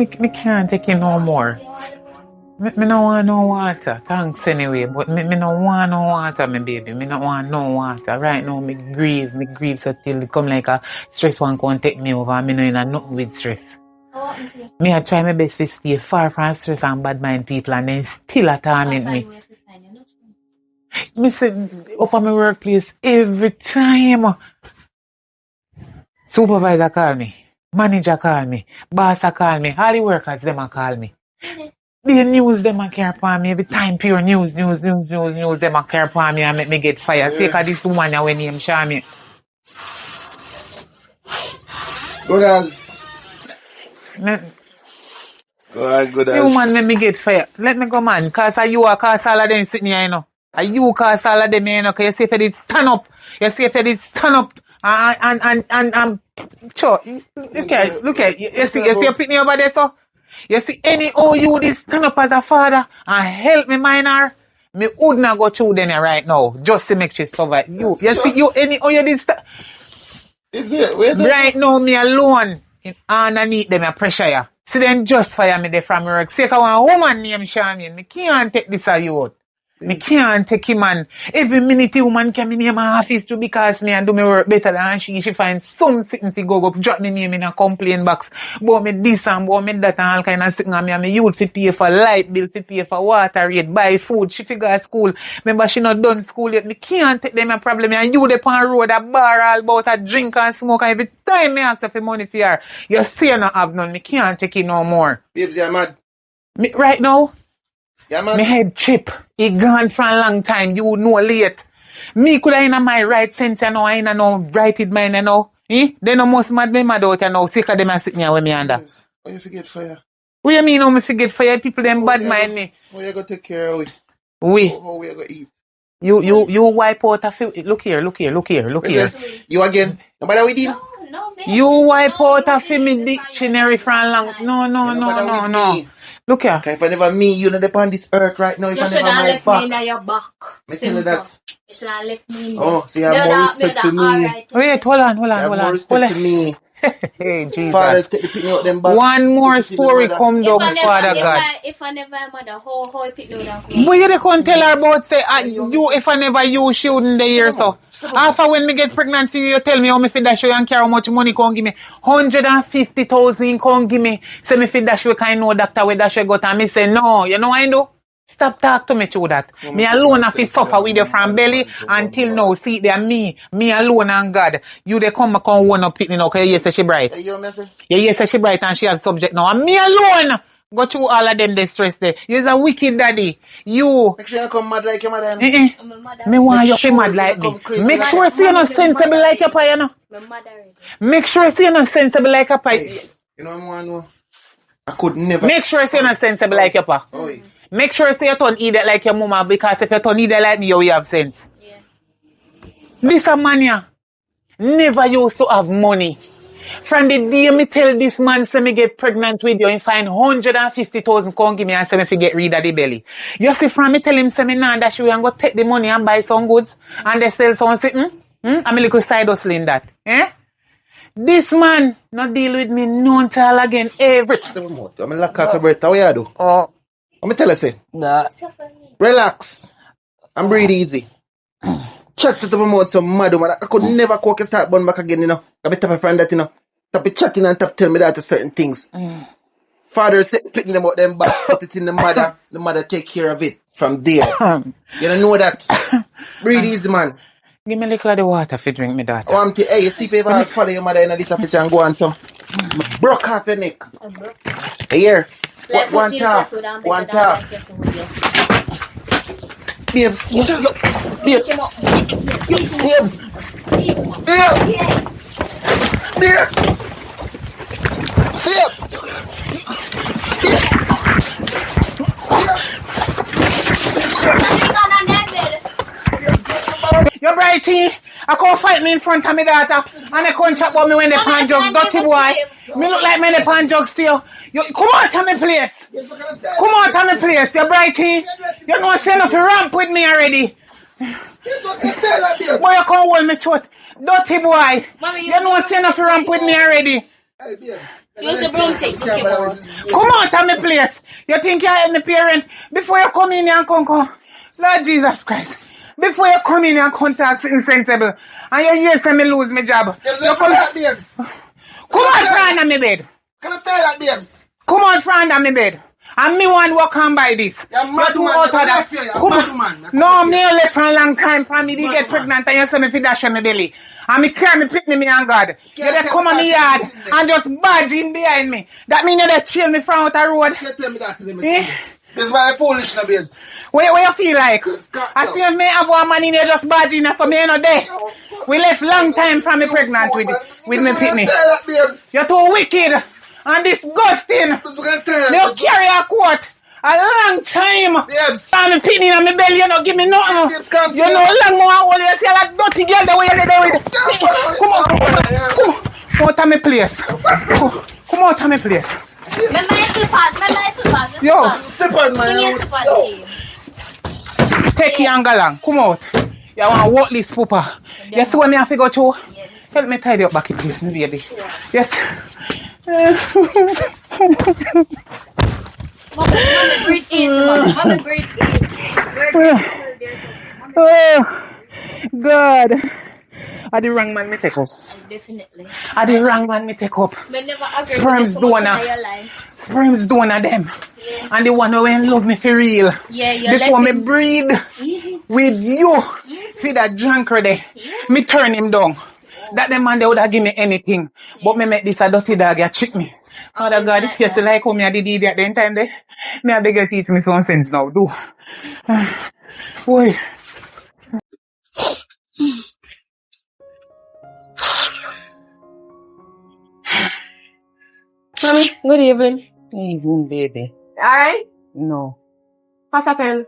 Me can't take it no more. Me no want no water. Thanks anyway, but me no want no water, me baby. Me no want no water. Right now, me grieve so till it come like a stress one can't take me over. Me no in a nothing with stress. Me I try my best to stay far from stress and bad mind people and then still torment me. Me say up on my workplace every time. Supervisor call me, manager call me, boss call me, all the workers them a call me. The news them a care for me every time. Pure news them a care for me and make me get fired. Say cause this woman when name Shami. Good as. Good as. You man make me get fired. Let me go man. Cause you a cause all of them sitting here, you know. You cause all of them, you know. Cause you see if it stand up. You see if it stand up. And sure. Look at you see your pitney over there, so. You see, any you this stand up as a father and help me minor, me would not go through them right now, just to make sure survive. You see, you this right now, me alone, underneath them, I pressure you. See, them just fire me there from work. Say, one woman named Shami, me can't take this out you out. Me can't take him, man. Every minute a woman come in my office to because me and do my work better than she find something to go up, drop me name in a complaint box. About me this and about me that and all kind of thing. And me and me youth to pay for light bill, to pay for water rate, buy food. She figure at school. Remember she not done school yet. Me can't take them a problem. And you dey on road a bar all about a drink and smoke. And every time me ask for money for her, you say not have none. Me can't take it no more. Babes, you're mad. Me, right now? Yeah, man. Me head chip. He gone for a long time. You know late. Me could I in my right sense, you know, I in no right with mine, you know. Eh? They no most mad me mad out, you know. Sick of them and sitting here with me under. Oh, you forget fire. What you mean, me forget fire? People them bad mind me. Oh, you gonna take care of it? We. How we gonna eat? You wipe out a few. Look here. You again? Nobody with him? No, man. You wipe out a few me dictionary from long. No. Look here. If I never me, you know, upon this earth right now. If You I should never have my left back. me in your back. Me tell you that. You should have left me in Oh, so you have more respect to me. Wait, hold on. You have more respect to me. Hey, Jesus. Fathers take the picking out them back. One more story come down, Father God. If I never mother, how you pick me down? But you can't tell her about say you if I never you she wouldn't the year so. After when me get pregnant for you, you tell me how me fit dash you and care how much money can give me. 150,000 can give me. Say me fit dash you kind know doctor where dash you got and me say no. You know what I do? Stop talk to me through that. Me alone have to suffer with you from belly until now. See there me alone and God. You they come back and one up it, you know, okay, yes she bright. Yes she bright and she have subject now. And me alone go through all of them they stress there. You's a wicked daddy. You make sure you come mad like your mother. Me want you to mad like me. Make sure see you not sensible like your pa, you know. Make sure see you not sensible like your pa. You know what I know? I could never. Make sure see you not sensible like your pa. Make sure say you turn idiot like your mama because if you turn idiot like me, you will have sense. Yeah. This a mania. Never used to have money. From the day me tell this man say me get pregnant with you and find 150,000 come give me and say me fi get rid of the belly. You see from me tell him say me nah dash you and go take the money and buy some goods and they sell some sitting. I'm a little side hustle in that. Eh? This man not deal with me none till again every. I'm like a breath. How you do? Oh. Let me tell you, say, relax and breathe easy. Chat to the mouth so mad, man. I could never cook and start burn back again, you know. I be type of friend that, you know, stop be chatting and tell me that to certain things. Fathers putting them out them back, put it in the mother take care of it from there. You don't know that. Breathe easy, man. Give me a little of the water if you drink me that. Oh, hey, you see people I follow your mother in this office and go on some. Broke half your neck. Here. Like one tap. Babes. You're brighty. I can't fight me in front of me daughter. And I can't chat about me when they pan jugs. Dirty boy. Me look like me the pan jugs still. You, come on to me place. Come on to me place. You're brighty. You know say enough to ramp with me already. Boy, you can't hold me throat. Dirty boy. You know say enough to ramp with me already. Use the broomstick to keep out. Come out of my place. You think you're my parent? Before you come in here and come. Lord Jesus Christ. Before you come in here and contact insensible. And you hear me lose my job. You come out, babes. Come out from under my bed. Can I stay like babes? Come out from under my bed. And me want walk on by this. You're mad do man. out of that. You're mad man. No, me left for a long time for me to get pregnant and you say me fi dash in my belly. And me carry me pick me and God. You just come on the yard and just badge in behind me. That mean you just chill me from out the road. You tell me that to them. That's why I'm foolish now, babes. What you feel like? I see me have one man in there just badge in for me no day. We left long time from me pregnant with me pitney. You're too wicked and disgusting. You carry a coat. A long time. Babes. I'm a pinning on my belly, you know, give me nothing. Babes, come you know, long more hold you see that dirty girl the way you're there with. Come out of my place. Come out of my place. My slippers. Yo. Slippers, man. Bring your slippers, please. Take your angle on. Come out. You want to walk this pooper. You see what me have to go through? Yes. Help me tidy up back in place, my baby. Yes. Mommy, breathe easy, Mommy, breathe easy. Oh, God. I the wrong man me take up. Definitely. I the wrong man me take up. Me never agree Sperm's with you so much donor. in your life. Sperm's donor them. Yeah. And the one who ain't love me for real. Yeah, you're Before me letting... breed with you. For that drunkard there. Me turn him down. That the man they would have give me anything. But me make this a dirty dog, you trick me. Mother God, if you see like how me I did idiot the time there, me I beg you teach me some sense now, do. Boy. Mommy, good evening. Evening, baby. Alright? No. What's happened?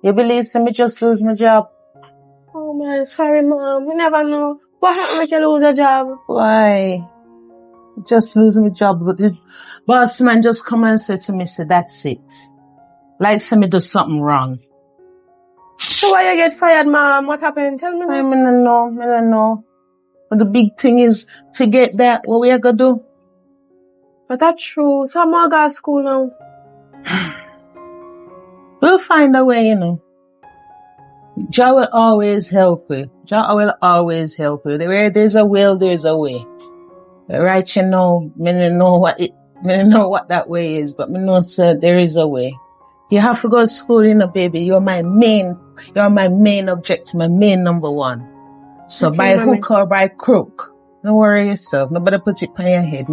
You believe me just lose my job? Oh man, sorry mom. You never know. What happened if you lose a job? Why? Just lose my job, but the boss man just come and say to me, say, that's it. Like say me do something wrong. So why you get fired, mom? What happened? Tell me. I don't know. But the big thing is, forget that, what we are gonna do? But that's true. So I'm gonna go to school now. We'll find a way, you know. Jah will always help you. Jah will always help you. Where there's a will, there's a way. Right, you know, me don't know what that way is, but me know, sir, there is a way. You have to go to school, you know, baby. You're my main objective, my main number one. So Okay, by mommy. hook or by crook, don't worry yourself. Nobody put it on your head.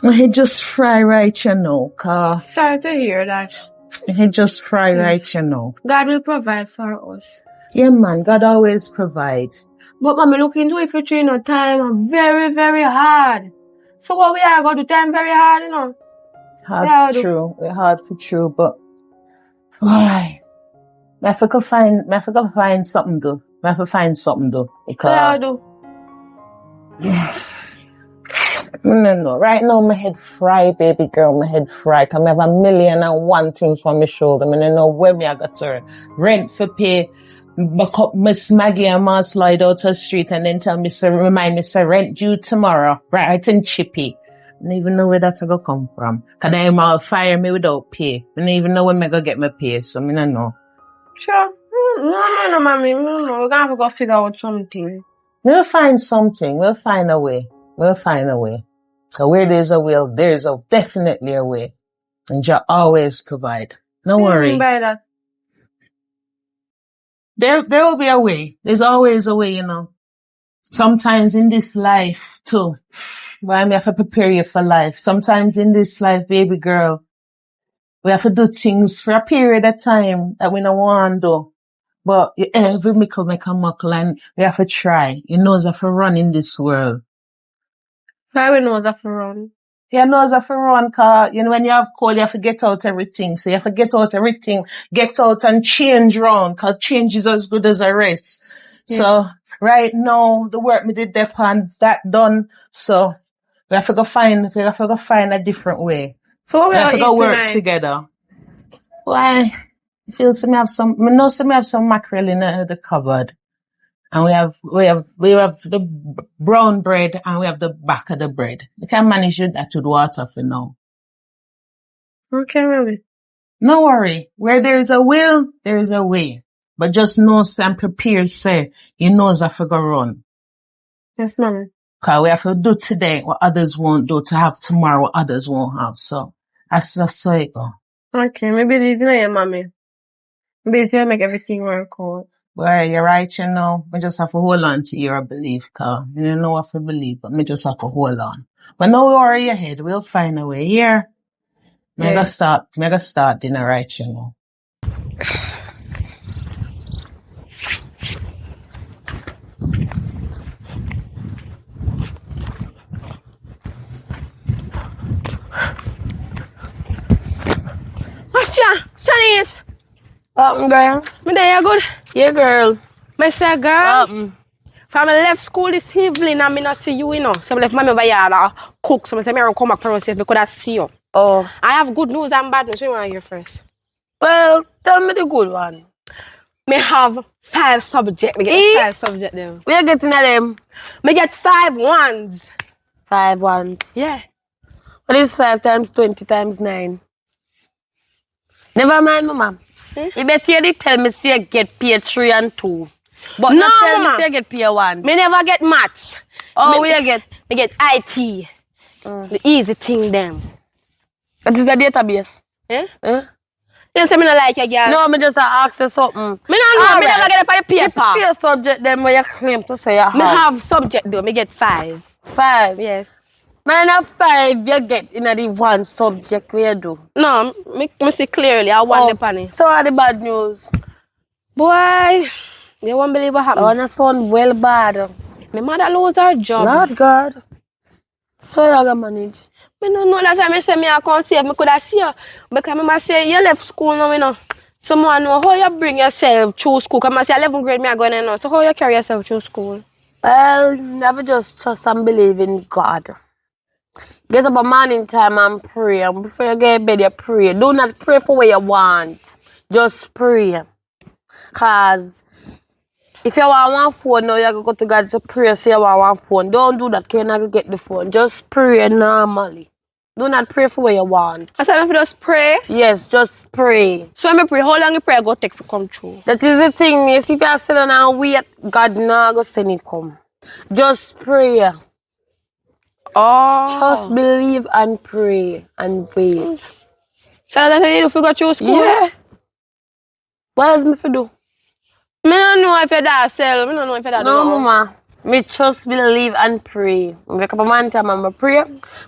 My head just fry right, you know, car. Sorry to hear that. My head just fry right, you know. God will provide for us. Yeah, man, God always provide. But mommy, look into it for you know, time very, very hard. So what we are going to do time very hard, you know. Hard for true, but why? I have to find something to do. Because no. Right now, my head fry, baby girl. My head fry. Cause I have 1,000,001 things for my shoulder. I don't know where me I got to rent for pay. Back up Miss Maggie and ma slide out the street and then remind me, say rent due tomorrow. Right in Chippy. I don't even know where that's gonna come from. Cause they might fire me without pay. I don't even know when I gonna get my pay. So I don't know. Sure. No, mommy. No. We're gonna have to go figure out something. We'll find something. We'll find a way. Cause where there's a will, there's definitely a way. And Jah always provide. No worry. By that. There will be a way. There's always a way, you know. Sometimes in this life too. Why me have to prepare you for life. Sometimes in this life, baby girl, we have to do things for a period of time that we don't want to do. But every mickle make a muckle and we have to try. You know, have to run in this world. Why we know that for run? You know, have to run, cause, you know, when you have cold, you have to get out everything. So you have to get out everything, get out and change round, cause change is as good as a rest. Yeah. So, right now, the work me did that done. So, we have to go find a different way. So we have to go work together. Why? I know me have some mackerel in the cupboard. And we have the brown bread and we have the back of the bread. You can manage that with water for now. Okay, maybe. No worry. Where there is a will, there is a way. But just know and prepare, say, you know as I figure run. Yes, mommy. Cause we have to do today what others won't do to have tomorrow what others won't have. So that's just so it go. Okay, maybe it's not your mommy. Maybe it's here make everything work out. Well, you're right, you know. We just have to hold on to your belief, cause you don't know what to believe, but me just have to hold on. But no worry your head, we'll find a way here. Me Yeah. gotta start dinner right, you know. Shanice! Girl. Me there, you good? Yeah, girl. Me say, girl, from I left school this evening and me not see you, you know. So I left mommy over here cook. So I say, me come back from see if me could have see you. Oh. I have good news and bad news. So you want to hear first? Well, tell me the good one. Me have 5 subjects. Me get 5 subjects them. We are getting at them. Me get 5 ones. 5 ones. Yeah. What is 5 times 20 times 9? Never mind, mama. You better hear it tell me say you get paid 3 and 2. But No, not tell mama. me say you get paid 1. Me never get maths. Oh, we get. Me get IT. The easy thing them. What is the database? Eh? Eh? You know say me not like you, girl. No, me just ask you something. Me no know. All Me right. never get up on the paper. Pay subject them where you claim to say you have. Me have subject though. Me get 5. 5. Yes. Man, have 5 you get in the one subject where you do. No, me see clearly. I want the penny. So what the bad news? Boy, you won't believe what I happened. wanna sound well bad. My mother lose her job. Lord God. So you gonna manage. Me no know that time I say me I can't see if me could have see you. Because I say you left school now, you know. Someone know how you bring yourself through school. Because I say 11th grade me I going in now. So how you carry yourself through school? Well, never just trust and believe in God. Get up a morning time and pray. And before you get in bed, you pray. Do not pray for what you want. Just pray. Cause if you want one phone now, you go to God to pray, say you want one phone. Don't do that, because you're not going to get the phone. Just pray normally. Do not pray for what you want. I said if you just pray. Yes, just pray. So when I pray, how long you pray go take to come true? That is the thing. Yes, if you're sitting and wait, God not going to send it come. Just pray. Oh. Just believe and pray and wait. So that's what you do if you go through school? Yeah. What else me to do? Me don't know if you that sell. Me don't know if you that No, do. mama. Me just believe and pray. I wake up a morning time and I pray. I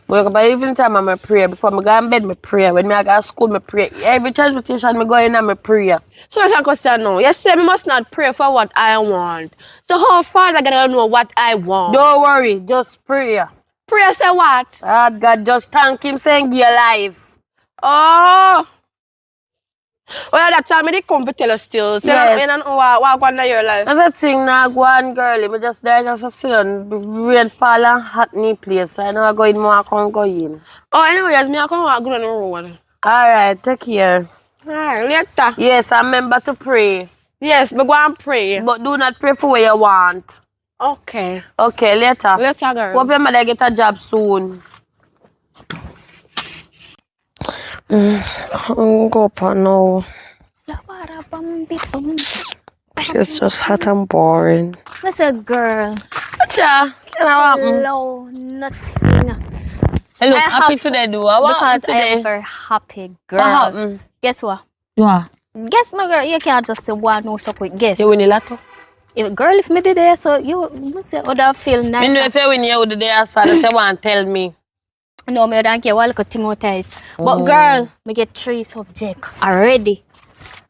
wake up a evening time and I pray. Before I go in bed, I pray. When I go to school, I pray. Every transportation I go in and I pray. So I question now. You say me must not pray for what I want. So how far I gonna know what I want? Don't worry, just pray. Pray say what? God just thank him saying give you life. Oh. Well, that time they come to tell us still. So Yes. you don't know what going on your life. That's the thing now, go on, girlie. Me just there just to sit on rain fall and hot knee place. So I know I go in more, I can't go in. Oh, anyways, me I come walk good on the road. Alright, take care. Alright, later. Yes, I remember to pray. Yes, me go and pray. But do not pray for what you want. Okay. Okay, later. Later, girl. Hope your mother get a job soon. Go up now. It's just hot and boring. What's a girl? Acha, can I happen? Hello, nothing. I look I happy have- today, do I? What happened Because I am today? very happy, girl. What happened? Guess what? Yeah. Guess no, girl. You can't just say one no so quick. Guess. You win a lotto? If, girl, if me did there, so you must say, other feel Me nice. know if you win you would day I saw that you want to tell me. No, me don't care what thing out it. But girl, me get 3 subjects already.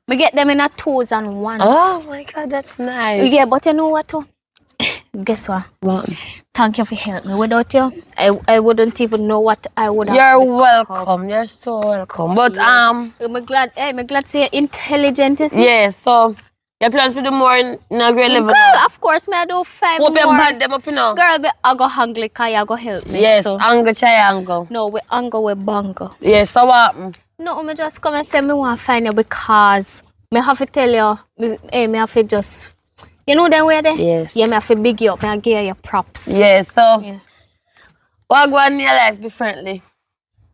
Me get them in a 2s and 1s. Oh my God, that's nice. Yeah, but you know what? Oh? Guess what? What? Thank you for helping me. Without you, I wouldn't even know what I would have. You're welcome. You're so welcome. But I'm glad. I'm glad to say you're intelligent. You see? yeah. So you plan to do more in a grade level. Girl, of course, me I do 5 Hope you more. bad them up, you know. Girl, I go hungry, you go help me. Yes, So, angle triangle. no, we angle, we bongo. Yes, so what happened? No, me just come and say me want to find you because me have to tell you, me have to just You know them way there? Yes. Yeah, me have to big you up and give you props. Yeah, so Yeah. what go on in your life differently?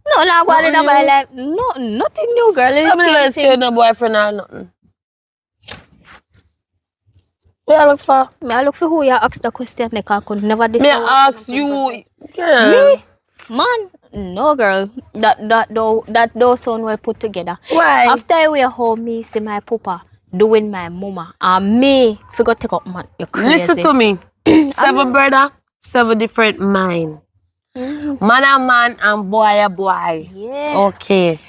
No, not going in my life. No, nothing new, girl. It's Somebody the will same say no boyfriend or nothing. What you look for? Me, I look for who you ask the question. Like I could never Me decide. ask you, girl. Me? Man, no girl. That don't sound well put together. Why? After we home, me see my papa doing my mama. And me forgot to take up man. You're crazy. Listen to me. 7 brother, 7 different mind. Man a man and boy a boy. Yeah. Okay.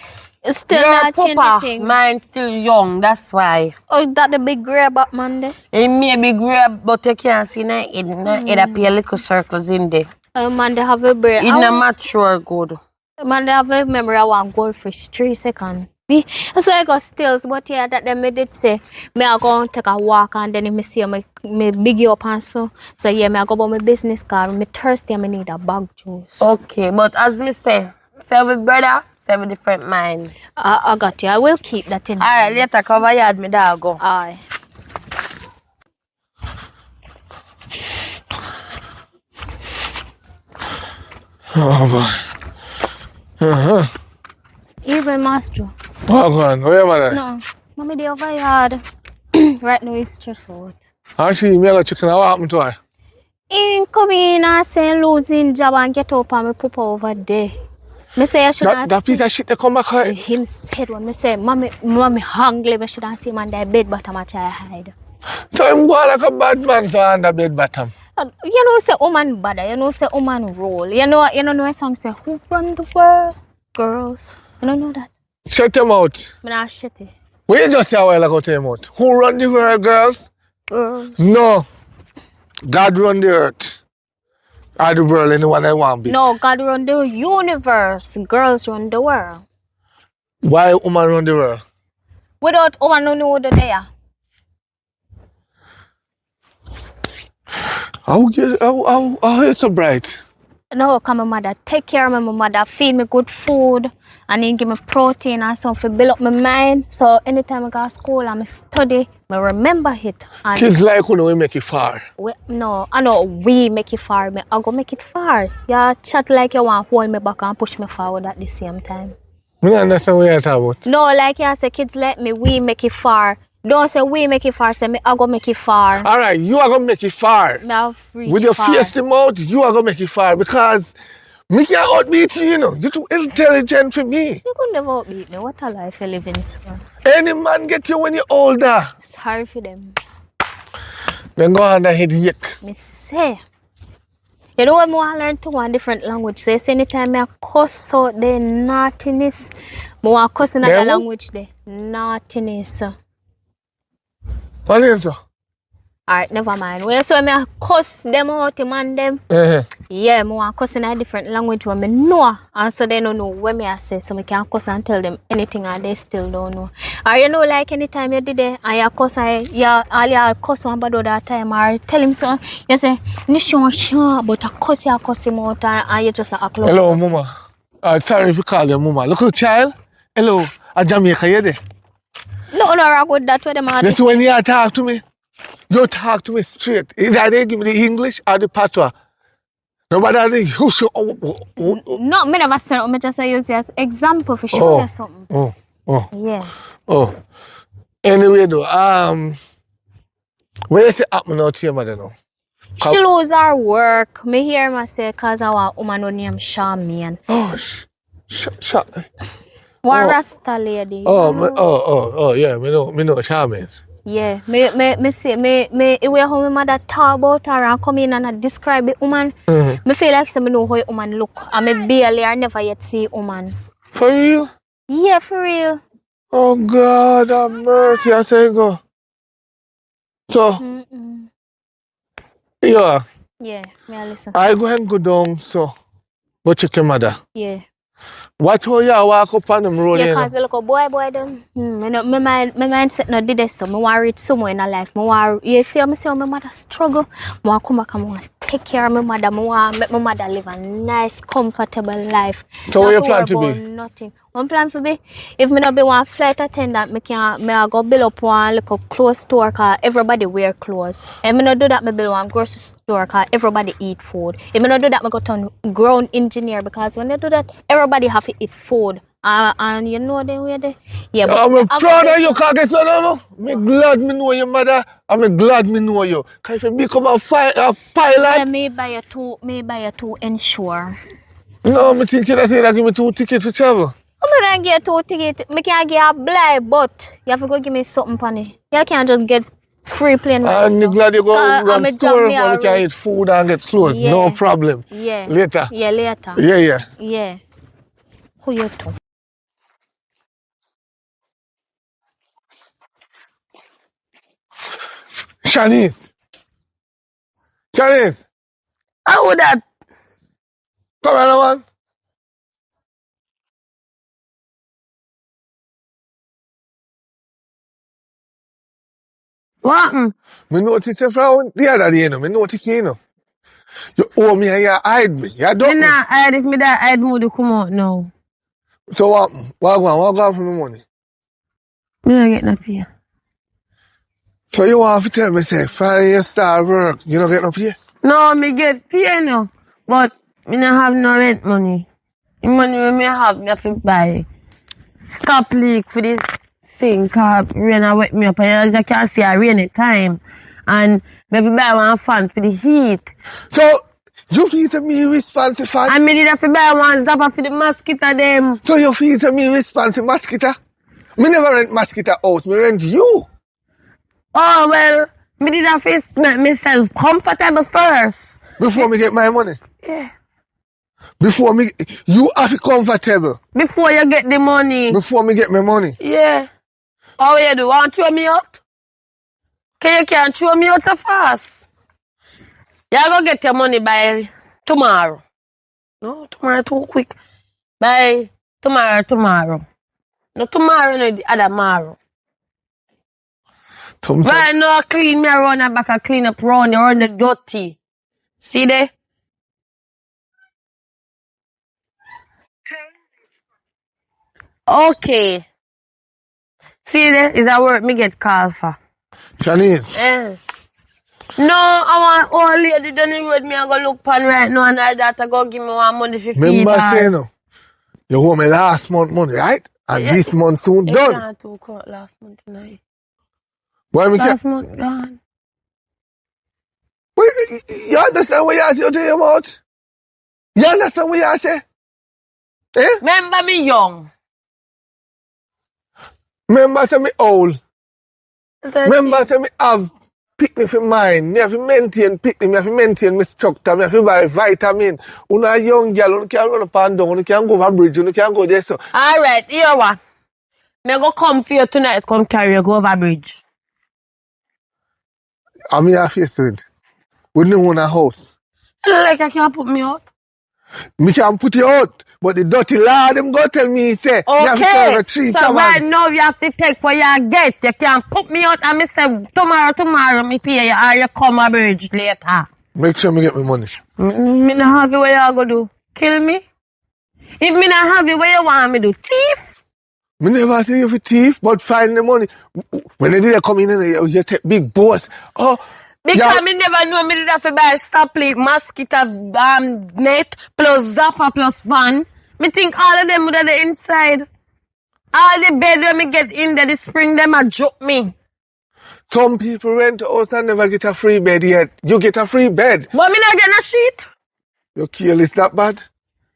It's still Your not changing papa, thing. mine still young, that's why. Oh, that the big grey back man there? It may be grab, but you can't see it appear little circles in there. Man, they have a brain. It not mature good. Man, they have a memory. I want goldfish 3 seconds. Me, so I got stills, but yeah, that them me did say, me I go and take a walk and then me see me big you up and so yeah, me I go about my business card. Me thirsty and me need a bag juice. Okay, but as me say, 7 brother, 7 different mind. I got you. I will keep that in. Alright, later cover yard me dog go. Aye. Oh boy. Even master. What going? Where am I? No, mommy they over yard. Right now it's stressed out. Actually, me got chicken. What happened to her? In come in and say losing job and get up and me pop over there. Me say I should That piece of shit they come back here. him said when me say mommy hungry me should see him on the bed bottom I try hide. So I'm going like a bad man so under bed bottom. You know say woman bad, you know say woman roll. You know a song say who run the world? Girls. You don't know that. Shut them out. Me not shit it. What you just say a while ago to him out? Who run the world, girls? Girls. No. God run the earth. Or the world, anyone I want be. No, God run the universe. Girls run the world. Why woman run the world? Without woman no know the there. How you so bright? No, come my mother take care of my mother, feed me good food, and then give me protein and something to build up my mind. So anytime I go to school and I study, I remember it. And Kids like who know we make it far. no, I know we make it far. I go make it far. You chat like you want to hold me back and push me forward at the same time. I don't understand what you're talking about. No, like you say, kids let me, we make it far. Don't say we make it far, say me, I go make it far. Alright, you are gonna make it far. With your fierce mouth, you are gonna make it far because me can't outbeat you, you know. You're too intelligent for me. You could never outbeat me. What a life you live in, sir. Any man get you when you're older. It's hard for them. Then go on and hit yick. Me say. You know what I want to learn to one different language. So you see anytime I cuss out the naughtiness, I want to cuss another language there. Naughtiness. What is it? Alright, never mind. Well, so I cuss them out, man them. Yeah, I want to cuss in a different language when I know. And so they don't know what I say. So I can cuss and tell them anything and they still don't know. Or you know, like anytime you did it and you cuss, all you cuss one bad that time or tell him so, you say, Nishan, but I cuss him out and you just act like. Hello, mama. Sorry if you call your mama. Look at child. Hello, a Jamaica, you there? No, wrong with that. What them are. That's when you talk to me. You talk to me straight. Either they give me the English or the patois. Nobody who show. No, me never said. I just use it as example for show you something. Yeah. Anyway, though, where is it happening out to your mother now? She lose her work. Me hear me say cause I want woman who name Charmaine. Oh, One Rasta lady. Yeah, me know Charmaine. Yeah, me say me way how my mother talk about her and come in and describe the woman. Me feel like me know how a woman look. And me barely or never yet see a woman. For real? Yeah, for real. Oh God, have mercy, I say go. So, yeah, me I listen. I go and go down, so go check your mother. Yeah. Watch how you walk up on them road. Yeah, cause look a boy them. My mindset no did this, so me want to reach somewhere in life. You see how my mother struggle. I want to come back and I want to take care of my mother. I want to make my mother live a nice, comfortable life. So what you plan to be? Nothing. One plan for me, if me not be one flight attendant, me I go build up one little clothes store cause everybody wear clothes. And me not do that, me build one grocery store cause everybody eat food. If me not do that, me go turn ground engineer because when you do that, everybody have to eat food. And you know the way they, yeah. But I'm proud of you, cause no. Me glad me know your mother, and me glad me know you. Cause if you become a pilot. Yeah, me buy you two ensure. No, me think you say that give me 2 tickets to travel. I'm gonna get 2 tickets. Me can't get a blind, but you have to go give me something funny. You can't just get free plane ride. I'm glad you go to store and you can eat food and get clothes. Yeah. No problem. Yeah. Later. Yeah, later. Yeah. Yeah. Who you to? Shanice. How would that? Come on, man. What happened? Me notice you from the other day, me notice you. You owe me and you hide me. You don't Me not hide if me that hide mood to come out now. So what? What going for my money? Me not get no pay. So you want to tell me, say, finally you start work, you don't get no pay? No, me get pay now. But me not have no rent money. The money when me have to buy stop leak for this thing cause rain a wet me up and as you can see I rainy time. And maybe buy one fan for the heat. So you feel to me responsible for And me did have to buy one zapper for the mosquito them. So you feel to me responsible mosquito? Me never rent mosquito house, me rent you. Oh well, me did have to make myself comfortable first. Before me get my money. Yeah. Before me, you have to comfortable. Before you get the money. Before me get my money. Yeah. How you do? Want to throw me out? You can't throw me out so fast. You go get your money by tomorrow. No, tomorrow too quick. By tomorrow. No, tomorrow, no, the other tomorrow. Right now, clean me around and back and clean up around the dirty. See there? Okay. See there? Is that work me get called for? Shanice. No, I want old lady down the road me I go look pan right now and her daughter go give me one money for feed her. Remember saying no? You owe me last month money, right? And this month soon done. You can't talk about last month tonight. Why me Last month gone. Wait, you understand what you say to your mouth? You understand what you say? Eh? Remember me young. Remember say me old. 13. Remember say me have picnic for mine. Me have to maintain picnic. Me have to maintain my structure. Me have to buy vitamin. When a young girl, you can run up and down. You can go over bridge. You can go there. So. Alright, here what? Me go come for you tonight. Come carry you go over bridge. I'm here face to it. We don't own a house. Like I can't put me out. Me can put you out. But the dirty lad, them go tell me, say, you have to serve a tree. So right now you have to take what you get. You can't put me out and me say, tomorrow me pay you or you come a bridge later. Make sure me get my money. Me not have it, what you go do? Kill me? If me not have it, what you want me do? Thief? Me never say you for thief, but find the money. When they did come in, you take big boss. Oh, because me never know me did have to buy stoplight, mosquito net, plus zapper, plus van. Me think all of them would have the inside. All the bed when me get in there, the spring them a joke me. Some people rent a house and never get a free bed yet. You get a free bed. But me not get no sheet. Your kill is that bad?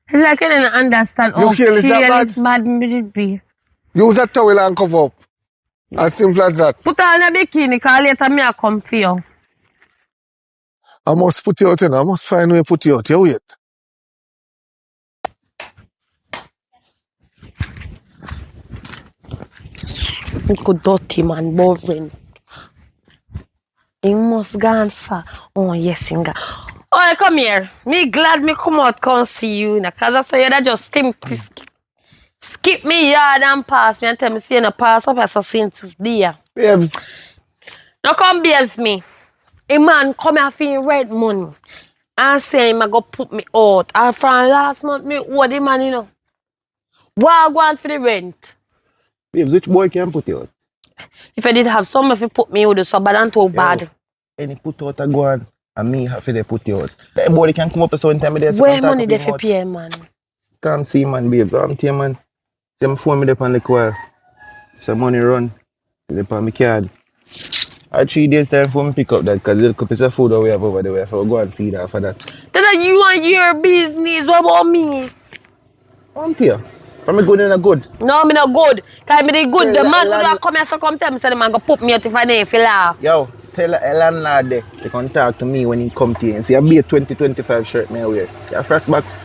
It's like you don't understand. Your kill is that bad? Me did be. Use that towel and cover up. As simple as that. Put on a bikini because later me a come for you. I must put you out in. I must find a way to put you out. You wait. Good dirty man, boring. He must go and far. Oh yes, singer. Oh, come here. Me glad me come out come see you. Because that's why you that just skip me yard and pass me and tell me see you pass up as a saint today. Babes. Now come babes me. A man come here for red money and say him go put me out. And from last month me owe the man, you know. What I want for the rent? Babes, which boy can put you out? If I did have some, if you put me with so bad and too bad. Any put out a go on, and me have to put you out. That boy can come up with some time there. Where money they for pay, man? Come see, man, babes. I'm here, man. See, my phone me there on the coil. Some money run. They on my card. I 3 days time for me pick up that because the piece of food that we have over there. We have to go and feed her for that. Then you and your business. What about me? I'm here. From me good and a good. No, me not good. Cause me the good. Tell The man the who come here so come tell me say the man go put me out if I didn't feel laugh. Yo, tell a landlord there to come talk to me when he come to you and say, I be a 2025 shirt me I wear. You have first box.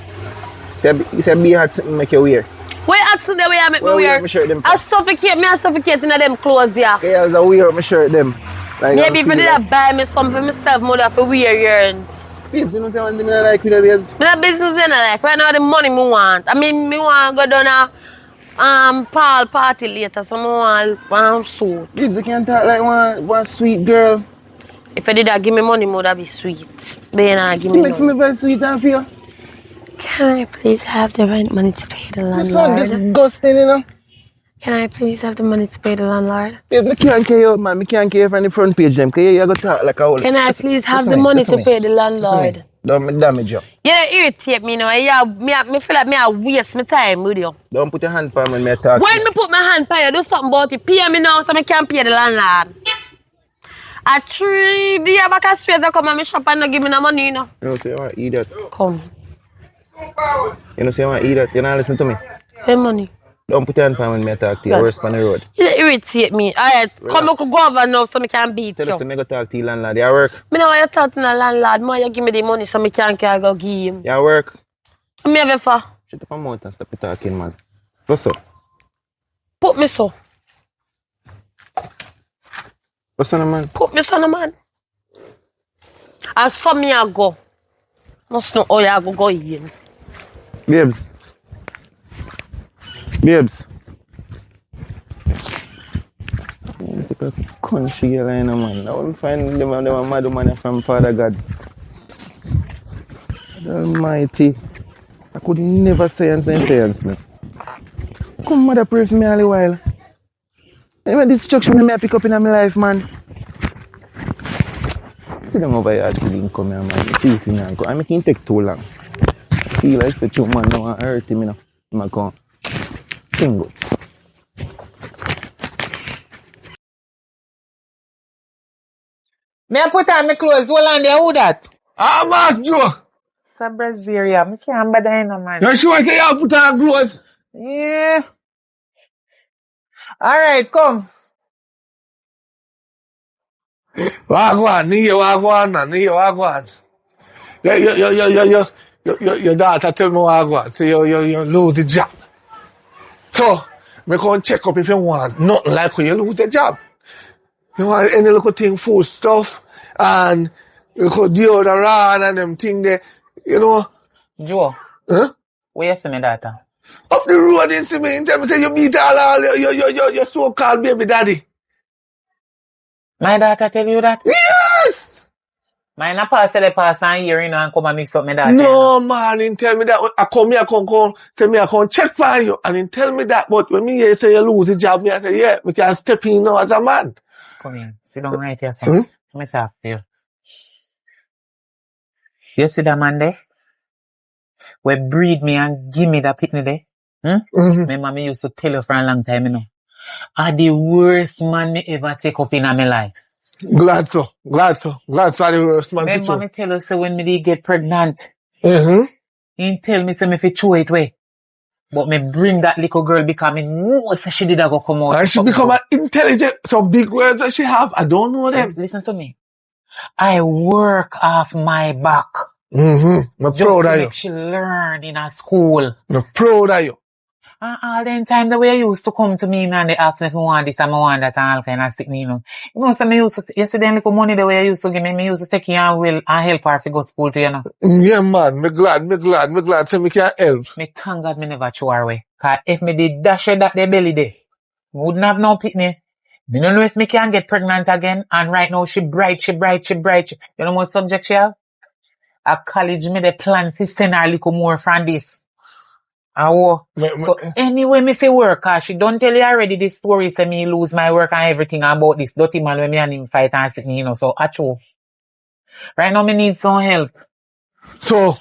He said, be a hat something make you wear. Where accent the way I make me Where wear? my shirt them I suffocate in them clothes there. Okay, I was a wear my shirt them. Like, Maybe if I did like buy me something for myself, more than for wear yearns. Babes, you know say one thing I like with the babes? Me not business then I like. Right now the money me want. I mean me want go down a Paul party later, so I want suit. Babes, you can't talk like one sweet girl. If I did that, give me money more, that'd be sweet. But you know, give me You make me very sweet and for you. Can I please have the rent money to pay the landlord? My son disgusting, you know. Can I please have the money to pay the landlord? Babe, me can't care you, man. Me can't care from the front page them. Cause you go talk like a whole. Can I please have the money to pay the landlord? Don't damage you. Yeah, irritate me now. Yeah, me feel like I waste my time with you. Don't put your hand on me when I talk. When me put my hand on you, do something about it. Pay me now so I can pay the landlord. A 3 days back a straight, I come and me shop and not give me no money, you know. You know, say you want to eat that. Come. You know, say you want to eat that. You don't listen to me. Pay money. Don't put your hand on me when I talk to you. Worse on the road. You irritate me. Alright, come we could go over now so I can beat Tell you. us me go talk to your landlord. You work. Me know why you talk to the landlord. More you give me the money so I can go give him. You work. Me have it for. Shut up your mouth and stop talking, man. What's up? Put me so. What's up, man? Put me so, man. And so me I go. Must know how you go in. Babes. Babes. Take a country girl in a man. I will find them a mad man from Father God. Almighty. I could never say me. Come mother pray for me all the while. Anyway, destruction I pick up in my life, man. See them over here actually come here, man. See if you can go. I mean, it take too long. See like such a man now hurt him, you know. I'm going. Single. Me I put on my clothes. Hold on there, who that? Ah, Mass Joe. It's a Brazilia. Me can't bother no man. You sure say you put on clothes? Yeah. Alright, come. Wagwan, niye wagwan na, niye wagwan. Your daughter tell me wagwan, say you lose the job. So, me come check up if you want nothing like when you lose the job. You want any little thing, food stuff, and little deodorant and them thing there, you know. Joe, Huh? where you see me daughter? Up the road in see me, tell me say you meet all your so-called baby daddy. My daughter tell you that? Yes! Mine a pass the pass and hear, you know, and come and mix up my daughter. No, man, he tell me that. I come here, say me, I come check for you, and he tell me that, but when me hear say you lose the job, me I say, yeah, we can step in now as a man. Come here. Sit down right here, son. Let me talk to you. You see that man there? We breed me and give me that pitney there. My mommy used to tell you for a long time, you know. Are the worst man me ever take up in my life. Glad so are the worst man Remember me tell you, say when me did get pregnant, he tell me, say me fi throw it away. But me bring that little girl because me know say she did a go come out. And she become an intelligent, some big words that she have, I don't know them. Listen to me. I work off my back. I'm Just proud to of you. make she learn in a school. I'm proud of you. And all the time the way you used to come to me and they ask me if I want this and I want that and all kind of stick me, you know. You know, so me used to, you see them little money the way I used to give me used to take you and will and help her to go to school to, you know. Yeah, man, me glad so me can help. Me thank God me never throw her away. Cause if me did dash her that the belly there, me wouldn't have no pitney. Me don't know if me can get pregnant again. And right now she bright. You know what subject she have? At college me the plan to send her a little more from this. So anyway, me fi work, cause she don't tell you already this story, say me lose my work and everything about this dirty man when me and him fight and sit, you know, so achoo. Right now me need some help. So,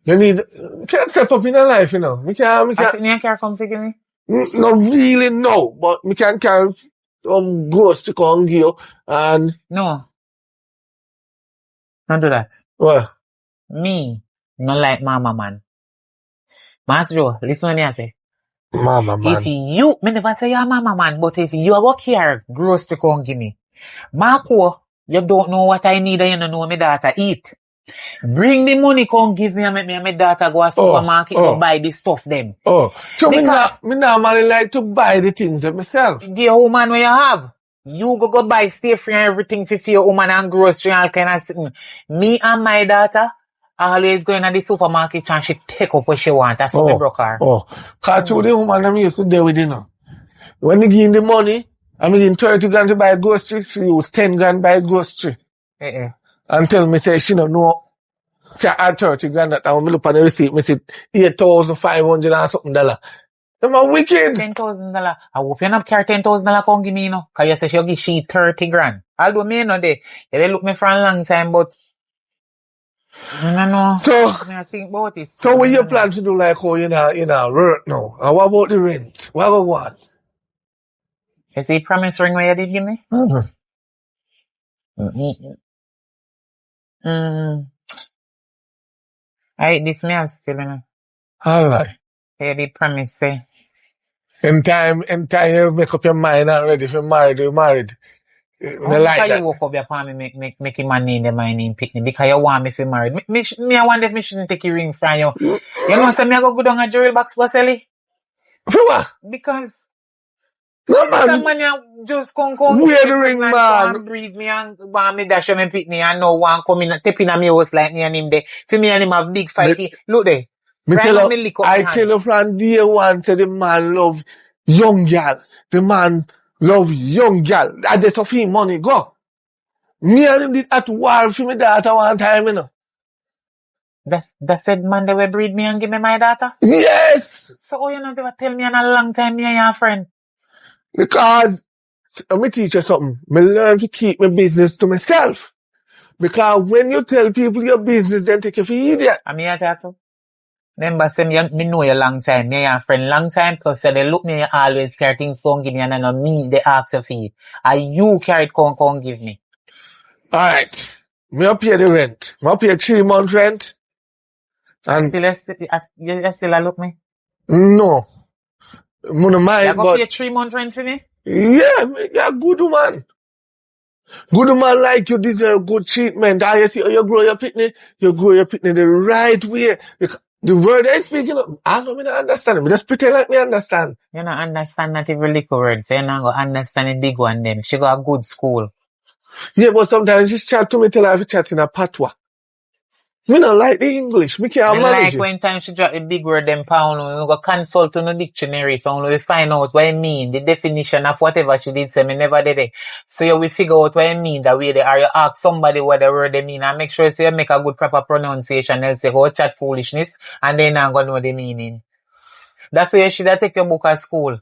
you need, can't step up in your life, you know. Me I sit me and care come give me. not really no, but me can carry some ghost to come give you, and... No. Don't do that. What? Me, not like mama man. Master Joe, listen what me say. Mama man. If you, me never say you're mama man, but if you go care, gross to come give me. Marco, you don't know what I need and you don't know my daughter eat. Bring the money, come give me and make me and my daughter go to supermarket to buy the stuff them. So because me normally like to buy the things them myself. The woman where you have, you go buy stay free and everything for your woman and grocery and all kind of thing. Me and my daughter always going to the supermarket and she take up what she want. That's what me broke her. Cause to the woman I'm used to deal with, you know. When you give the money, I'm getting 30 grand to buy grocery, she use 10 grand buy grocery. And tell me, say, she don't know. Say, I had 30 grand that now, me look at the receipt, me say, $8,500 and something dollar. Them are wicked. $10,000. I hope you not carry $10,000 come give me, you know. Cause you say she'll give she 30 grand. Although me, you know, they look me for a long time, but I don't know. So, I think about this. So what you plan to do like how you know, work now? And what about the rent? What about what? You see promise ring where you did give me? This me I'm still in it. Alright. You did promise say. In time you make up your mind already if you're married, you're married. Like that. You woke up your family make him a name my name picnic because you want me to be married. Me I wonder if me shouldn't take your ring from you. You know say me I go down a jewel box for Sally? For what? Because no man. Some man you just come wear the ring, man. And breathe me and want me dash me picnic and no one come in step in a me house like me and him there. For me and him have big fight. Look there. I tell you from day one, say the man love young girl. The man love young girl. I just of him money go. Me and him did at war for me daughter one time, you know. That said man they will breed me and give me my daughter? Yes! So you not ever tell me in a long time me and your friend? Because, let me teach you something. Me learn to keep my business to myself. Because when you tell people your business, they take you for idiot. I'm here to too. Remember, say me know you long time. Me and your friend long time. Because say they look me, you always carry things come give me and I know me, they ask you for it. And you carry it come give me. Alright. Me up pay the rent. Me up pay 3 months rent. And you still look me? No. Money mind, you go pay 3 months rent for me? Yeah, you're a good woman. Good woman like you deserve good treatment. You see how you grow your picnic? You grow your picnic the right way. The word I speaking of, I don't understand. Just pretend like me understand. You don't understand not even little words, so you're not going to understand the big one them. She got a good school. Yeah, but sometimes she chat to me till I have to chat in a patois. Me not like the English. Me can't manage like when time she drop the big word them pound, you go consult on the dictionary, so we find out what it mean, the definition of whatever she did say, me never did it. So you will figure out what it mean that way they are. You ask somebody what the word they mean and make sure so you make a good proper pronunciation. They'll say, go chat foolishness, and then I'm gonna know the meaning. That's why you should have take your book at school.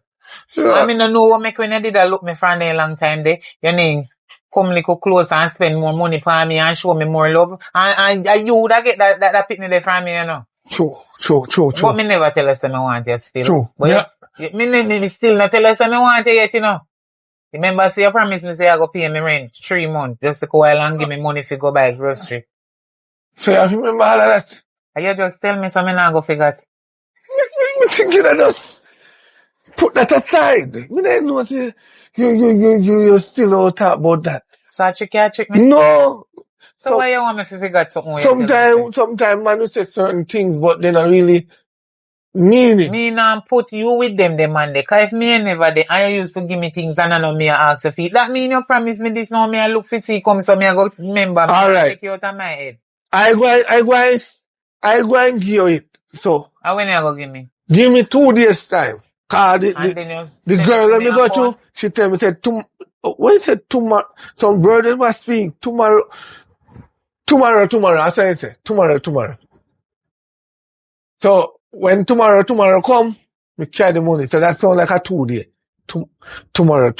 Yeah. I mean, I know what make when you did that look me for a long time there, your name. Come little close and spend more money for me and show me more love. And you would get that picnic there from me, you know. True. But me never tell us that I want you still. True. But yeah. Me still not tell us that I want you yet, you know. Remember, say you promise me say I go pay me rent 3 months just to go while and give me money if you go buy grocery. So you remember all of that? And you just tell me so me not go figure it. Me thinking of just put that aside. Me don't know say you still don't talk about that. So I trick me? No. So why you want me to figure it something? Sometimes man will say certain things, but they not really mean it. Me now put you with them man. Because if me never there, and you used to give me things and I know me ask for it. That mean you promise me this now, me I look for see come so me I go remember me. All right. Take you out of my head. I go and give you it. So. How when you go give me? Give me 2 days time. Cause the girl let me go to, she tell me, said, what is it, tomorrow? Some brothers must speak, tomorrow. That's what I say, tomorrow. So, when tomorrow come, me carry the money. So that sounds like a 2 day. Tomorrow.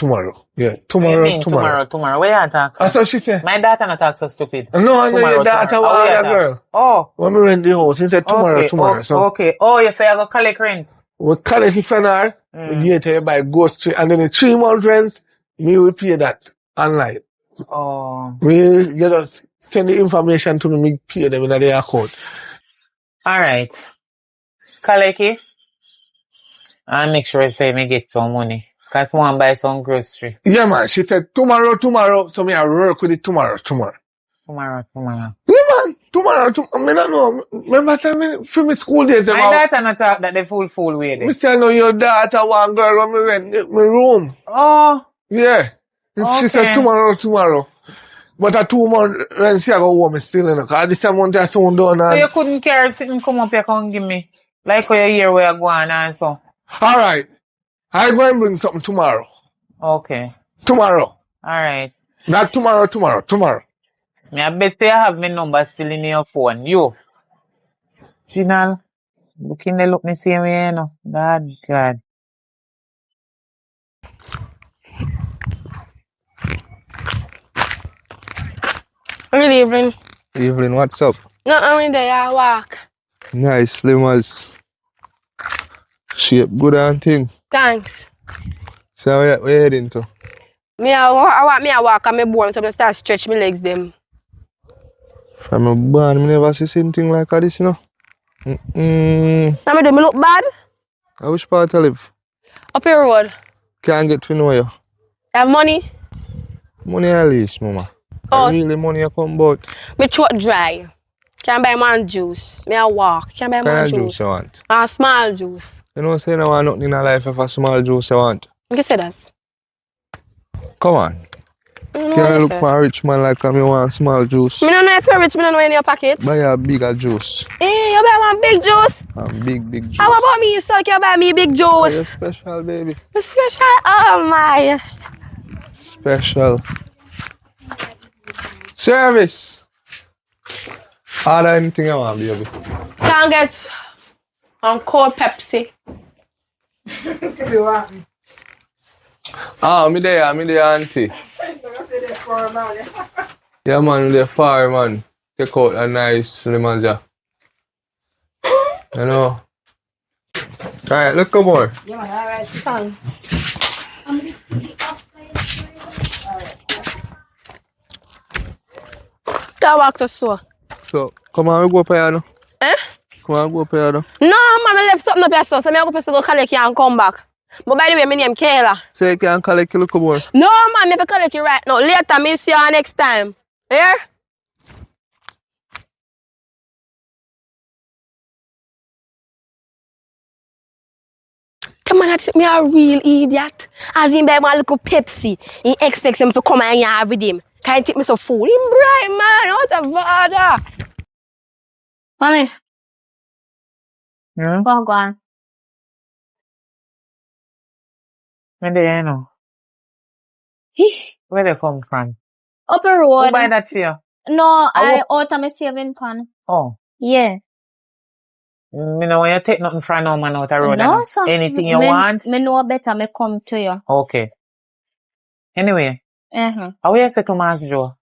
Yeah, What do you mean tomorrow. tomorrow? Where you talk? That's what she said. My daughter not talk so stupid. No, I know your daughter Oh, was where you a talk? girl. Oh, When we rent the house, he said tomorrow. So okay. Oh, you say I go collect rent. we collect it for her, we give it to you by ghost, and then the 3 month rent, me will pay that online. Oh. You just send the information to me pay them in their account. Alright. Collect it. And make sure I say me get some money. Cause I want to buy some grocery. Yeah, man. She said tomorrow. So me I work with it tomorrow. Tomorrow. Yeah, man. Tomorrow. Me don't know. Remember time for me school days. My daughter not talk that the full way there. Me say no, your daughter one girl when me rent my room. Oh. Yeah. Okay. She said tomorrow. But a 2 month rent she I go home still in. Cause this month I soon done. So you couldn't carry sitting come up here come give me. Like how you hear where you go on and so. Alright. I go and bring something tomorrow. Okay. Tomorrow. Alright. Not tomorrow. Me I bet you have my number still in your phone. You. Jinal. Looking they look me same way, you know. God. Good evening. Evelyn, what's up? No, I'm in there, I walk. Nice, slim as shape, good and thing. Thanks. So where you heading to? I walk and me born, so I start stretch my legs them. From a born, I never see anything like this, you know. Now do me look bad? I which part I live? Up your road. Can't get to know you. Have money? Money at least, mama. Oh. Really money I come about. My throat dry. Can't buy man juice. Me I walk. Can't buy What man kind of juice. juice you want? A small juice. You know say no want nothing in life if a small juice you want. You can say that. Come on. Can I look for a rich man like me want small juice? Me don't know if you're rich, me don't know in your pocket. Buy a bigger juice. Hey, you buy one big juice? A big juice. How about me, so you buy me big Oh, you're juice? special, baby. You special? Oh my. Special. Service. Order anything you want, baby. Can't get cold Pepsi. Ah, me there, auntie. Yeah, man, me there far, man. Take out a nice limonza. You know. Alright, look come more. Yeah, man, alright. Fine. I walk to store. So, come on, we go up here now. Eh? Come on, go up here now. No, man, I left something up here, so I go to go collect you and come back. But by the way, my name Kayla. So you can collect you look more. No, man, I have to collect you right now. Later, me see you next time. Here? Come on, I think me a real idiot. As in buy my little Pepsi, he expects him to come and have with him. Can't take me so fool. Him bright, man. What a father. Mommy, Hmm? go on. Where they, you know? Where they come from? Up the Who road. buy that for you? No, I out of my saving pan. Oh. Yeah. Me know when you take nothing from no man out the road. No, and sir. anything you want? Me know better, me come to you. Okay. Anyway, how you say to Mas Joe?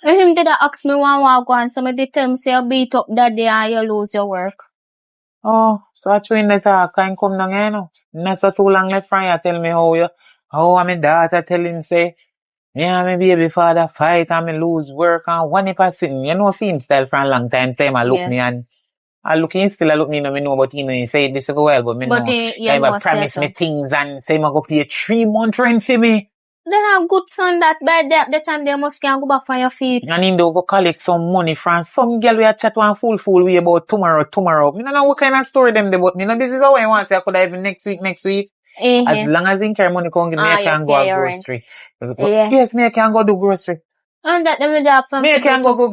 Him did ask me one go on, so me did tell him say you beat up that day and you lose your work. Oh, so I train the talk and come down here, you know. Not so too long left from you tell me how my daughter tell him say, yeah, my baby father fight and me lose work and one if I sitting, you know, film style for a long time, say I look me and I look him still, I look me, no, me know, but he say this go well, but me But know, you know, promise so. me things and say, I go pay 3 month rent for me. Then a good son that by the time they must can go back for your feet. And him do go collect some money from some girl we a chat one fool way about tomorrow. Me don't know what kind of story them they, but me know this is how I want to say I could have even next week. As long as in care money come give me, I can go a grocery. Yeah. Yes, me I can go do grocery. And that them will have fun. Me I can go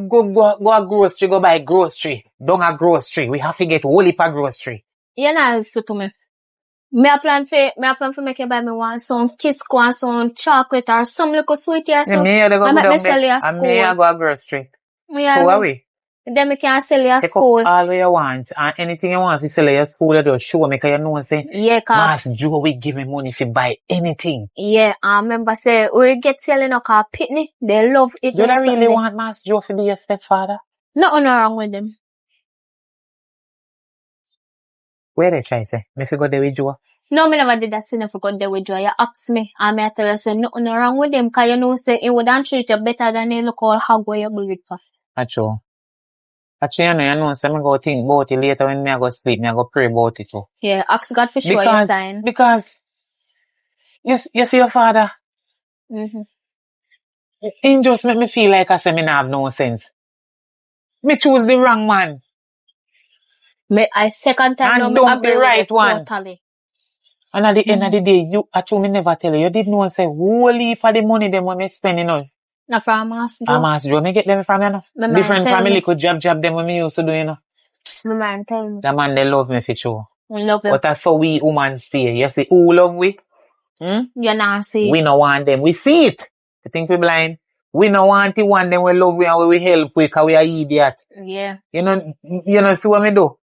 a grocery, go buy grocery. Don't a grocery. We have to get whole heap of grocery. You know, so to me. Me a plan for make you buy me one some Kisco and some chocolate or some little sweetie or something. Me I go I make me down sell you there a and me I school. go a grocery. Yeah, Who are we? Then me can sell your Take school. up all what you want and anything you want to sell at your school, you just show me, because you know, say, Yeah, Mass Joe will give me money if you buy anything. Yeah, I remember say, we get selling a car pitney. They love it. You don't really want Mass Joe to be your stepfather? Nothing wrong with them. Where they try say? Me fi go there with Joe? No, me never did that sin if you go there with you. You ask me, and me I tell you, say, nothing wrong with them, because you know, say, he wouldn't treat you better than he look all hog where you breed for. Achoo. Actually, you know, so I go think about it later when I go sleep, I go pray about it too. Yeah, ask God for sure your sign. Because, you see your father, he just make me feel like I say me not have no sense. Me choose the wrong man. I second time And now, dump the right one. totally. And at the end of the day, actually me never tell you did know say, holy for the money them when me spending on. Na from Mass Joe. Mass Joe, me get them from you know. My man Different tell family me. could jab them when me used to do, you know. My man tell me. That man, they love me for sure. We love him. But that's how we women say. You see, who love we? You not see. We no want them. We see it. You think we blind? We no want the one them we love we and we help we because we are idiot. Yeah. You know, see what me do?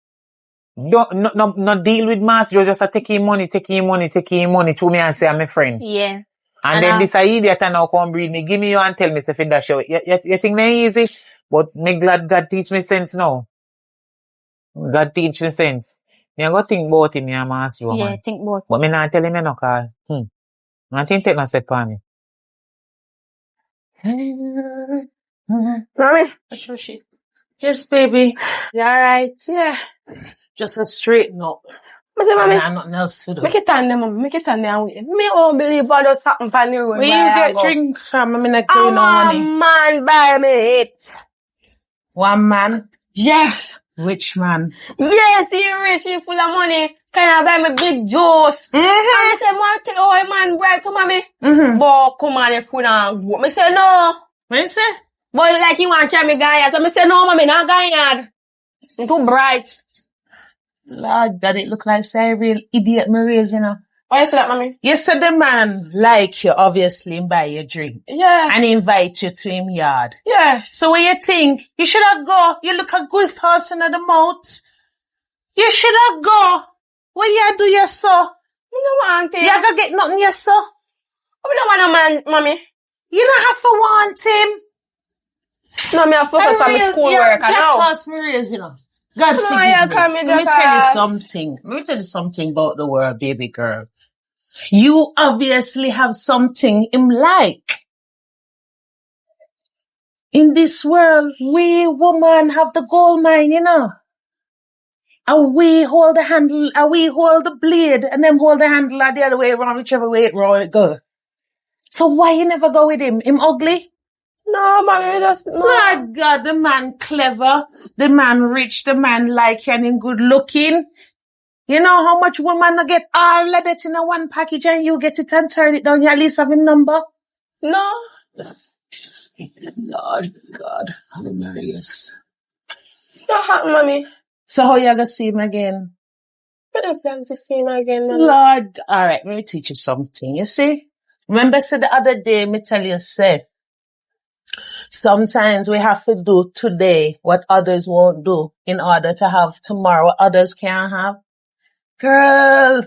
Not deal with Mass Joe, just take him money to me and say I'm my friend. Yeah. And then this idiot and now come breed me, give me you and tell me if it dash you. You think they easy? But me glad God teach me sense now. God teach me sense. Me go think about him, yeah, Mass Joe, Yeah, man. think about. But me not tell him no call. I think take no step on me. Mommy. Shushi. Yes, baby. You alright? Yeah. Just a straighten up. I say, mommy. Nah, nothing else to do. Make it on them, mommy. Make it on them. Me won't believe all those something for the road. Where you get drink from? I'm not going no money. Man buy me it. One man? Yes. Which man? Yes, he rich, he full of money. Can I buy me big juice? And I say, man, tell all man bright to mommy. But come on, if we not go. Me say, no. What you say? Boy, like you want to carry me Ganyard. So me say, no, mommy, not Ganyard. I'm too bright. Lord God, it look like say a real idiot me raise, you know. Why you say that, mommy? You said the man like you, obviously, and buy you a drink. Yeah. And invite you to him yard. Yeah. So what you think? You should have go. You look a good person at the mouth. You should have go. What you do you so? Me no want him. You go get nothing you so? Me no want a man, mommy. You don't have to want him. No, me have focus on my schoolwork now. Jackass me raise, you know. God No, forgive you me. call me Let me tell you jackass. something. Let me tell you something about the world, baby girl. You obviously have something him like. In this world, we women have the gold mine, you know. And we hold the handle, and we hold the blade, and them hold the handle the other way around, whichever way it go. So why you never go with him? Him ugly? No, mommy, just no. Lord God, the man clever, the man rich, the man like you and him good looking. You know how much women get all of that in a one package and you get it and turn it down, you at least have him number? No. Lord God, hilarious. What happened, mommy? So how you gonna see him again? I don't plan to see him again, mommy. Lord, alright, let me teach you something, you see? Remember, say the other day, me tell you, say, sometimes we have to do today what others won't do in order to have tomorrow what others can't have. Girl,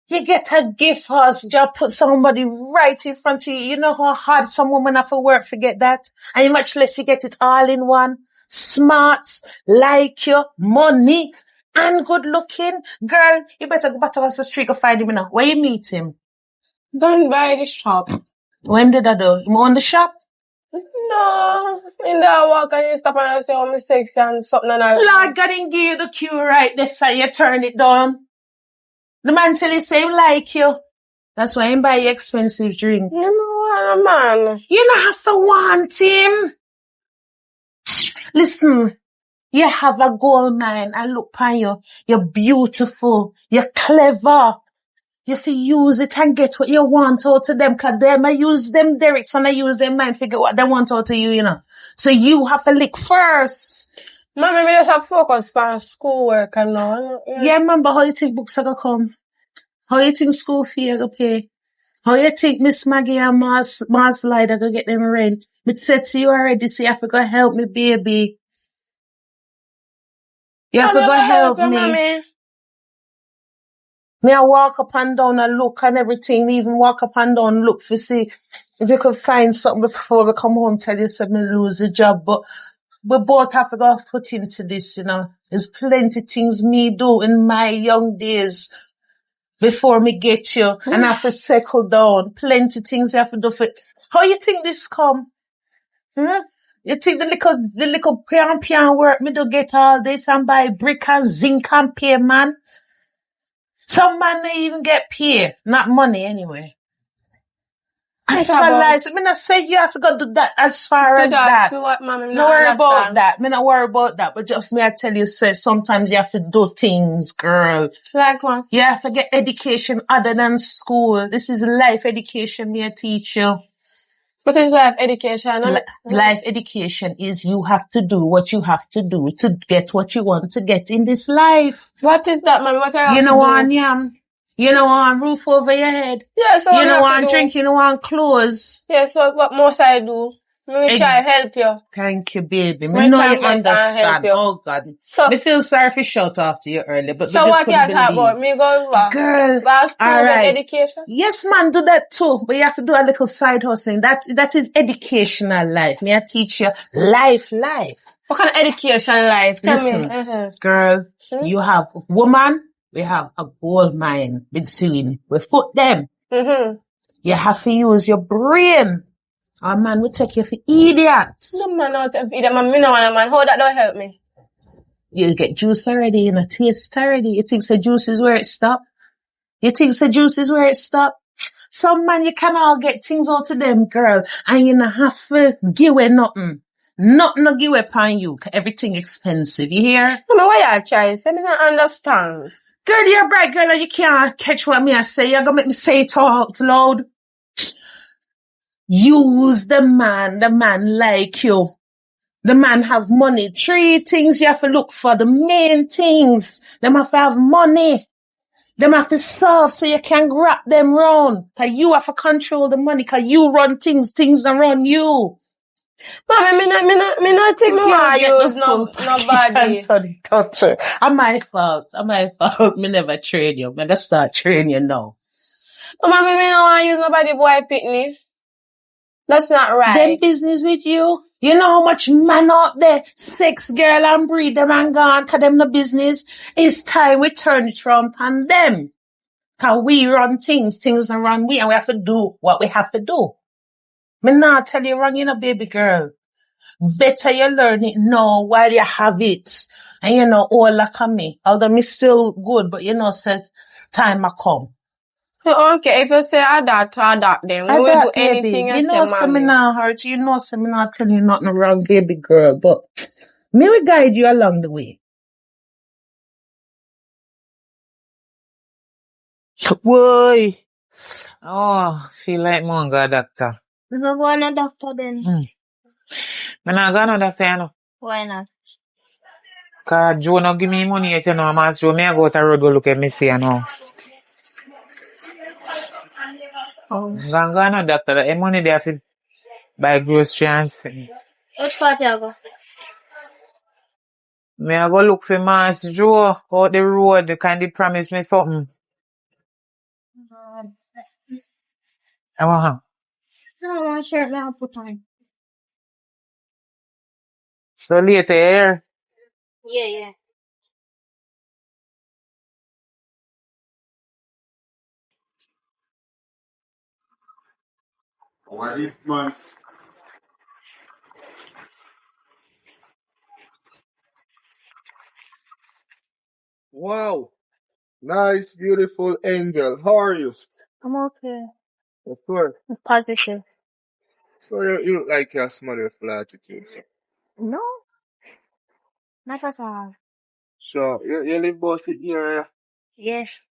you get a gift house, just put somebody right in front of you. You know how hard some women have to work to get that? And much less you get it all in one. Smarts, like you, money, and good looking. Girl, you better go back across the street and find him now. Where you meet him? Don't buy the shop. When did I do? Him on the shop? No. In the walk and you stop and I say, oh, I'm sexy and something and all. Lord God, didn't give you the cue right this side, you turn it down. The man tell you say him like you. That's why him buy you expensive drink. You know what, man? You don't have to want him. Listen, you have a gold mine and look upon you. You're beautiful. You're clever. You have to use it and get what you want out of them. Cause them I use them derricks and I use them mind figure what they want out of you, you know. So you have to lick first. Mommy, me just have focus on schoolwork and all. Yeah, remember how you think books are gonna come? How you think school fee are gonna pay? How you think Miss Maggie and Mars Light are gonna get them rent? Me said to you already, see, I forgot help me, baby. You have to go help me. Mommy. Me, I walk up and down and look and everything. Me even walk up and down and look for see if you could find something before we come home tell you something lose the job. But we both have to go put into this, you know. There's plenty things me do in my young days before me get you and have to settle down. Plenty things you have to do for how you think this come? You think the little pian work me do get all this and buy brick and zinc and pay, man? Some man they even get paid, not money anyway. I me not say you have to go do that as far as that. No worry about that. Me not worry about that. But just me, I tell you, say sometimes you have to do things, girl. Like what? You have to get education other than school. This is life education me I teach you. What is life education? Life education is you have to do what you have to do to get what you want to get in this life. What is that, man? What I have you to know do? Want yam? You know want roof over your head? Yeah, so you know want drink? You know want clothes? Yeah, so what must I do? Me try help you. Thank you, baby. Me know you understand. Oh, God. So, me feel sorry for shout off to you early, but so we just what you talk about? Me go what? Girl, go school, all right. get education? Yes, man, do that too. But you have to do a little side hustling. That is educational life. Me I teach you life. What kind of education life? Tell Listen, me. Girl, you have woman, we have a gold mine between. We put them. You have to use your brain. Our man will take you for idiots. No man out of idiot, man. Me no want a man. How that don't help me? You get juice already, you know, taste already. You think the juice is where it stop? Some man, you can all get things out of them, girl. And you don't have to give away nothing. Nothing to give away upon you. Everything expensive. You hear? I mean, why you try? Say me not understand. Girl, you're bright, girl, and you can't catch what me I say. You're gonna make me say it out loud. Use the man like you. The man have money. 3 things you have to look for. The main things. Them have to have money. Them have to serve so you can wrap them round. Cause you have to control the money. Cause you run things don't run you. Mommy, me not think me want use nobody. Touch her. I'm my fault. Me never train you. Me just start training you now. Mommy, me no want use nobody boy picnic. That's not right. Them business with you. You know how much man out there, sex girl and breed them and gone, cause them no business. It's time we turn it round on them. Cause we run things don't run we, and we have to do what we have to do. Me not tell you wrong, you know, baby girl. Better you learn it now while you have it. And you know, all like me. Although me still good, but you know, said time I come. Okay, if you say adapt, then we will do anything you know, so me not hurt you. You know, so me not tell you nothing wrong, baby girl. But me will guide you along the way. Boy. Oh, feel like me go doctor. We will go on a doctor then. Me not go no doctor, you know. Why not? Cause Joe no give me money yet, you know. I'm ask Joe, me I go to road go look at me see, you know. Go no doctor. The money they have to buy grocery and thing. Which part you go? Me I go look for Mass Joe out the road. They kind of promise me something. I want No, sure, me I'll put on. So later here. Yeah. What is man? Wow. Nice, beautiful angel. How are you? I'm okay. Of course. I'm positive. So you look like you're somebody with full attitude. So, No, not at all. so you live both in the area? Yes,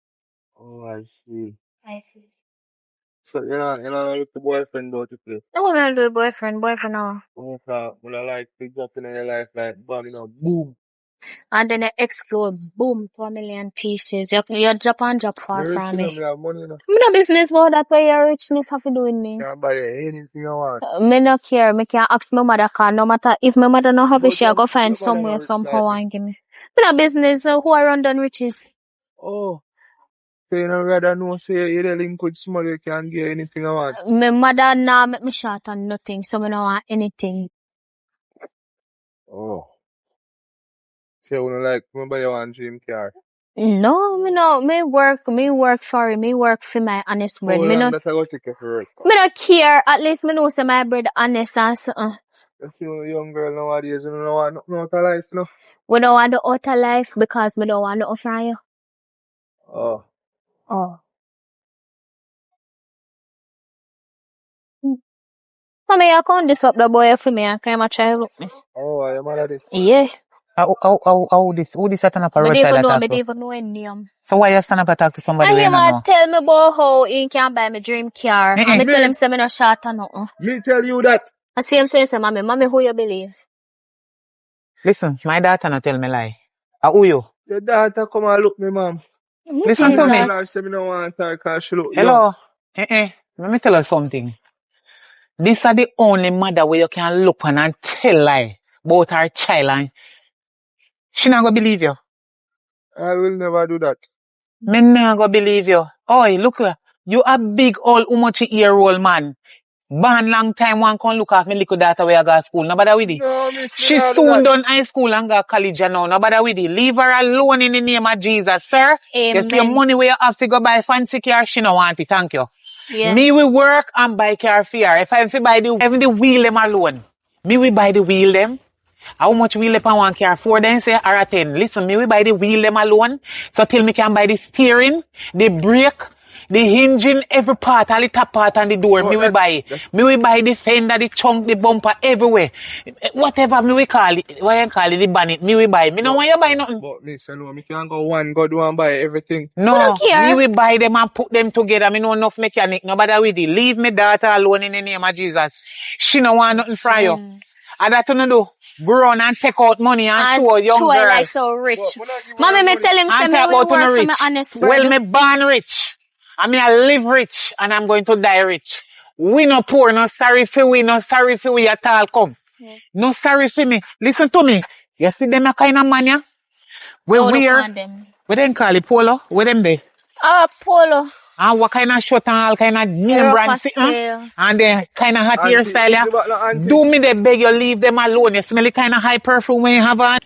Oh, I see. I see. So you know look the boyfriend about to play. No woman do boyfriend now. When I like things up in your life like bam, you know, boom. And then it explode, boom, to 1,000,000 pieces. You're drop and drop far You're rich, from you know, me. me have money, you know. I'm no business about that way your richness have to do with me. Can't buy anything you want. Me no care. Me can ask my mother, cause no matter if my mother no have it, But she go find your mother somewhere not rich somehow like me. and give me. In a business, who are run done riches? Oh. So you know rather know say you're the link with somebody you can get anything I want. My mother now make me short on nothing, so I don't want anything. Oh. So you wanna like remember you want dream car? No, me work for it. Me work for my honest bread. How Me long not, that I go take you for work? me not care. At least me know say my bread honest and something. You see when a young girl nowadays you don't want nothing out of life, no? We don't want the outer life because we don't want nothing from you. Oh. Oh. Mommy, you can't this up the boy for me. Can you try look me? Oh, I'm mad at this. Yeah. Who this stand up a Me don't roadside even know. attack Me don't to? even know any name. So why you stand up attack to somebody And we he don't might know? tell me about how he can buy me dream car. And me Me? tell him say me no short or nothing. Me tell you that. I see him say, mommy, who you believe? Listen, my daughter not tell me lie. Who you? Your daughter come and look me, mom. Listen to me. Last say me no want her because she look young. Hello. Let me tell you something. This are the only mother where you can look on and tell lie about her child and she not gonna believe you. I will never do that. Me not gonna believe you. Oi, look here. You a big old year-old man. Born long time one can look after me little daughter where I go to school. Nobody with it. No, miss, me She not do soon that. done high school and go college and now. Nobody with it. Leave her alone in the name of Jesus, sir. You see your Amen. money where you have to go buy fancy car, she no want it. Thank you. Yeah. Me will work and buy car for her. If I have to buy even the wheel them alone. Me will buy the wheel them. How much wheel them one car? 4 then say or a 10. Listen, me will buy the wheel them alone. So till me can buy the steering, the brake, the engine, every part, all the top part and the door, me will buy. Me will buy the fender, the trunk, the bumper, everywhere. Whatever me will call it, what you call it, the bonnet, me will buy. Me no want you buy nothing. But miss, I know me can go one, go do and buy everything. No, don't care. me will buy them and put them together. Me know enough mechanic, nobody with it. Leave me daughter alone in the name of Jesus. She no want nothing from you. And that you no do. Go on and take out money and show a young girl. like so rich. But when I give her Mommy, me money- tell him say And me talk will about you no work for rich. my honest bread. Well, me born rich. I mean, I live rich and I'm going to die rich. We no poor, no sorry for we, no sorry for we at all come. No sorry for me. Listen to me. You see them a kind of man, yeah? We No, wear, look on them. we then call it polo, where them they? Polo. And what kind of shirt and all kind of name Europe brand, see, style. And then kind of hot Auntie, hairstyle, you yeah? see what the auntie- Do me the beg you leave them alone. You smell the kind of high perfume when you have on,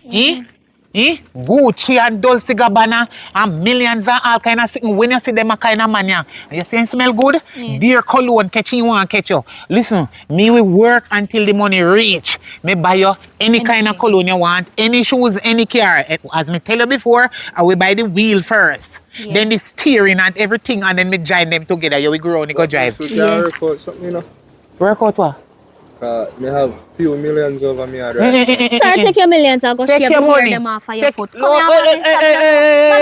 Gucci and Dolce Gabbana and millions and all kind of thing. When you see them a kind of man, yeah, and you see them smell good, dear cologne catching you and catch you. Listen, me will work until the money reach. Me buy you any kind of cologne you want, any shoes, any car. As me tell you before, I will buy the wheel first. Yeah. Then the steering and everything, and then me join them together. You will grow and you go But drive. miss, we can work out something, you know. Work out what? Me have few millions over me right. Sir, take your millions and go Take share your before money. them off of your Take- foot. Come Look, here, mommy. hey, Mommy,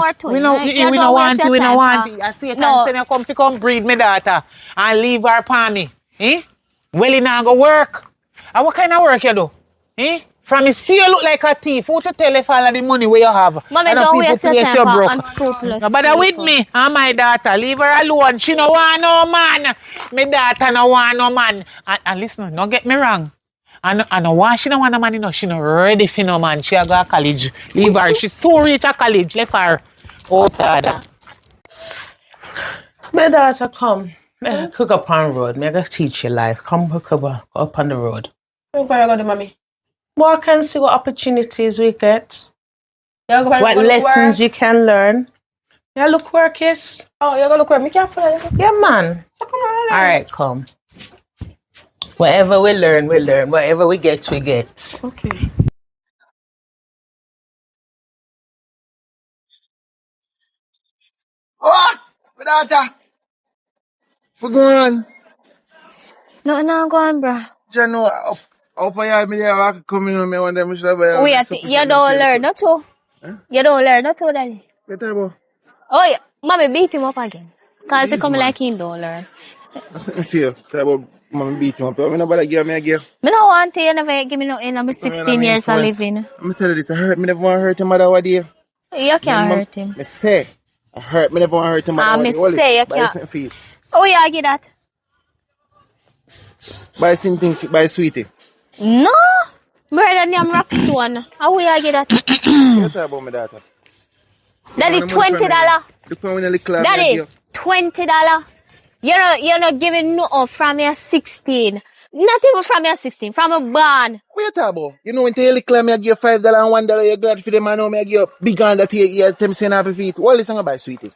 let's see we no no, more to it. we no want it, we no want it. I see it and say you come to come breed me daughter and leave her upon me. Well, it not go work. And what kind of work you do? From me see you look like a thief. Who to tell if all of the money where you have? Mommy, And the don't people waste your place time you for broke. unscrupulous No bother with people. me and my daughter. Leave her alone. She no want no man. My daughter no want no man. And listen, don't get me wrong. And why she no want no man, you know, she no ready for no man. She a go to college. Leave her. She's so rich at college. Left her. Oh, father. My daughter, come. Me cook up on the road. Me go teach you life. Come hook up on the road. Where you go to mommy? Walk and see what opportunities we get. What lessons you can learn. Yeah, look work is. Oh, you're gonna look where me can't follow you. Yeah, man. So come on. All right, come. Whatever we learn, we learn. Whatever we get, we get. Okay. What? My daughter. We're going. No, go on, bro. Jano, up on me there, I can come in on me one day. I should have You don't learn, not too. You don't learn, not too, daddy. What about? Oh, yeah. Mommy, beat him up again. Because he Please, come man. like he don't learn. That's what I feel. Tell about mommy beat him up. I'm not about give me a gift. Me no want to, you never give me no in. I'm 16 years of living. I'm tell you this. I hurt me never want to hurt him mother what day. You can't hurt him. Me say. I hurt me never want to hurt him mother Me what day. say you Buy can't. something for you. Oh, yeah, I get that. Buy something, buy sweetie. No. Brother, daughter named Rockstone. How will I get that? You talk about my daughter. Daddy, $20. Look for when a little Daddy, $20. You're not giving no from your 16. Not even from your 16, from a barn. What you talk about? You know when you little me I give you $5 and $1, you're glad for them, I know me I give you big hand that you them saying happy feet. What is about sweetie?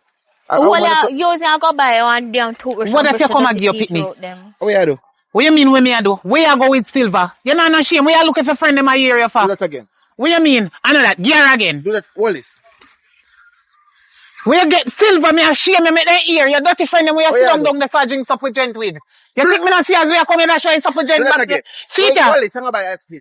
Well, you go buy one damn toothbrush. What that you come and give your pitney? What you do? What you mean when me I do? Where you go with Silver? You not no shame. Where you looking for friend in my area for? Do that again. What you mean? I know that. Gear again. Do that, Wallace. Where you get Silver, me a shame me make that ear. You dirty friend them where you sit down the surging stuff with gent with. You think me not see as we are coming and showing stuff with gent back? See it ya? Wallace, I'm about to ask you.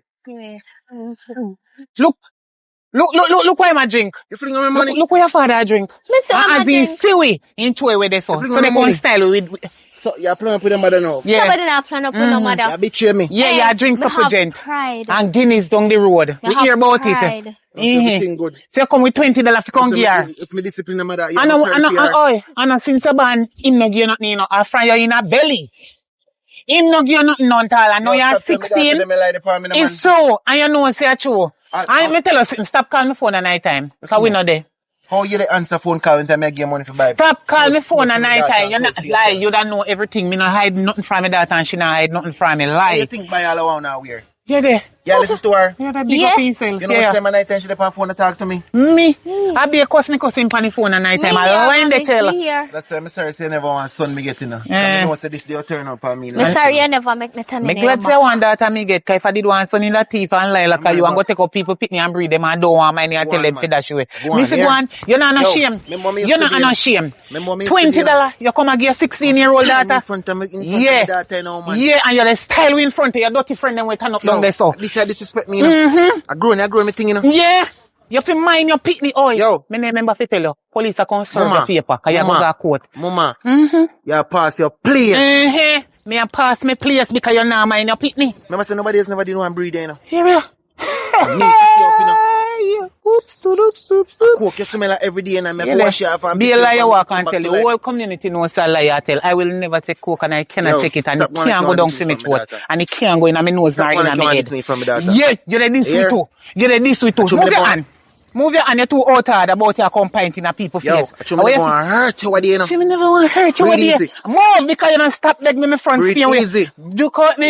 Look why I drink. You fling on my money? Look where your father drink. As in see we into it with this one. So they can style with. So you're playing up with your mother now? Yeah. Somebody not plan up with no mother. You betray me. Yeah, you drink stuff with gent. Pride. And Guinness down the road. We hear about it. Everything good. So you come with $20 for come gear. If me discipline the mother, you and since you ban him no give you nothing, you know, I fry you in a belly. Him no give you nothing on tall. I know you're 16. It's true. And you know say true. I me tell you something, stop calling the phone at night time. Because we know there. How you the answer phone call when time I give money for buy? Stop calling the phone at night time. You're not lie. You don't know everything. Me not hide nothing from me daughter and she not hide nothing from me. Lie. You think by all around now weird? You're there. Yeah, listen to her. You're that big up yourself. You know what time at night time she dey on phone to talk to me? Me? I be a cousin on the phone at night time. I line the tell. That's why I'm sorry say you never want son me get in. I know say this day turn up on me. I'm sorry you never make me turn in. Me glad say one daughter me get. Cause if I did want son in that thief and lie like you and go take up people pitney and breed them and don't want mine and tell them for that way. Me say go on. You're not ashamed. You're not ashamed. $20 you come and give a 16-year-old daughter. Yeah. Yeah, and you're the style in front of your dirty friend them we turn up down there so. This disrespect me, you know. I grow me thing, you know. Yeah. You feel mind your pitney, oi. Yo. Me remember to tell you, police are going to serve your paper, cause you go to court. Mama. You pass your place. Me a pass my place because you not mind your pitney. Remember say nobody else never did one breed, you know. Here we are. Oops. I cook, you smell like every day and I make wash you off and be a liar walk and tell you. The whole community knows a liar tell. I will never take coke and I cannot take it and it can't go down to me throat. And it can't go in my nose nor in my head. Yeah, you're this way too. You're this way too. Move your hand. Move your hand, you're too out about your complaint in a people's face. Yo, I never want to hurt you, you know. She never want to hurt you, Move because you don't stop begging me my front stay away. Do cut me.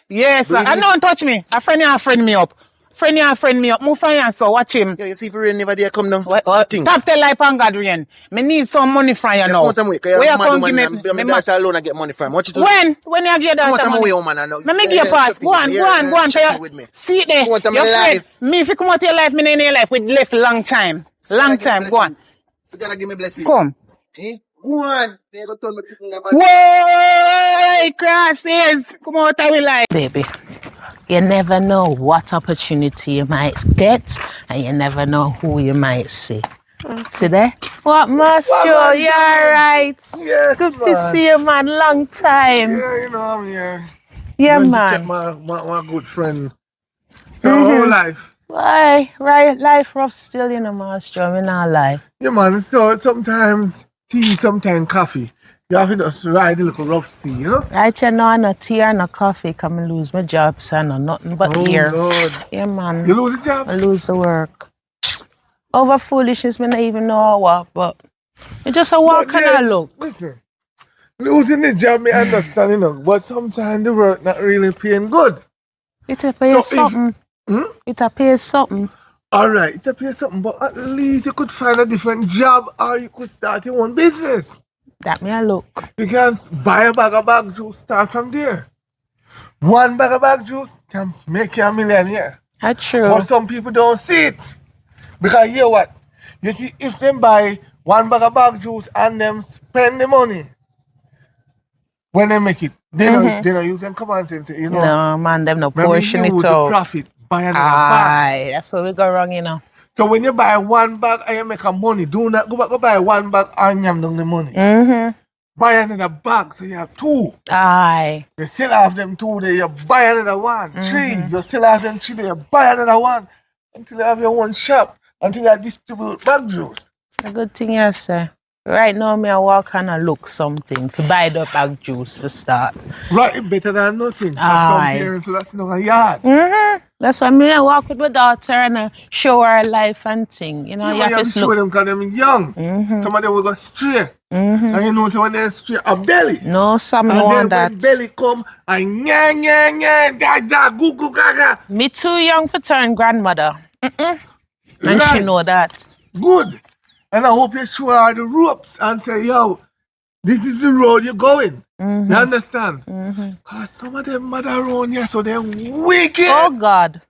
Yes, sir. And don't touch me. A friend me up. Friend me up. Move from here, so watch him. Yo, you see if rain never dare come down. What? Stop tell life on God rain. Me need some money from you now. Where you come give me? My daughter alone I get money from. What you do? When you get that money? Let me give you a pass. Go on. See it there. Your friend. Me if you come out of your life, me in your life. We left long time. Go on. So gotta give me blessings. Come. Go on. Whoa, crosses. Come out of your life. Baby. You never know what opportunity you might get, and you never know who you might see. See there? What, Master? You're right. Yes, good to see you, man. Long time. Yeah, you know I'm here. Yeah, man. man. To check my good friend. So whole life. Why? Right, life rough still, you know, Master. I'm not lie. Yeah, man. So sometimes tea, sometimes coffee. You have to just ride a little rough sea, you know? Right, you know, no tea or no coffee, come and lose my job, son, or nothing but here. Lord. Yeah, man. You lose the job? I lose the work. Over foolishness, me not even know what, but it's just a walk and a look. Listen, losing the job, me understand, you know, but sometimes the work not really paying good. It'll pay something. It'll pay something. All right, it'll pay something, but at least you could find a different job or you could start your own business. That me a look. You can buy a bag of bag juice, start from there. One bag of bag juice can make you a millionaire. That's true. But some people don't see it. Because you know what? You see, if them buy one bag of bag juice and them spend the money, when they make it, they don't use them common sense, you know. No, man, them no portion it out. The profit, buy another bag. That's where we go wrong, you know. So when you buy one bag and you make a money, do not go back and buy one bag and yam down the money. Buy another bag so you have two. Aye. You still have them two there, you buy another one. Three, you still have them three there, you buy another one. Until you have your own shop, until you distribute bag juice. A good thing you say. Right now, me I walk and I look something to buy the bag juice for start. Right, better than nothing. Some parents will not sit on a yard. That's why me I walk with my daughter and show her life and thing. You know, You have to show them because them young. Some of them will go straight. And you know, so when they're straight, a belly. No, some and know then that. when belly come, and gaga, goo goo gaga. Me too young for turn grandmother. And Right. she know that. Good. And I hope you show her the ropes and say, yo, this is the road you're going. You understand? Because some of them mother around here, so they're wicked. Oh God.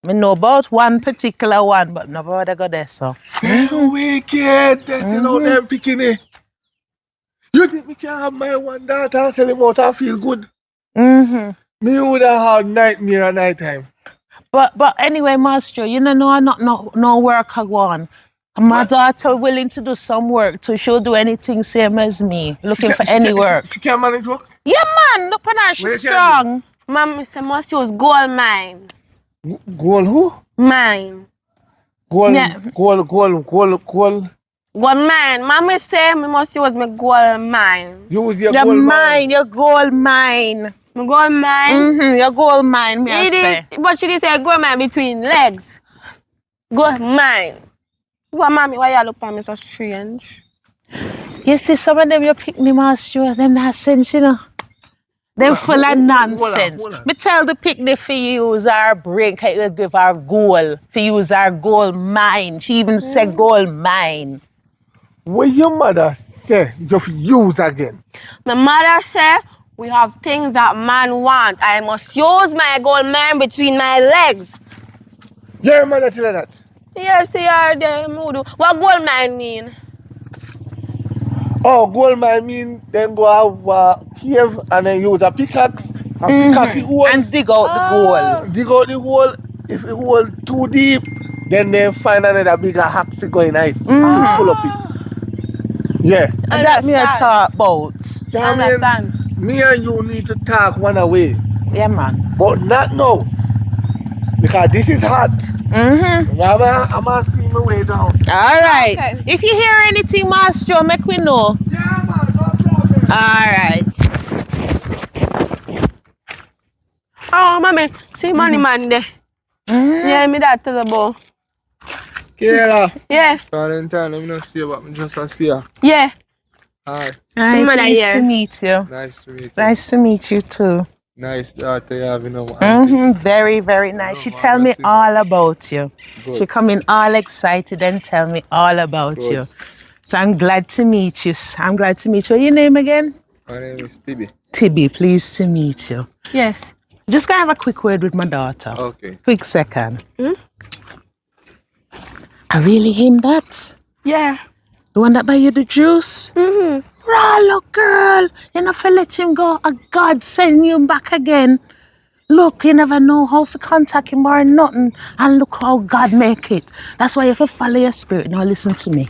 Me know about one particular one, but nobody go there, so. They're wicked. They sell out them picking it. You think me can have my one daughter and sell him out and feel good? Me would have had nightmare at night time. But anyway, Master, you know, no work I go on. My daughter willing to do some work too. She'll do anything same as me. Looking for any work. She can manage work? Yeah, man. Look at her. Where She's she can strong. Mom, I say must use gold mine. Gold who? Mine. Gold, Yeah. gold. Gold mine. Mama say me must use my gold mine. Use your Your gold mine, your gold mine. My gold mine. Your gold mine, me I say. But she did say gold mine between legs. Gold mine. What, mommy, why you look at me so strange? You see, some of them you pick me, Master, them not sense, you know. Them full of nonsense. Hold on. Me tell the picnic for use our brain, can you give our goal, for use our gold mine. She even said gold mine. What your mother say, just use again. My mother said we have things that man want. I must use my gold mine between my legs. Your mother tell her that? Yes, they are there, Moodoo. What gold mine mean? Oh, gold mine mean then go have a cave and then use a pickaxe and pickaxe the hole. And dig out the gold. Dig out the hole. If the hole too deep, then they find another bigger axe to go in it. To full up it. Yeah. And that me I talk about. Understand. Me and you need to talk one away. Yeah, man. But not now. Because this is hot. I'm gonna see my way down. All right. Okay. If you hear anything, Master, make we know. Yeah, man, no problem. All right. Oh, mommy, see money man there. Yeah, me that to the ball. Kayla. Yeah, Valentine, let me not see you, but I'm just see you. yeah. Hi. Hi, Mother nice here. to meet you. Nice to meet you. Nice to meet you too. Nice daughter you have, you know. Very, very nice. She tell me all about you. Good. She come in all excited and tell me all about Good. you. So I'm glad to meet you. I'm glad to meet you. What's your name again? My name is Tibby. Tibby, pleased to meet you. Yes. Just gonna have a quick word with my daughter. Okay. Quick second. I really him that? Yeah. The one that buy you the juice? Raw, look, girl. You never let him go. A God send you back again. Look, you never know how to contact him or nothing. And look how God make it. That's why you have to follow your spirit. Now listen to me.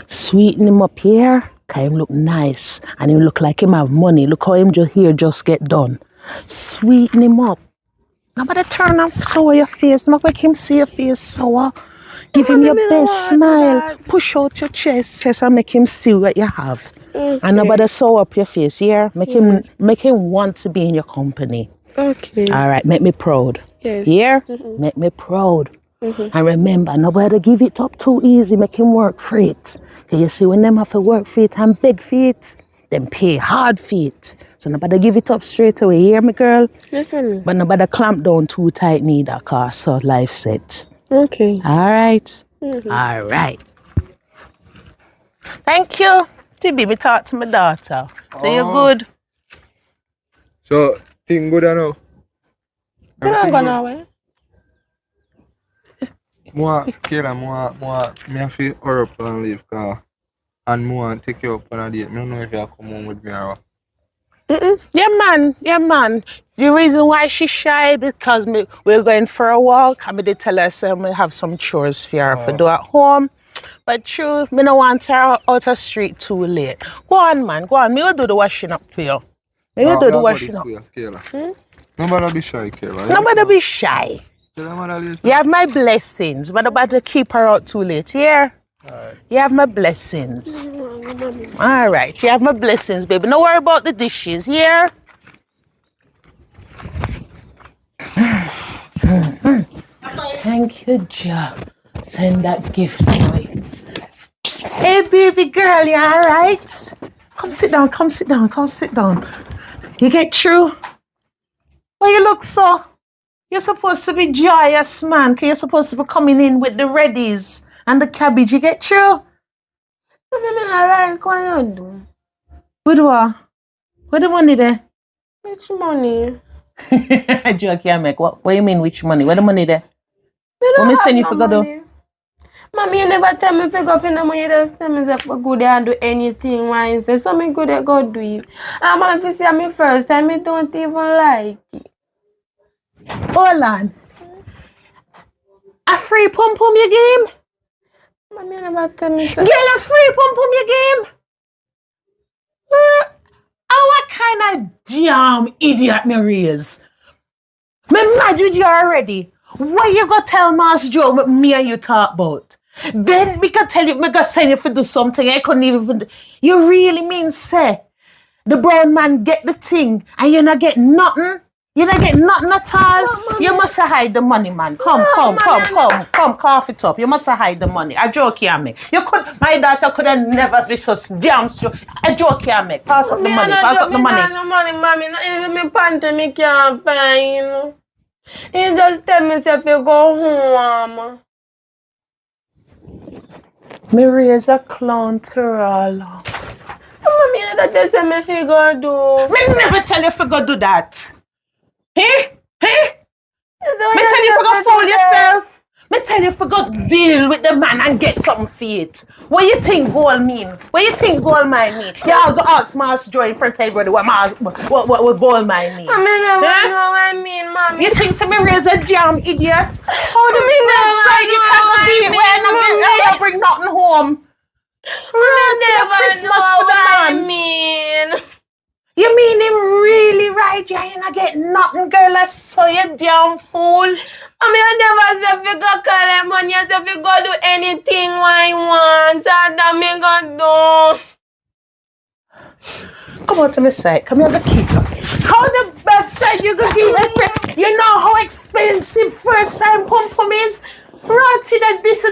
Sweeten him up here. Cause him look nice. And him look like him have money. Look how him just get done. Sweeten him up. Nobody turn off sour your face. Make him see your face sour. Give him your best smile. Push out your chest and make him see what you have. And nobody sew up your face, yeah? Make him want to be in your company. Okay. All right, make me proud. Yes. Yeah? Make me proud. And remember, nobody give it up too easy. Make him work for it. Because you see, when them have to work for it and beg for it, them pay hard for it. So nobody give it up straight away. You hear me, girl? Listen. But nobody clamp down too tight neither, cause so life set. Okay. All right. All right. Thank you. Tibby, me talk to my daughter. So you good? So, thing good or no? I'm not going away. Kayla, me have to hurry up and leave car. And more take you up on a date. I don't know if you come home with me or what. Yeah, man. The reason why she shy because we're going for a walk. I did tell her so we have some chores for her to do at home. But true, me no want her out the street too late. Go on, man. Go on. Me will do the washing up for you. Me will do the washing up. Nobody be shy, Kayla. Nobody be shy. You have my blessings, but about to keep her out too late. Yeah? You have my blessings. All right. You have my blessings, baby. Don't worry about the dishes, yeah? Thank you, Jah. Send that gift away. Hey, baby girl, you all right? Come sit down, come sit down, come sit down. You get through? Why you look so? You're supposed to be joyous, man, because you're supposed to be coming in with the readies and the cabbage. You get through? I like what you do. With what? Where the money there? Which money? Joke you make. What you mean, which money? Where the money there? What me send you for go do? Mommy, you never tell me if you go for no money. You just tell me if I go there and do anything. Why you say something good, I go do it. And Mama, if you see me first time, I don't even like it. Hold on. A free pum pum your game? Mommy, you never tell me. Girl, a free pum pum your game? What kind of damn idiot me raise? Me mad with you already. What you go tell Master Joe what me and you talk about? Then me can tell you, me can send you for do something I couldn't even do. You really mean say the brown man get the thing and you not get nothing? You not get nothing at all? No, you must hide the money, man. Come, cough it up. You must hide the money. I joke here, me. My daughter could have never be so damn strong. I joke here, me. Pass up the money, pass up the money. No money, mommy. Not even me panty me can't find. You just tell me if you go home. Me raise a clown to roll. Mommy, that just say me if you go do. Me never tell you if you go do that. Hey? Me tell you if you go fool yourself. Me tell you if you go deal with the man and get something for it. What you think goal mean? What you think goal mine mean? You all go ask Master Joy in front of everybody what goal mine mean. I never know what I mean, Mommy. You think so me raise a damn idiot? How do me outside you can go deal where I don't bring nothing home? Never Christmas know for the what man. I mean. You mean him really right? You ain't not get nothing, girl. I saw you damn fool. I never said if you go call him money, I said if you go do anything what I want, that me go do. Come on to my side. Come here, the key. How the bad side you gonna be? You know how expensive first time pum pum is? Ratty that this,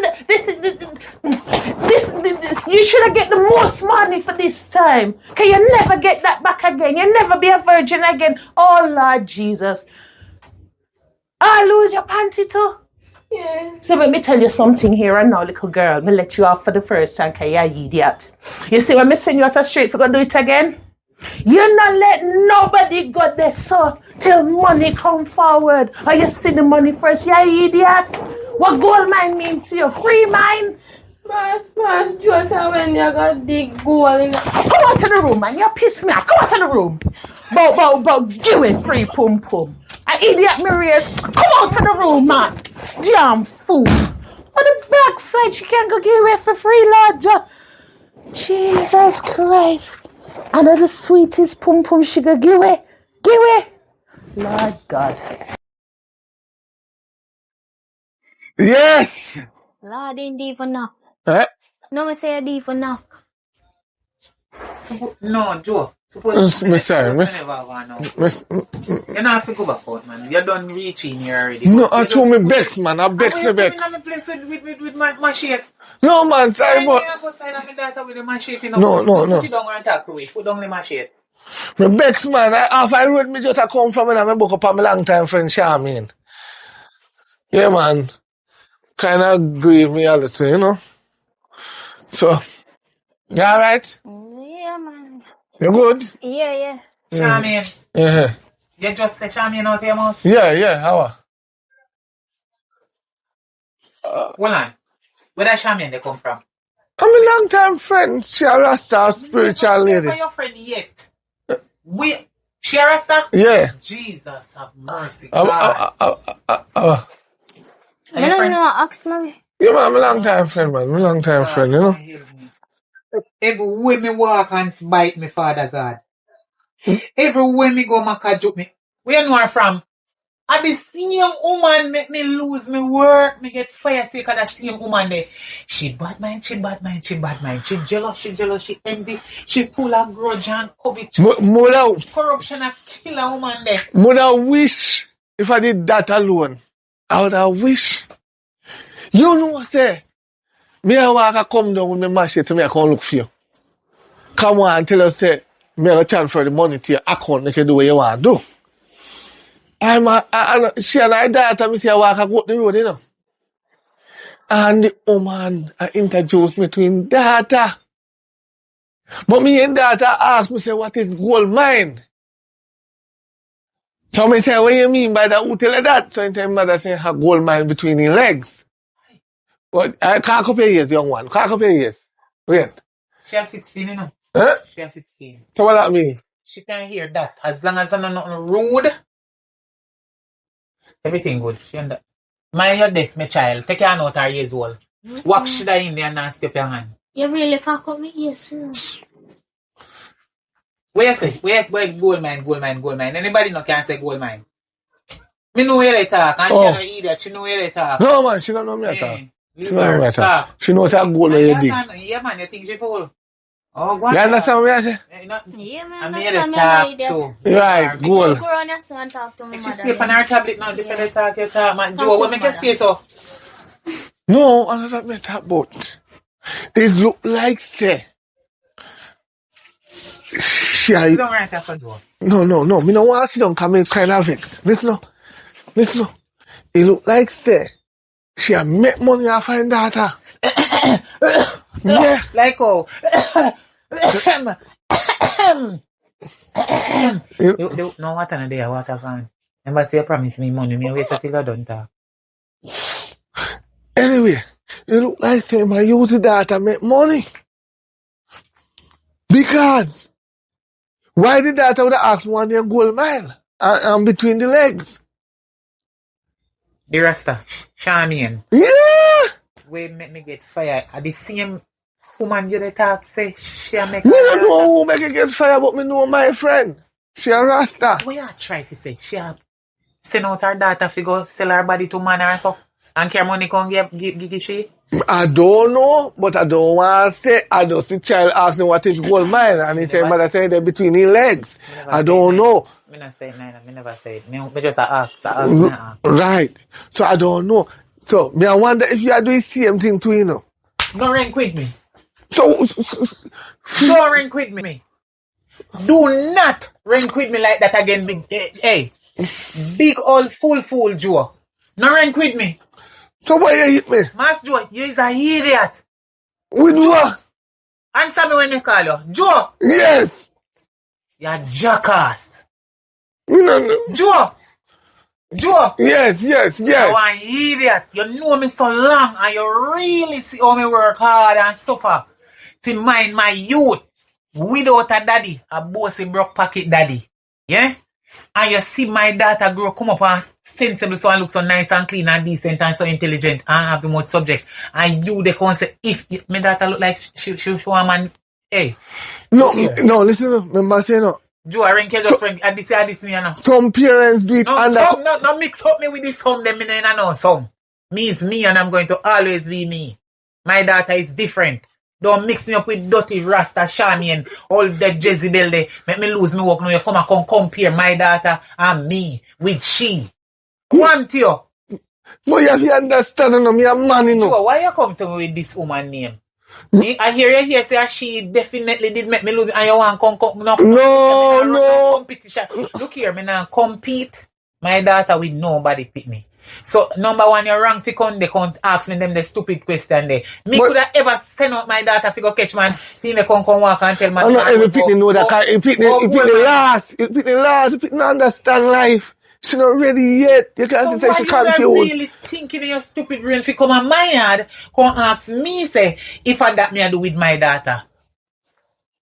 you should have get the most money for this time. Can you never get that back again? You never be a virgin again. Oh Lord Jesus. I lose your panty too. Yeah. So let me tell you something here and now, little girl. Me let you off for the first time, cause you're an idiot. You see when me send you out a street for gonna do it again? You not let nobody go there so till money come forward. Or you see the money first, you're an idiot. What gold mine mean to you? Free mine? Mas, just when you got dig gold in the... Come out to the room, man. You piss me off. Come out to the room. But give it free pum pum. An idiot Maria's. Come out to the room, man. Damn fool. On the backside, she can't go give away for free, Lord. Jesus Christ. And the sweetest pum pum she go give away. Give away. Lord God. Yes! Lord, ain't even knock. Eh? No, I say I didn't even knock. No, Joe. Suppose Miss Sarah, you don't have to go back out, man. You're done reaching here already. No, I told me Bex, man. I Bex the Bex. I'm in place with my shit. No, man, sorry, but... I go sign up my data with the machete. No. Put it down and talk to it. Put down the machete. Me Bex, man. After I wrote me just a come from and I book up on my long time friend Charmaine. Yeah, man. Kind of grieve me a little, you know. So, you alright? Yeah, man. You good? Yeah. Charmaine. Yeah. You just say Charmaine out of your mouth? Yeah, how? Hold on. Where does Charmaine they come from? I'm a long time friend. She a Rasta spiritual lady. Never your friend yet. She a Rasta? Yeah. Jesus have mercy, God. I don't know, ask mommy. Yeah, man, I'm a long time friend, man. I'm a long time friend, you know. Everywhere me walk and bite me, Father God. Everywhere me go, my joke me. Where you know her from? And the same woman make me lose me work. Me get fire sake of that same woman there. She bad mind. She jealous, she envy. She full of grudge and covetous. Corruption and killer woman there. Mother wish if I did that alone. I would have wish You know, say, me a walk a come down with my machete, me a come look for you. Come on and tell us, say, me a transfer the money to your account, make you do what you want to do. She and her daughter, me say, I walk a go up the road, you know. And the woman introduced me to his daughter. But me and daughter asked me, say, what is gold mine? So me say, what you mean by that? Who tell her that? So I tell mother say, her gold mine between his legs. But I can't compare years, young one. Can't compare years. Wait. She has 16, you know. Huh? She has 16. So what that mean? She can hear that. As long as I'm not nothing rude, everything good. She under. Mind your death, my child. Take your note 3 years old. Walk shit in there and not step your hand. You really fuck up me? Yes, sir. Where you say? Where gold mine? Anybody no can say gold mine. Me know where they talk, and she no idiot. She know where they talk. No, man, she don't know me at all. Leave She don't know me her. at all. Talk. She knows how gold where you dig. Yeah, man, you think she fool? Oh, go on. You understand what I say? Yeah, man, I made understand it me, talk idiot. too. Right, gold. Go around your son and talk to me, She mother. sleep on her tablet now. If you talk, you talk, man. Joe, what make you stay so? No, I don't me talk about. It look like say. She You don't write that for Joe. No. Me no want to sit down because me kind of vex. Listen. It look like say. She a make money off her daughter. Yeah. Like oh. You know what on a day, what I can. Remember say you promise me money, me wait till you done talk. Anyway, it look like say I use the data make money. Because why the data would ask one near gold mine and between the legs? The Rasta, Charmian. Yeah. Wait, make me get fired. Are the same woman you dey talk say she a make. Me don't know who make it get fired, but me know my friend. She a Rasta. What you try to say? She a send out her daughter to go sell her body to man or so. And care money come give she? I don't know, but I don't want to say. I just see child ask me what is gold mine, and he say, mother say they're between his legs. I don't know. Me not say it, me never say it. Me just ask. Right. So I don't know. So me I wonder if you are doing the same thing too, you know. Don't rank with me. So Don't rank with me. Do not rank with me like that again, big. Hey, big old fool, Joe. No rank with me. so why you hit me? Mas Joe, you is an idiot. With what? Answer me when they call you. Joe, Yes. you're a jackass. You know. Joe. Yes. You're an idiot. You know me so long and you really see how me work hard and suffer to mind my youth without a daddy, a bossy broke pocket daddy. Yeah? And you see my daughter grow, come up and sensible so and look so nice and clean and decent and so intelligent and have much subject. And you they come say, if my daughter look like she show a man, hey. No, listen, remember say no. Joe, I rank you just rank, I this me now. Some parents do it No, under... some, no mix up me with this some, them me know some. Me is me and I'm going to always be me. My daughter is different. Don't mix me up with dirty Rasta, Shami and all that Jezebel they make me lose me work. Now you come and compare my daughter and me with she. Want you? No, you have to understand, no, me a man, you know. Joe, why you come to me with this woman name? I hear you here say she definitely did make me lose and you want No. competition. Look here, me now compete my daughter with nobody pick me. So number one, you're wrong to come, they can't ask me them the stupid question there. Me could have ever send out my daughter to go catch man, see me come walk and tell man. I'm not every pick know that he pick the last. He pick the understand life. She not ready yet. You can't say she confused. So why you really thinking in your stupid brain fi come on my yard, come ask me say, if I that me I do with my daughter?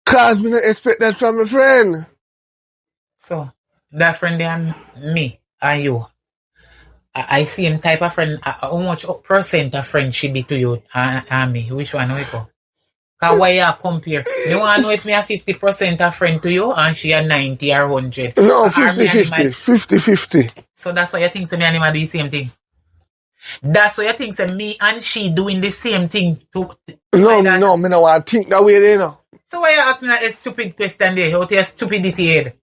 Cause me not expect that from my friend. So, that friend and me and you, I see him type of friend, how much percent of friend she be to you and me? Which one we go? Cause why you compare? You want to know if me a 50% of friend to you and she a 90 or 100? No, 50-50. So that's why you think say me and him do the same thing? That's why you think say me and she doing the same thing to No, me no want to think that way, you know. So why you ask me that stupid question there? Out your stupidity head?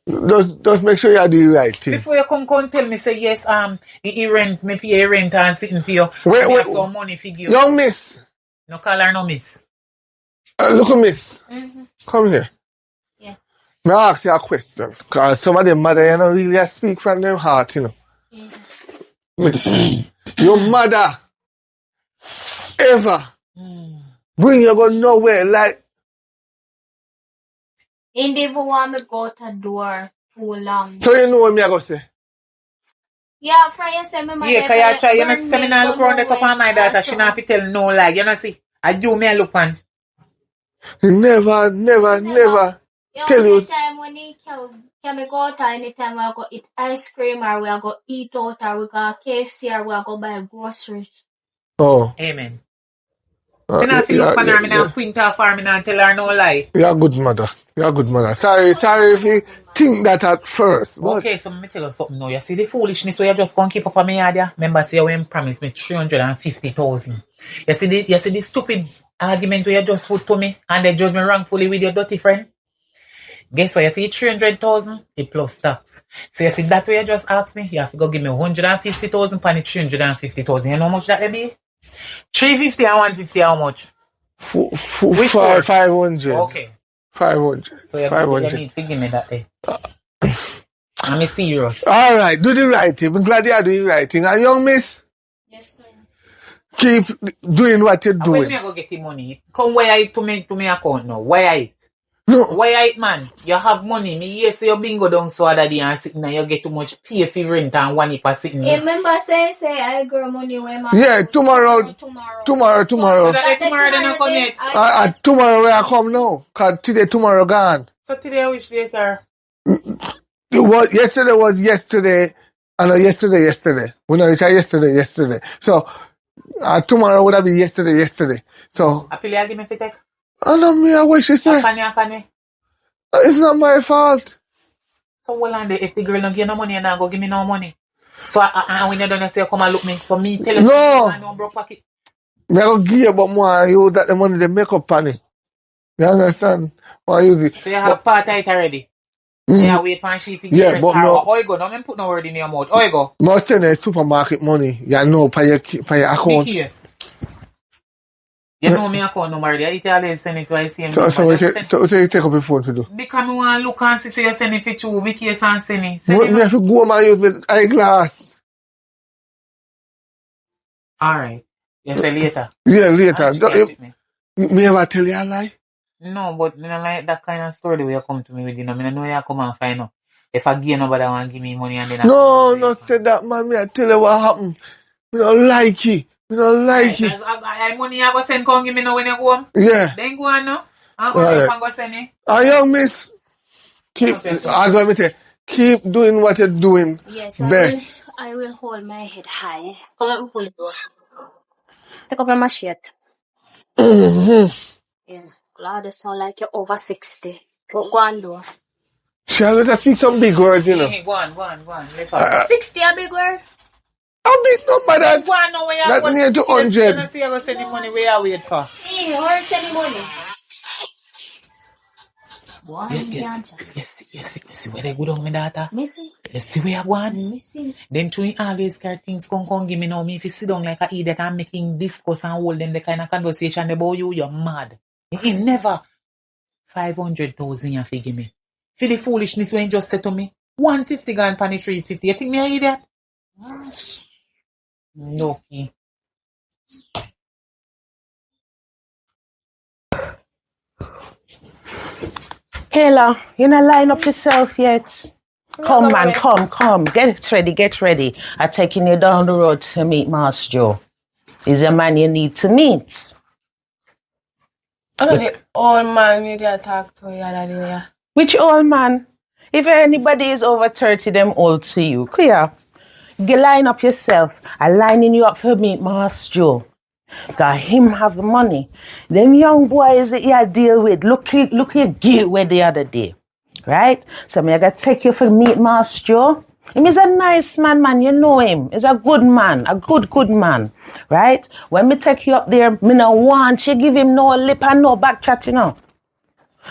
Just make sure you do the right thing. Before you come tell me, say yes, he rent, me pay rent and sitting for you. Wait, me have some money for you. Young miss. No call her no miss. Look at miss. Mm-hmm. Come here. Yeah. Me ask you a question. Because some of them mother, you know, really speak from their heart, you know. Your mother ever bring you go nowhere like He never want me go to door too long. so you know what me I go say? Yeah, for you say me mother. Yeah, cause you try, you know, say me nah look round this upon my daughter, she not fi tell no lie, you know see. I do me a look on. Never Yeah, tell you. time when he can me go out anytime we go eat ice cream or we go eat out or we go KFC or we go buy groceries. Oh. Amen. Me not fi look on her, me not quint off her, me not tell her no lie. You're a good mother. You're a good mother. Sorry if you think that at first. But Okay, so me tell you something now. You see the foolishness where you just gonna keep up on me yard, yeah? Remember say when promise me 350,000. You see the stupid argument where you just put to me and they judge me wrongfully with your dirty friend? Guess what? You see 300,000, it plus tax. So you see that way you just asked me, you have to go give me 150,000 for the 350,000. You know how much that will be? 350 and 150 how much? Which 500. Okay. 500. So you 500. need to give me that day. I'm serious. Alright, do the right thing. I'm glad you are doing the right thing. And young miss, Yes, sir. keep doing what you're And doing. when me go get the money, come wire it to me account now. Wire it. No. Wire it, man. You have money. Me yes, your bingo down so other day and sitting and you get too much pay for rent and one if sitting there. Remember say I grow money when my Yeah, tomorrow. So that tomorrow then I come yet. Tomorrow where I come now. Cause tomorrow gone. So today which day, sir? Yesterday was yesterday. And yesterday. When I retire yesterday. So, tomorrow would have been yesterday. So. I feel you give me for take. I know me, I wish it said. It's not my fault. So well and if the girl don't give no money and go give me no money. So and when you done say come and look me. So me tell you no broke pocket. Me go give you but more you that the money they make up on it. You understand? Why use it? So you have part of it already. Yeah, wait for she figure yeah, but no. Oigo, don't put no word in your mouth. Oigo. Most in the supermarket money, you know, for your account. Yes. You know me account number already. I tell you send it to ICM. So you take up your phone to do. Because I want to look and see you send it for two case and send it. Me have to go and use my eyeglass. Alright. You say later. Yeah, later. Me ever tell you a lie? No, but I don't like that kind of story the way you come to me with, you know. I know you come and find out. If I give nobody want to give me money and then no, not say that, man. Me I tell you what happened. Me don't like it. Me don't like it. I money I go send come give me now when you go home? Yeah. Then go on now. I'll go send it. Young miss, as I say, keep doing what you're doing. Yes, best. I will hold my head high. Come let me pull it off. Take up your machete. Yeah. Glad it sound like you're over 60. Go on, do. Shall let speak some big words, you know. Hey, go on. 60 a big word? A big number that. Go on now where you That's near to 100. You don't see you go send the money where you wait for. Hey, where's sending money? Yes, where they go down, my daughter. Missy. You see where you go on? Missy. Them two always care things come give me now. Me if you sit down like an idiot and making discuss and hold them the kind of conversation about you're mad. You never 500,000 you fi give me. For the foolishness when you just said to me, 150 gone pan 350. You think me an idiot? No. Kayla, you not line up yourself yet? Come, man, come. Get ready. I'm taking you down the road to meet Master Joe. He's a man you need to meet. I know the old man you did talk to you other day. Which old man? If anybody is over 30, them old to you. Clear? You line up yourself. I'm lining you up for meet Master Joe. Got him have the money. Them young boys that you deal with, look at gateway the other day. Right? So I gotta take you for meet Master Joe. Him is a nice man, you know him. He's a good man, a good man. Right? When me take you up there, me no want you give him no lip and no back chat, you know.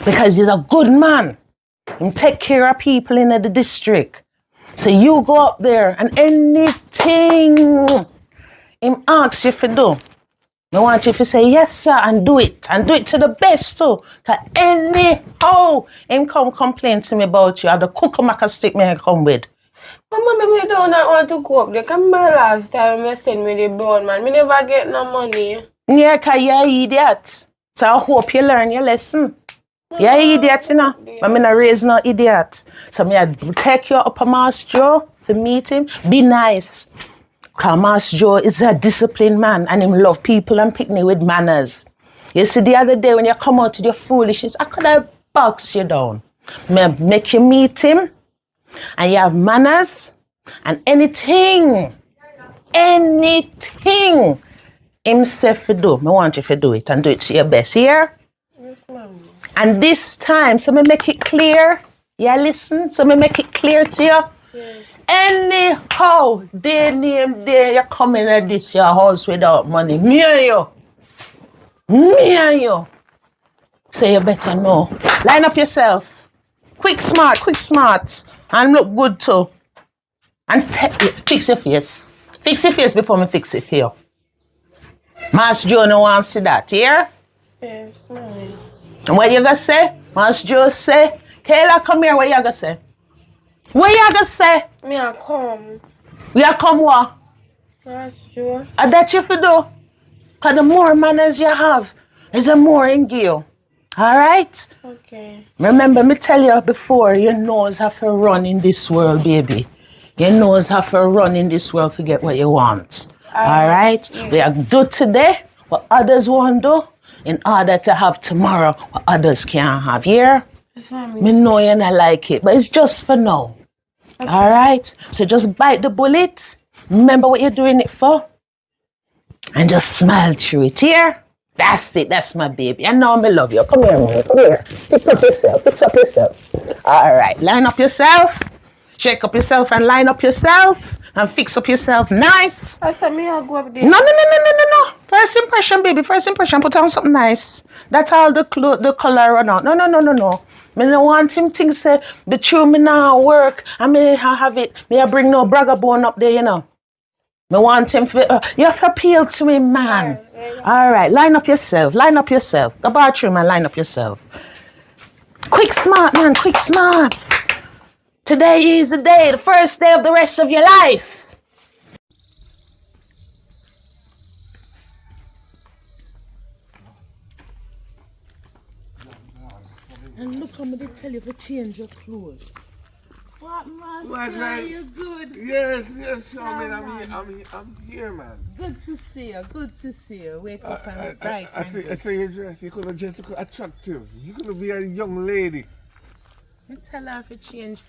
Because he's a good man. Him take care of people in the district. So you go up there and anything him asks you to do, I want you to say yes sir and do it to the best too. Cause anyhow him come complain to me about you, or the cooker stick me I come with. But mommy, me don't want to go up there. Come my last time you send me the bone, man. Me never get no money. Yeah, cause you're an idiot. So I hope you learn your lesson. You're an idiot, you know. But me not raise no idiot. So me I take you up a Master Joe to meet him. Be nice. Because Master Joe is a disciplined man and him love people and picnic with manners. You see, the other day when you come out with your foolishness, I could have boxed you down. Me make you meet him and you have manners and anything himself to do. I want you to do it and do it to your best. Here? Yes, ma'am. And this time, so me make it clear. Yeah, listen. So me make it clear to you. Yes. Anyhow, day name day you come in at this your house without money. Me and you. So you better know. Line up yourself. Quick smart. And look good too. And fix your face. Fix your face before me fix it for you. Master Joe no want to see that, here? Yes, ma'am. And what you gonna say? Master Joe say, Kayla, come here, what you gonna say? What you gonna say? Me a come. You come what? That's true. And that you for do. Because the more manners you have, is the more in you. Alright? Okay. Remember me tell you before, your nose have to run in this world, baby. Your nose have to run in this world to get what you want. Alright? Yes. We are do today what others won't do in order to have tomorrow what others can't have. Yeah? Yes, ma'am. Me know you not like it, but it's just for now. Okay. Alright? So just bite the bullet. Remember what you're doing it for. And just smile through it. Here? That's it. That's my baby. I know me love you. Come here, mommy. Come here. Fix up yourself. Alright. Line up yourself. Shake up yourself and line up yourself. And fix up yourself nice. I said me I go up there. No. First impression, baby. First impression. Put on something nice. That's all the color run out. No. Me no want him think say the true me now work. I mean I have it. Me I bring no bragger bone up there, you know. Me want him you have to appeal to him, man. All right, line up yourself. Go bathroom and line up yourself. Quick smart, man. Quick smart. Today is the day, the first day of the rest of your life. And look, I'm going to tell you to change your clothes. What, Master? Are you good? Yes, Shaman. I'm here, man. Good to see you. Wake up and bright. I see your dress. You could have just look attractive. You could be a young lady. You tell her to change.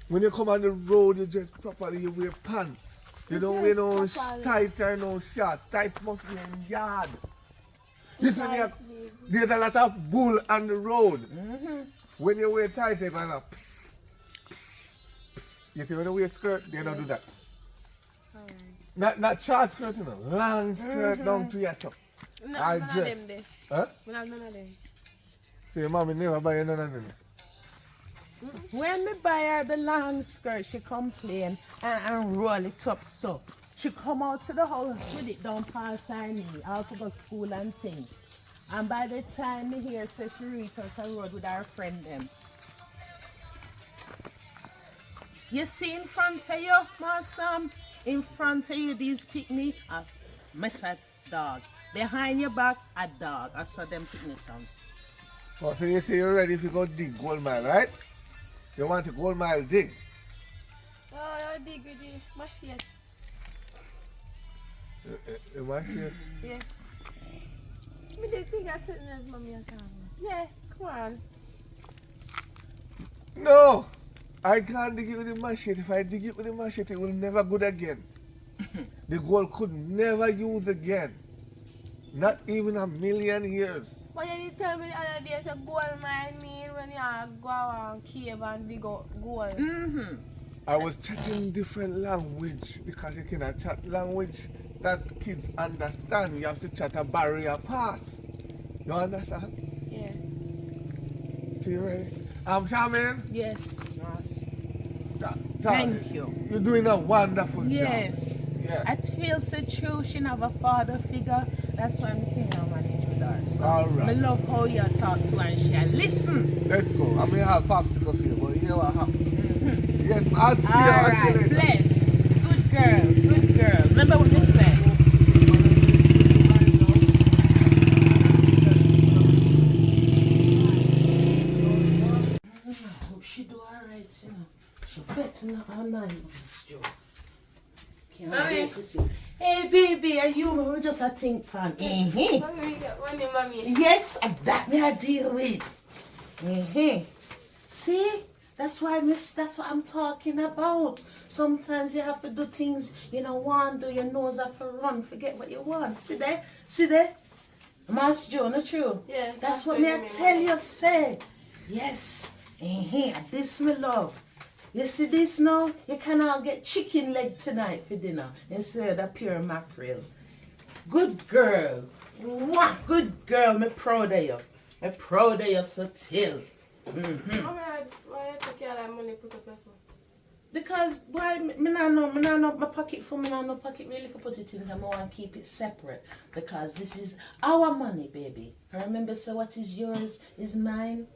When you come on the road, you dress properly. You wear pants. You don't wear no tights or no shorts. Tights must be in yard. You see, there's a lot of bull on the road. Mm-hmm. When you wear tights, they're gonna. You see, when you wear skirt, they don't do that. Not short skirt, you know. Long skirt down to your top. None of them there. Huh? None of them. So your mommy never buy you none of them. When me buy her the long skirt, she complain and roll it up so. She come out to the house with it down past her knee, out to go school and things. And by the time me hear say she reach out the road with her friend them. You see in front of you, my son? In front of you, these picnic, a message dog. Behind your back, a dog. I saw them picnic sounds. Oh, so you say you're ready if you go dig gold mile, right? You want a gold mile dig? Oh, I dig with the machine. The machine? Yeah. Me did think I sitting as mommy and Carmen. Yeah, come on. No! I can't dig it with the machete. If I dig it with the machete, it will never good again. The gold could never use again. Not even a million years. But you did tell me the other day, so gold mine mean when you go around cave and dig up gold. Mm-hmm. I was chatting different language because you cannot chat language that kids understand. You have to chat a barrier pass. You understand? Yeah. So you ready? Charmaine. Yes, Ross. Thank Thank you. You're doing a wonderful job. Yes. Yeah. I feel so true. She have a father figure. That's why I'm thinking I'll manage with her. So All right. I love how you talk to her and she listen. Let's go. I may have popsicle for you, but you know what happened. Yes, I'll see you. All I'll see you right, later. bless. Good girl, good girl. Remember what you said. I hope she do all right, you know. She better not have nine months, Joe. Can't wait to see. Hey, baby, are you? We just a think fan. Mommy. Yes, that me I deal with. See? That's what I'm talking about. Sometimes you have to do things you don't want to do. Your nose have to run. Forget what you want. See there? Master Joe, not true? Yes. That's what me I tell you, say. Yes. This me love. You see this now? You can all get chicken leg tonight for dinner instead of the pure mackerel. Good girl. Mwah, good girl. Me proud of you. Me proud of you so till. Mommy, why you take all that money put up yourself? Because why me not know my pocket for me not no pocket really for put it in. I want to keep it separate because this is our money, baby. I remember, so what is yours is mine,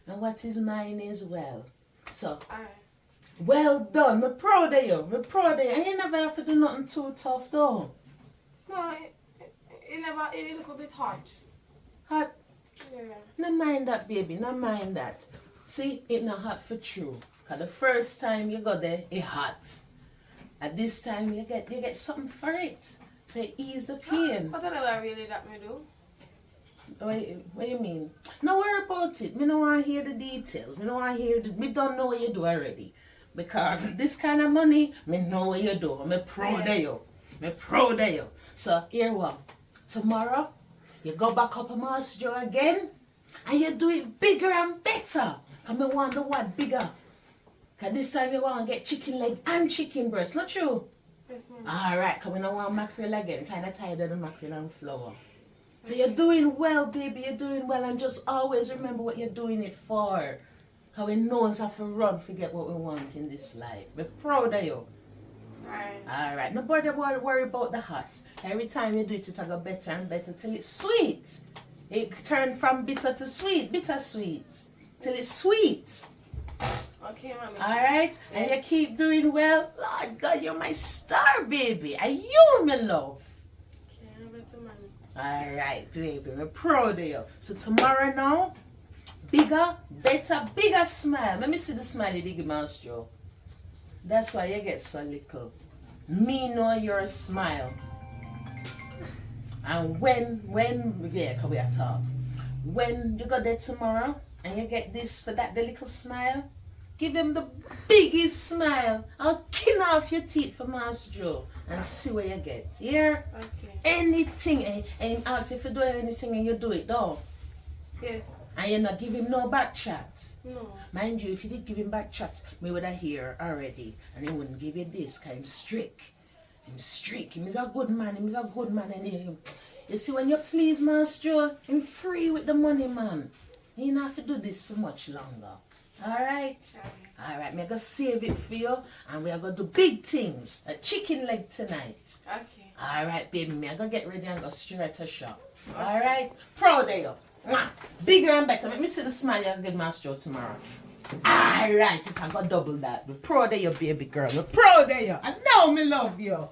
and what is mine is well. So, well done. Me proud of you. Me proud of you. And you never have to do nothing too tough, though. No, it look a bit hot. Hot. Yeah. No mind that, baby. No mind that. See, it not hot for true. Cause the first time you go there, it hot. At this time, you get something for it. So it ease the pain. What I really that me do? What you mean? No worry about it. Me don't want to hear the details. Me don't want to hear me don't know what you do already. Because this kind of money, me know what you do. Me proud of you. Me proud of you. So here what? Tomorrow, you go back up a Master Joe again, and you do it bigger and better. Because me want the what bigger. Because this time you want to get chicken leg and chicken breast, not true? Yes, ma'am. Alright, because we don't want mackerel again. Kind of tired of the mackerel and flour. So you're doing well, baby. You're doing well. And just always remember what you're doing it for. Because we know us have to run, forget what we want in this life. We're proud of you. Alright, nobody worry about the hot. Every time you do it, it'll go better and better till it's sweet. It turns from bitter to sweet, bittersweet. Till it's sweet. Okay, mommy. Alright? Yeah. And you keep doing well. Lord God, you're my star, baby. Are you my love? Okay, I'm better, mommy. Alright, baby. I'm proud of you. So tomorrow now, bigger, better, bigger smile. Let me see the smile you did, Master. That's why you get so little. Me know your smile. And when come we are talk. When you go there tomorrow and you get this for that the little smile, give him the biggest smile. I'll kill off your teeth for Master Joe and see what you get. Here, Okay. anything and ask if you do anything and you do it though. Yes. And you not give him no back chat. No. Mind you, if you did give him back chat, me would have hear already. And he wouldn't give you this, because he's strict. He's strict. He's a good man. He's a good man. And you see, when you please Master, I'm free with the money, man. You don't have to do this for much longer. Alright? Alright, me going to save it for you. And we are going to do big things. A chicken leg tonight. Okay. Alright, baby. Me I going to get ready and go straight to shop. Alright? Proud of you. Mwah. Bigger and better. Let me see the smile you'll get Master tomorrow. Alright, it's I got double that. We're proud of you, baby girl. We're proud of you. I know me love you.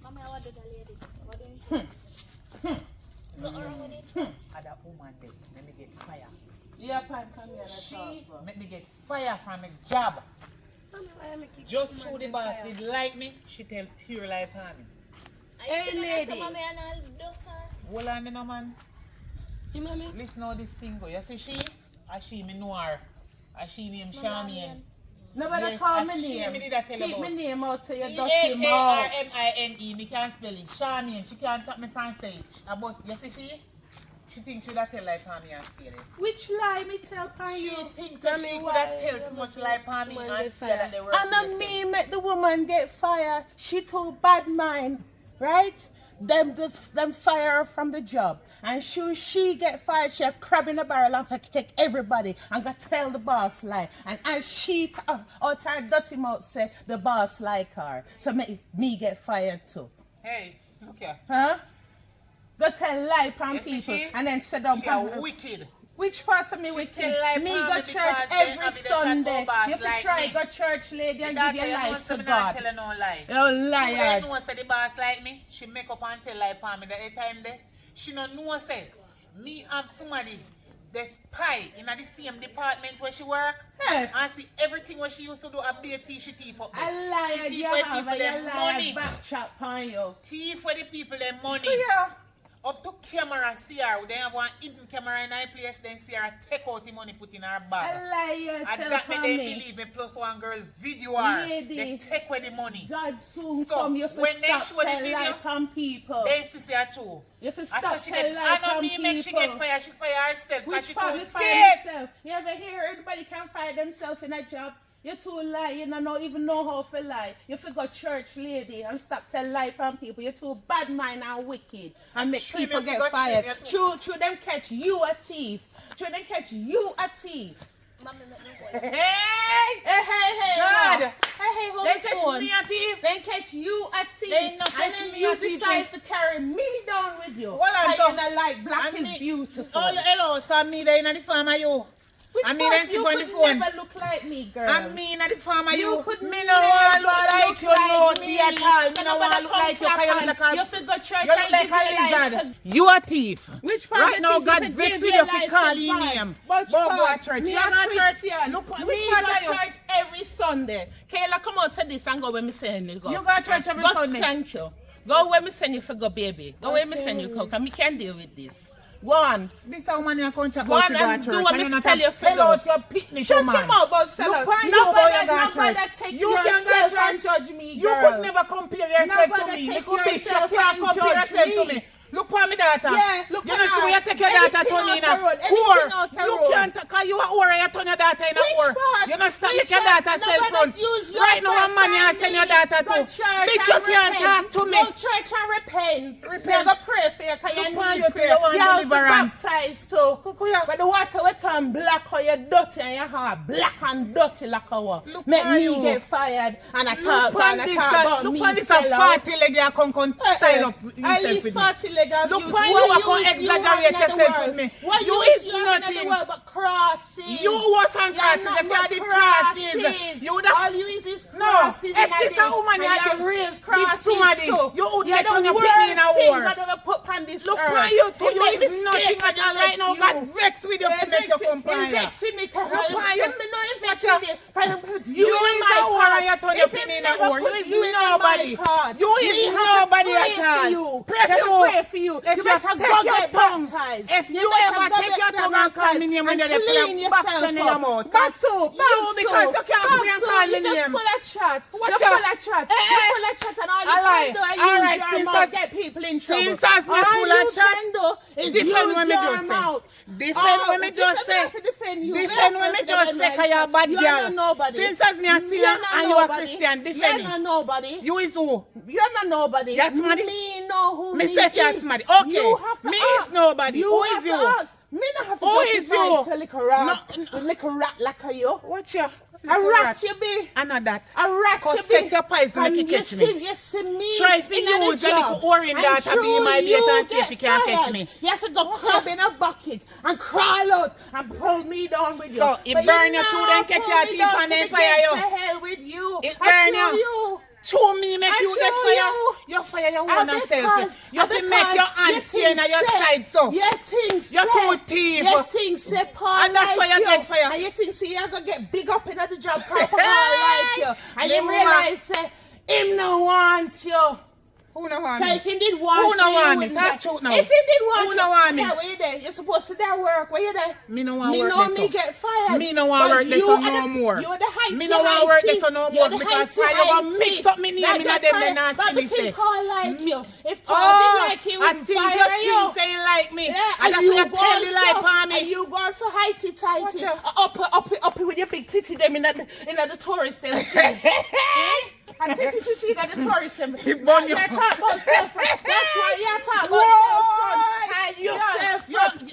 Mommy, what did the lady? What do you think? Something wrong with it? That woman did. Let me get fire. Yeah, Pan, come here. She make me get fire from a job. Mommy, why am I keep Just through the boss did like me, she tell pure life on me. Hey, lady. Mommy, and I'll do, sir. Hold on, no man. You, mommy? Listen how this thing go. You see she? Or she me know her. Or she named Charmaine. Nobody Yes, call and me she name. me did that tell Keep about. my name out to your dirty mouth. Charmine, me can't spell it. Charmaine, she can't talk me from stage. About, you see she? She thinks she would tell lie for me and stay there. Which lie me tell upon She you? thinks that she would tell so much lie for me and stay at the work. And me make the woman get fired. She too bad mind, right? Them fire her from the job. And she get fired, she a crab in the barrel and take everybody and go tell the boss lie. And as she out her dirty mouth say the boss like her. So me get fired too. Hey, look here. Huh? Go tell lie upon You see people she? and then sit down. She a wicked. Which part of me She wicked? tell lie Me upon go me church because every they have the Sunday. chat boss You have like to try me. go church lady and That give your you know, life so to me not God. tell her no lie. You She liar. know say the boss like me. She make up and tell lie upon me that the time there. She no know say me have somebody the spy in the same department where she work. Hey. And see everything what she used to do a be a thief, she thief up there. A liar, She thief you for the have people a them liar money. back chat on you. Thief for the people them money. Yeah. Up to camera see her. They have one hidden camera in her place, then see her take out the money put in her A bag. liar, And tell that me upon they me. believe me plus one girl video her. Lady. They take away the money. God soon So, come, you have when to they stop show the tell video, lie upon people. They see her too. You have to I stop saw she tell get, lie I know upon me people. make she get fired, she fire herself because Which she part too me fire dead. yourself? You ever hear everybody can fire themselves in a job? You too lie, you don't even know how to lie. You forgot church lady and stop tell lie from people. You're too bad mind and wicked and make True, people them get forgot fired. true, True, them catch you a thief. True, them catch you a thief. Hey! Hey, God! no. Hey, hold They the catch phone. me a thief. Then catch you a thief. They not and catch then me you a thief. decide to carry me down with you. Hold on, And so- you not like black And is me- beautiful. Hello, so me there in the farm of you. Which I mean, part then she you go on the could phone. never look like me, girl. I mean, at the farm of You you. could me never no want look like look you, no like tea at all. Me no want look like you, because you look like You forgot church you look and like give your a life lizard. to- You a thief. Which part Right of now, thief God you vex give with your you for life calling to God? name. But Go God, church. me You a go church. Christian. Look what Me me go got to you. church every Sunday. Kayla, come out to this and go where me send you go. You go to church every God, Sunday. Thank you. Go where me send you for go, baby. Go where me send you go, because me can't deal with this. Go on. This a woman you come check Go out on you go and to do church. what And me you not tell you fell for out do. your picnic, Shut man. him out about self. Look on you about you go to Nobody church. take You can go yourself to and church. judge me, You girl. could never compare yourself to Nobody me. take Little bitch, you yourself can't and compare judge yourself to me. me. Look for me daughter. Yeah, look you for know see her. where you take your daughter Anything to out in the road, a anything whore. out the You road. can't cause you a whore and you turn your daughter in a Which whore. part? You know stop Which make your part? daughter sell Nobody front. use your Right now friend a man you from send me. your daughter Go to. church Bitch, you and can't repent. talk to me. Go church and repent. Repent. You go pray for you because you Look on need you, prayer. you want You have to deliverance. baptize too. But the water will turn black or you dirty and your heart black and dirty like a wall. Look Make on me you. get fired and I talk Look on and I this, talk about look me on this sell out. 40 leg you come style up At yourself least with me. 40 leg of Look views. why What you use come you exaggerate have in the yourself world? with me. What You use is you have in the nothing. world but crosses? You was on You're crosses. not If you but had the crosses, you would have- All you is No, crosses. if this a woman you have you raise with crosses somebody, too. you would You're get on the your picnic in a worst thing war. God ever put on this Look earth. why you two, It you make is mistake nothing and at all it right now. make God you. vexed with you to make you complain. It vexed with me because Look why you- let me know it vexed Watch with you. You in is my a war part. and you turn your If it picnic in a never war. You put is you in nobody. my part, You is me have to nobody pray at all. for you. Pray for Let me you. pray for you. If You you better take go your get tongue, baptized. if you better ever go take get your tongue and call me name when and they clean put a box yourself in your up. mouth. That's so. You, because you can't pray and call me You just name. full of chat. What You're chat? full of chat. You're full of chat and all you Alright, can do is alright, use your since mouth as- get people in trouble. Since as me all full you of chat, can do is defend use what me your just say. mouth. Defend what me just say. Defend you. Defend what me just say, because you're a bad You girl. are not nobody. Since as me a sinner and you a Christian, defend You're me. not nobody. You is who? You're not nobody. You're somebody? Me know who Me me say if you're is. somebody. Okay. You have to Me ask. is nobody. You Who have is to you? ask. Me not have to Who go is to you? to lick a rat. Lick a rat like a you. Watch you. A rat you be. I know that. A rat Cause you be. set your pies and make you catch me. You see me. Try for in a use a job. little orange And data be in my through bait and see you if you can get catch fired. me. You have to go crab in a bucket and crawl out and pull me down with you. So, it But burn you you through, now then catch pull your me teeth down and to then the fire gates you. of hell with you. It I burn throw you. Chew me make I you get throw fire. you. You fire your And own because- self. You have to and make your because hands you here on think your say- side so. You think You're say- too thief. You think say Paul And that's like why you get fire. And you think say you're going to get big up in the job cause Paul like you. And Yeah, you realize say him no want you. Who no want So me? if he did want Who no you, want you me? wouldn't Talk get- truth now. If he did want Who you, no want me? yeah, where you there? You're supposed to there work. Where you there? Me no want Me work know there, me so. get fired. Me no want But work there, you so are no the- more. You're the heighty. Me no want work there, so no more, You're the because heighty, why you gonna heighty. mix up me name Not in a get them fired, then and but see me the thing say. Paul like you. If Paul Oh, didn't like you, I wouldn't think fire you you. think saying like me. Yeah, And that's why you tell the lie for me. And you go so heighty Watch tighty. out. Up with your big titty them in the tourist them. And titty in the tourist them. He burn you. You're talking about self-front. That's why you're talking about What? self-front. And yourself front.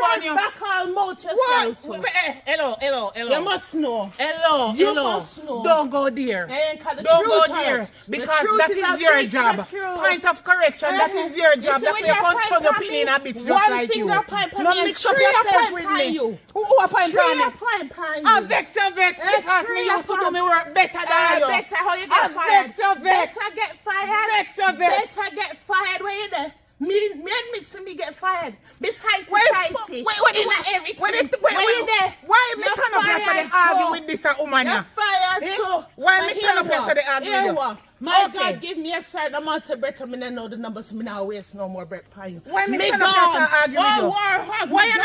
burn you. Back all mouth yourself What? too. Hello. You must know. Hello. You must know. Don't go there. The Don't truth go there. hurts. The Because truth that is is a your bitch, job. the truth. Point of correction, that is your job. see, That's when why you you're can't turn your point opinion on a bitch me, just one like you. finger point on No me and mix up three yourself point with on me. you. Who a point on me? Point on I you. vex you vex because me used to do me work better than you. Better how you I get fired. vex you vex. Better get fired. Vex you vex. Better get fired. Where you there? Me admit to me get fired. This heighty tighty. Wait, Where you there? Why me You're turn up here for fired the argue too. with this woman? You're fired Eh? too. Why But me turn up here for the argue with you? My Okay. God, give me a certain amount of breath. I mean, know the numbers. Me now waste no more breath for you. Why me turn up here for argue with you? Why you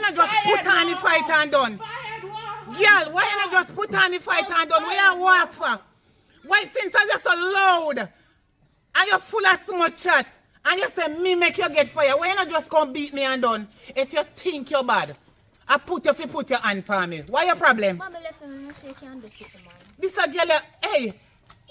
not just put on the fight and done? Girl, why you not just put on the fight and done? Where you walk for? Why since you're so loud and you're full of so much chat and you say me make you get fire, why you not just come beat me and done? If you think you're bad, I put your hand for me. Why your problem? Mama left and I say you can't do something, man. This a girl, hey,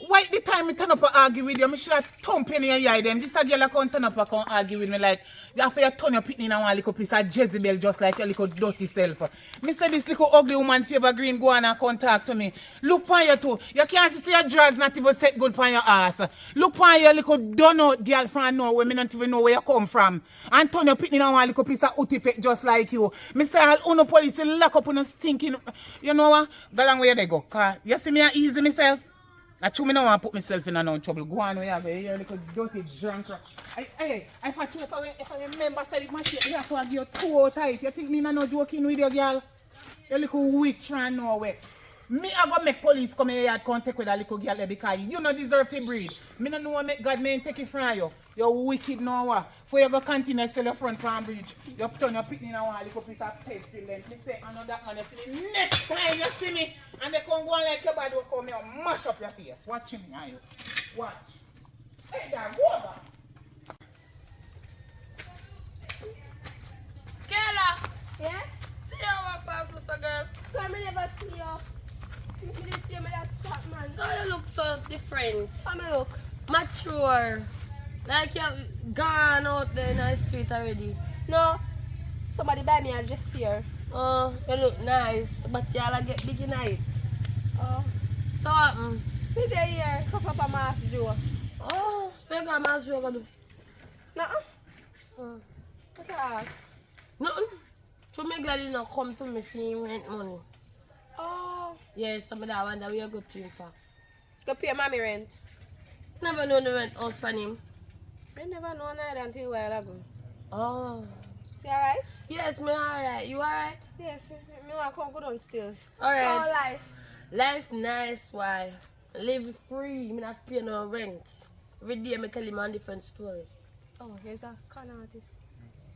why the time me turn up and argue with you, I should have thump in your eye them. This a girl come turn up and come argue with me like, after you turn your pitney in one little piece of Jezebel just like your little dirty self. Me say this little ugly woman favor green go on and come talk to me. Look on you too. You can't see your drawers not even set good on your ass. Look on your little donut girl from Norway, me not even know where you come from. And turn your pitney in one little piece of utipet just like you. Me say all uno police lock up on us thinking, you know what? Go along where they go. Cause you see me a easy myself. I true me no want to put myself in no trouble. Go on where you have a little dirty drunk. Hey, if I remember said it myself, you have to give you 2 out tight. You think me no joking with you, girl? You little witch from nowhere. Me I go make police come here and come take with a little girl there because you no deserve to breed. Me no know make God name take it from you. You wicked now what? For you go continue to sell your front farm bridge. You turn your picnic in one little piece of pestle then. Me say I know that man you see the next time you see me and they come go on like your body will come here and mash up your face. Watch me now you. Watch. Hey there, go over. Kayla, Yeah? see you walk past, Mr. Girl. Come me never see you. Me just see me that stop man. So you look so different. Come me look. Mature. Like you're gone out there in the street already. No. Somebody buy me a dress here. Oh, you look nice, but y'all get big in height. Oh. So what? Me there here. Cuff up a mask Joe. Oh, where got my show gonna do? Nuh-uh. What's that? Nothing. So me glad you not come to me for rent money. Oh. Yes, some of that one that we are good to him for. Go pay mommy rent. Never know the rent house for him. I never know that until a while ago. Oh. See alright? Yes, me alright. You alright? Yes. Me want to come go downstairs. Alright. All life. Life nice, why? Live free, me not pay no rent. Every day me tell him a different story. Oh, here's a con artist.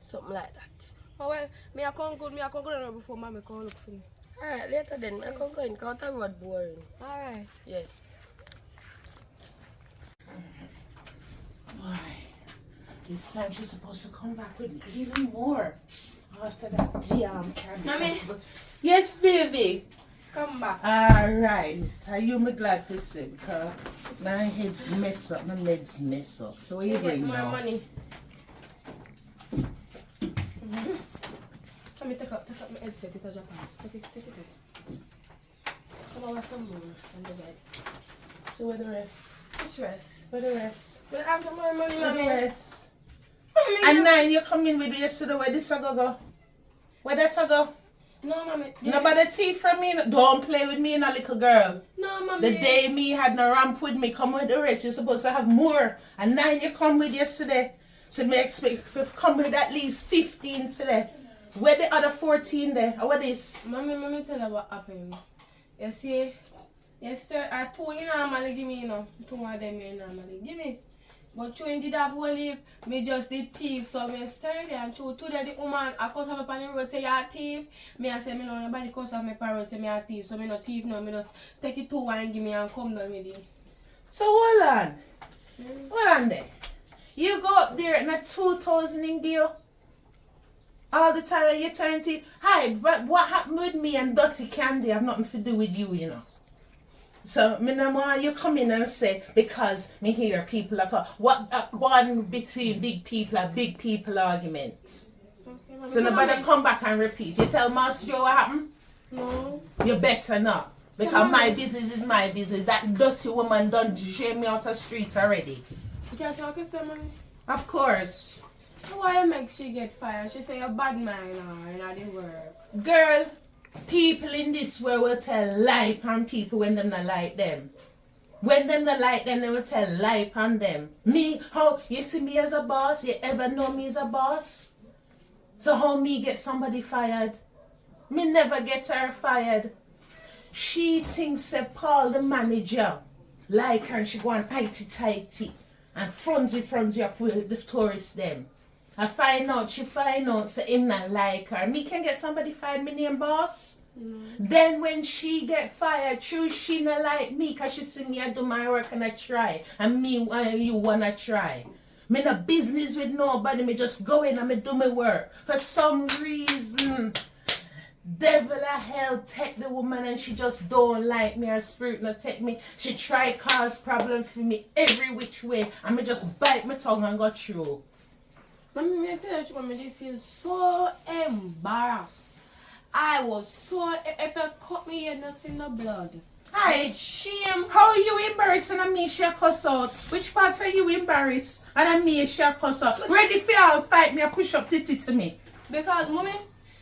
Something like that. Oh well, me I come go down before mommy come look for me. Alright, later then, I can go in counter road boring. Alright. Yes. Boy, this time she's supposed to come back with even more. After that damn camera. Mommy. Yes, baby. Come back. Alright. Are you me glad to see because my head's mess up, my meds mess up. So what you Get bring more now? money. Let me take up my headset, it's a Japan. Take it. Come on, some more on the bed. So where the rest? Which rest? Where the rest? Well, I have no more money, Where the mommy. rest? And now you come in with me yesterday, where this a go? Where that a go? No, mommy. Nobody teeth from me. Don't play with me, a little girl. No, mommy. The day me had no ramp with me, come with the rest. You're supposed to have more. And now you come with yesterday. So me expect to come with at least 15 today. Where the other 14 there? Or what is? Mommy, tell her what happened. You see, yesterday, 2 you normally give me, 2 of them you normally give me. But you indeed have only me just the thief, so me stay there and today the woman I cause of on the road say you a thief. Me I say me no nobody cause of my parents say me a thief, so me no thief no, me just take it to and give me and come down with it. So hold on. Hold on there. You go up there in a 2,000 in bill all the time that you turn to. Hi, but what happened with me and Dirty Candy have nothing to do with you, you know. So, me no want you come in and say, because me hear people like, what one between big people arguments. Okay, So nobody come back and repeat. You tell Master Joe what happened? No. You better not. Because my business is my business. That dirty woman done shame me out the street already. You can't talk to them, mommy? Of course. So why you make she get fired? She say you're bad man or in the work. Girl, people in this world will tell lie on people when them not like them. When them not like them, they will tell lie on them. Me, how you see me as a boss? You ever know me as a boss? So how me get somebody fired? Me never get her fired. She thinks that Paul the manager like her, she go on tighty and fronzy up with the tourists them. She find out so him not like her. Me can get somebody fired, me name boss. Then when she get fired, true she not like me cause she see me I do my work and I try. And me you wanna try. Me no business with nobody, me just go in and me do my work. For some reason, devil of hell take the woman and she just don't like me. Her spirit not take me. She try cause problem for me every which way. And me just bite my tongue and go through. Mommy, me tell you, mommy, I feel so embarrassed. I was so, if I cut me, you not see no blood. Hi. Shame. How are you embarrassed and me she cuss out? Which part are you embarrassed and me she cuss out? Ready for y'all fight me or push up titty to me? Because, mommy,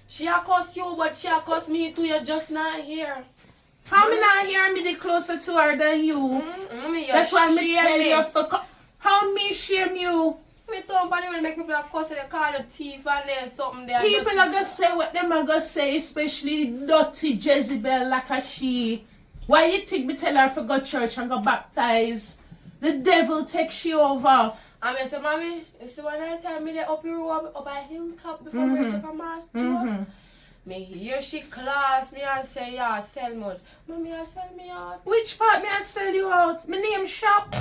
she a cuss you, but she a cuss me too. You're just not here. How me not here? Me the closer to her than you. Mommy, That's why me tell you for how me shame you. Me don't want to make people cuss and they call the thief and there's something there. People are gonna say what them are gonna say, especially dirty Jezebel like a she. Why you think me tell her to go church and go baptize? The devil takes you over. And I say, mommy, you see when I tell me they up your road up a hilltop before we check a master? Me hear she class me and say, yeah, sell much. Mommy, I sell me out. Which part me I sell you out? Me name shop.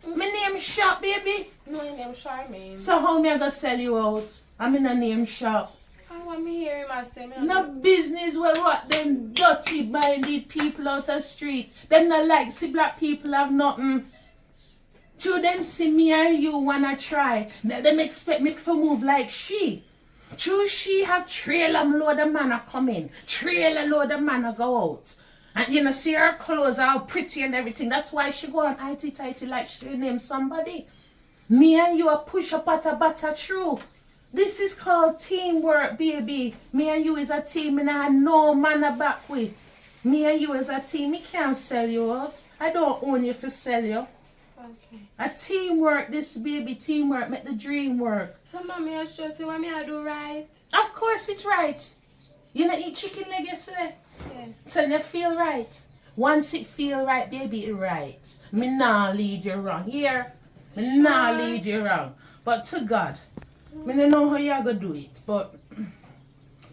Me name shop, baby. No, your name Charmaine. So how me I gonna sell you out? I'm in a name shop. I want me hear him and say, me no business with what them dirty minded people out the street. Them not like see black people have nothing. To them see me and you wanna try. Them expect me to move like she. True she have trailer load of man a come in. Trailer load of man a go out. And you know, see her clothes all pretty and everything. That's why she go on tighty like she named somebody. Me and you a push up at a butter true. This is called teamwork, baby. Me and you is a team and I have no man a back with. Me and you is a team. Me can't sell you out. I don't own you for sell you. Okay. A teamwork, this baby, teamwork, make the dream work. So mommy, I just say what me I do right. Of course it's right. You not eat chicken leg yesterday? Yeah. So you feel right. Once it feel right, baby, it right. Me nah lead you wrong. Here, me nah lead you wrong. But to God, me don't know how you gonna do it. But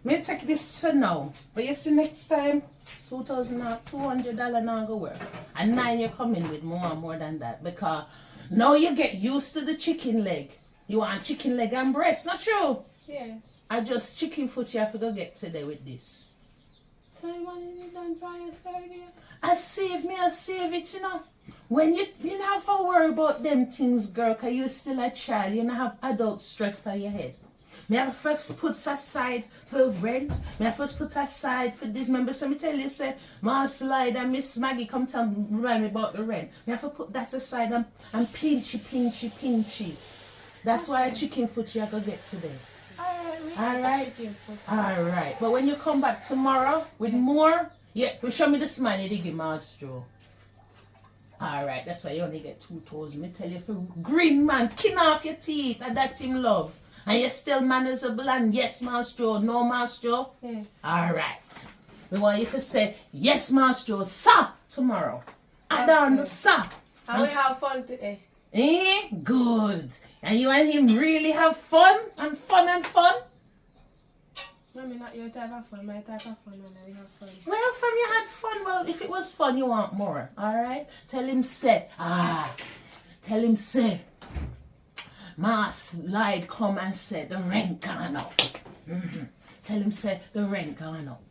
me take this for now. But you see next time, $200 now go work. And 9 you come in with more than that. Because now you get used to the chicken leg. You want chicken leg and breast, not true? Yes. I just chicken foot you have to go get today with this. So you want to on fire starting? I save it, you know. When you don't have to worry about them things, girl, because you're still a child. You don't have adult stress by your head. Me have first put aside for rent. Me have first put aside for this. Remember, so me tell you, say, Ma Slide and Miss Maggie come tell me, remind me about the rent. Me have to put that aside and pinchy. That's why chicken foot you have to get today. Alright. But when you come back tomorrow with more, yeah, show me the smile you give Maestro. Alright, that's why you only get 2 toes. Me tell you, for green man, kin off your teeth, and that him love. And you're still manageable and yes, Maestro, no, Maestro? Yes. Alright. We want you to say, yes, Maestro, sir, tomorrow. Add on the sir. And we have fun today. Good. And you and him really have fun? And fun and fun? Mommy, not your type of fun. My type of fun, and I have fun. Well, fun, you had fun. Well, if it was fun, you want more. Alright? Tell him say. Mass lied come and said the rent gone up. Tell him say the rent gone up.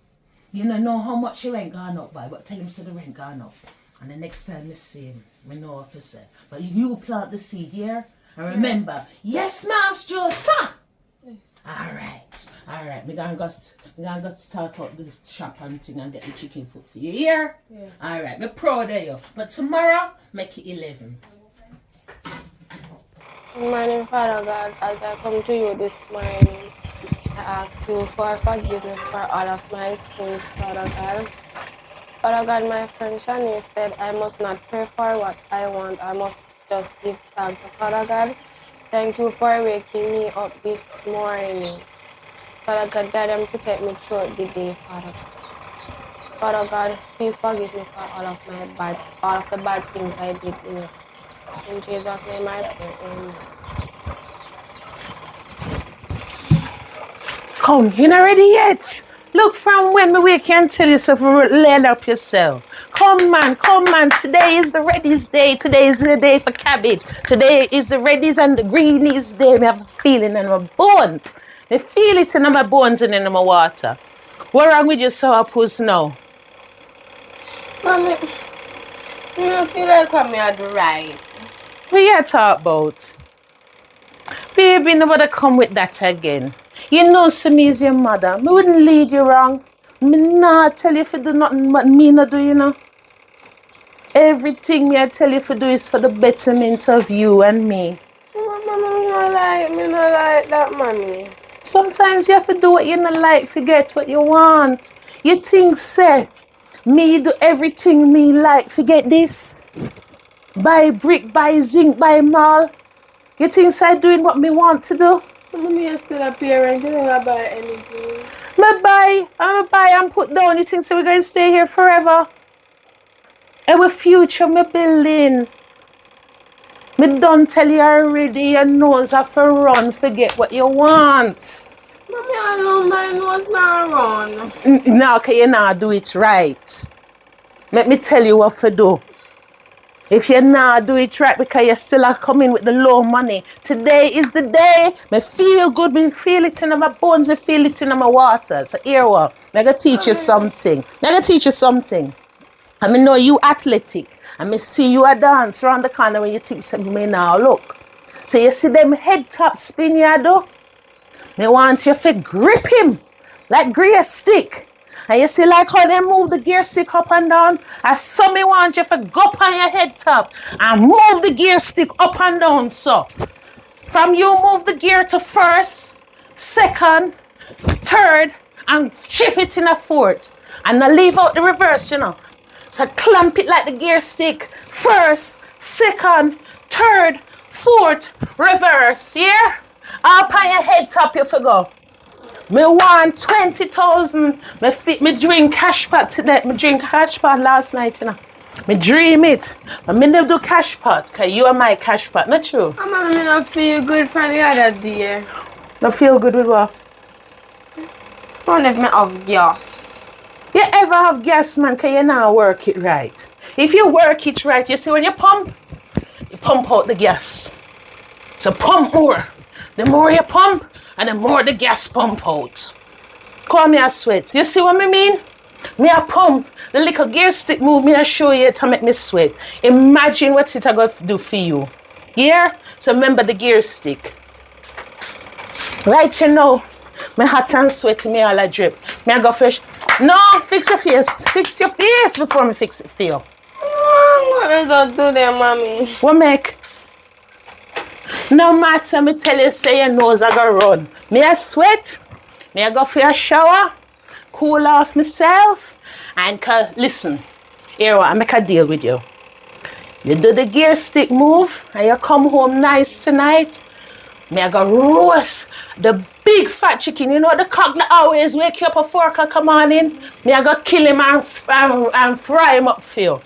You don't know how much the rent gone up by, but tell him say the rent gone up. And the next time you see him, we know what to say. But you plant the seed here. And remember, yes, Master, sir. Alright. We gonna go start out the shop and thing and get the chicken food for you here. Yeah. Alright, me proud of you. But tomorrow, make it 11. Good morning, Father God. As I come to you this morning, I ask you for forgiveness for all of my sins, Father God. Father God, my friend Shani said I must not pray for what I want. I must just give thanks to Father God. Thank you for waking me up this morning. Father God, guide and protect me throughout the day, Father God. Father God, please forgive me for all of the bad things I did in you. In Jesus' name I pray. Amen. Come, you not ready yet? Look, from when we wake and tell yourself, lay up yourself. Come man, today is the readies day. Today is the day for cabbage. Today is the readies and the greenies day. I have a feeling in my bones. I feel it in my bones and in my water. What wrong with your sourpuss now? Mommy, I don't feel like I'm at the right. What you talk about? Baby, nobody come with that again. You know, me is your mother. Me wouldn't lead you wrong. Me not tell you if you do nothing but me not do, you know. Everything me I tell you to do is for the betterment of you and me. Mommy, me not like that, mommy. Sometimes you have to do what you not like to get what you want. You think, say, me do everything me like to get this? Buy brick, buy zinc, buy mall. You think I doing what me want to do? Mommy, you're still a parent. You don't buy anything. Me buy and put down. You think so we're going to stay here forever? Our future me building. Me don't tell you already. Your nose have to run. Forget what you want. Mommy, I know my nose not run. No, okay, you not do it right. Let me tell you what to do. If you not do it right because you still are coming with the low money, today is the day. Me feel good, me feel it in my bones, me feel it in my water. So here what? I'm going to teach you something. I mean, know you athletic. I mean, see you a dance around the corner when you think something me now look. So you see them head top spin you do? Me want you to grip him like gear stick. And you see like how they move the gear stick up and down? I saw me want you to go up on your head top and move the gear stick up and down, so. From you move the gear to first, second, third, and shift it in a fourth. And now leave out the reverse, you know. So clamp it like the gear stick. First, second, third, fourth, reverse, yeah? Up on your head top you for go. Me want 20,000. Me drink cash pot today. Me drink cash pot last night, you know. Me dream it. But me never do cash pot, because you are my cash pot, not true? Mama, me not feel good from the other day. Not feel good with what? What if me have gas? You ever have gas, man, because you not work it right. If you work it right, you see when you pump out the gas. So pump more. The more you pump, and the more the gas pump out. Call me a sweat. You see what I mean? Me a pump. The little gear stick move me a show you to make me sweat. Imagine what it going to do for you. Yeah? So remember the gear stick. Right you know, me hot and sweaty, me all a drip. Me a go fresh. No, fix your face. Fix your face before me fix it for you. What is that do there, mommy? What make? No matter me tell you say your nose I go run. Me a sweat, me a go for a shower, cool off myself, and listen, here what I make a deal with you. You do the gear stick move and you come home nice tonight. Me I go roast the big fat chicken. You know the cock that always wake you up at 4 o'clock in the morning? Me I go kill him and fry him up for you.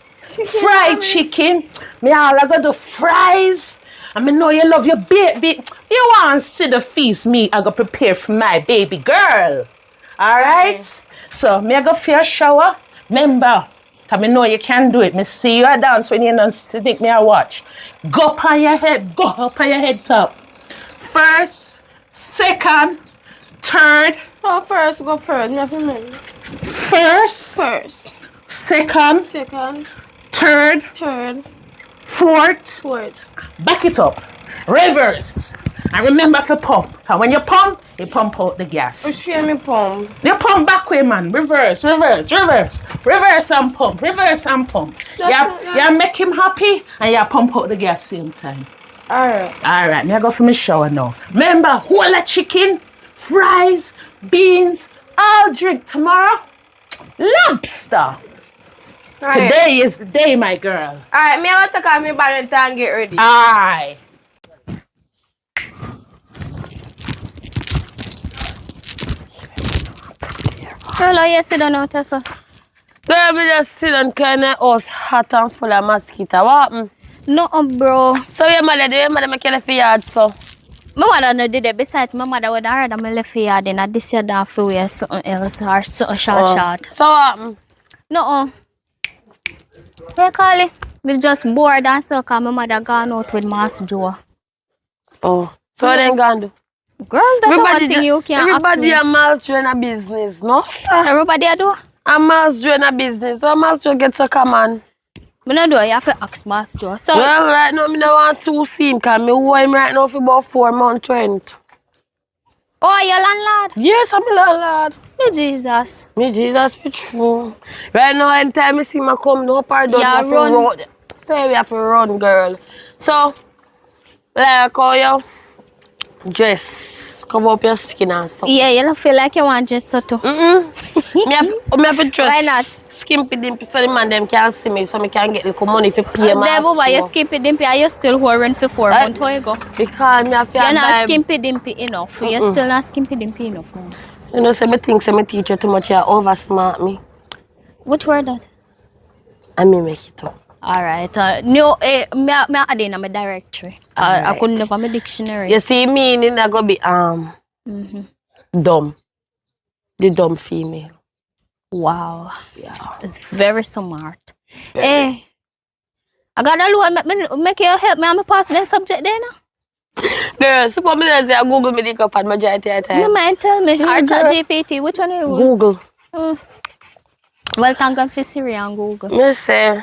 Fried chicken. Me all I go do fries. I mean, know you love your baby. You want to see the feast me I go prepare for my baby girl. All right? So, me I go for a shower. Remember, because I know you can do it. Me see you a dance when you don't think me a watch. Go up on your head. Go up on your head top. First, second, third. Oh, first, go first. Me have to remember. First, second, third, fourth. Back it up. Reverse. And remember to pump. And when you pump out the gas. Which way me pump? You pump back way, man. Reverse. Reverse and pump. You make him happy and you pump out the gas same time. Alright, me I go for my shower now. Remember, whole of chicken, fries, beans, all drink tomorrow. Lobster. Today is the day, my girl. Alright, me I want to call me back and get ready. Aye. Hello, you sit down now, Tessa. Girl, me just sit and kind of house hot and full of mosquito. What happened? No, bro. So your mother make you left your yard, so? My mother no did it. Besides, my mother would have rather me left here than I this year down for wear something else or something short. So what happened? No. Hey, Carly. We just bored and so because my mother gone out with Master Joe. Oh. So what then gone do? Girl, that's one thing you can't ask everybody me. a Miles Joe in a business, no? Everybody a do? A Miles Joe in a business. So Miles Joe gets a command. Me no do, you have to ask Master Joe. So, Well, right now, I don't want to see him because I owe him right now for about 4 months rent. oh, you landlord? Yes, I'm a landlord. Me Jesus. Me Jesus, it's true. Right now, anytime I see him come, no pardon, Yeah, we have to run. Say we have to run, girl. So, like how you dress, cover up your skin and stuff. Yeah, you don't feel like you want just so too. Me have to dress. Why not? Skimpy dimpy so the man them can see me so me can get little money for pay my Then, Baba, you skimpy dimpy and you still whoring for 4 months. How you go? Because me have to You're not buy- skimpy dimpy enough. You're still not skimpy dimpy enough now. You know, say me think say me teacher too much, you oversmart me. Which word that? And me make it up. Alright. No, me add in my directory. I couldn't look at my dictionary. You see, meaning I go be dumb. The dumb female. Wow. Yeah. It's very smart. Hey, I got a lot. Make you help me. I'm pass that subject there now. Girl, suppose me say I Google me the cup and majority of the time. You mind tell me. Or chat GPT. Which one you use? Google. Well, thank God for Siri and Google. Me say.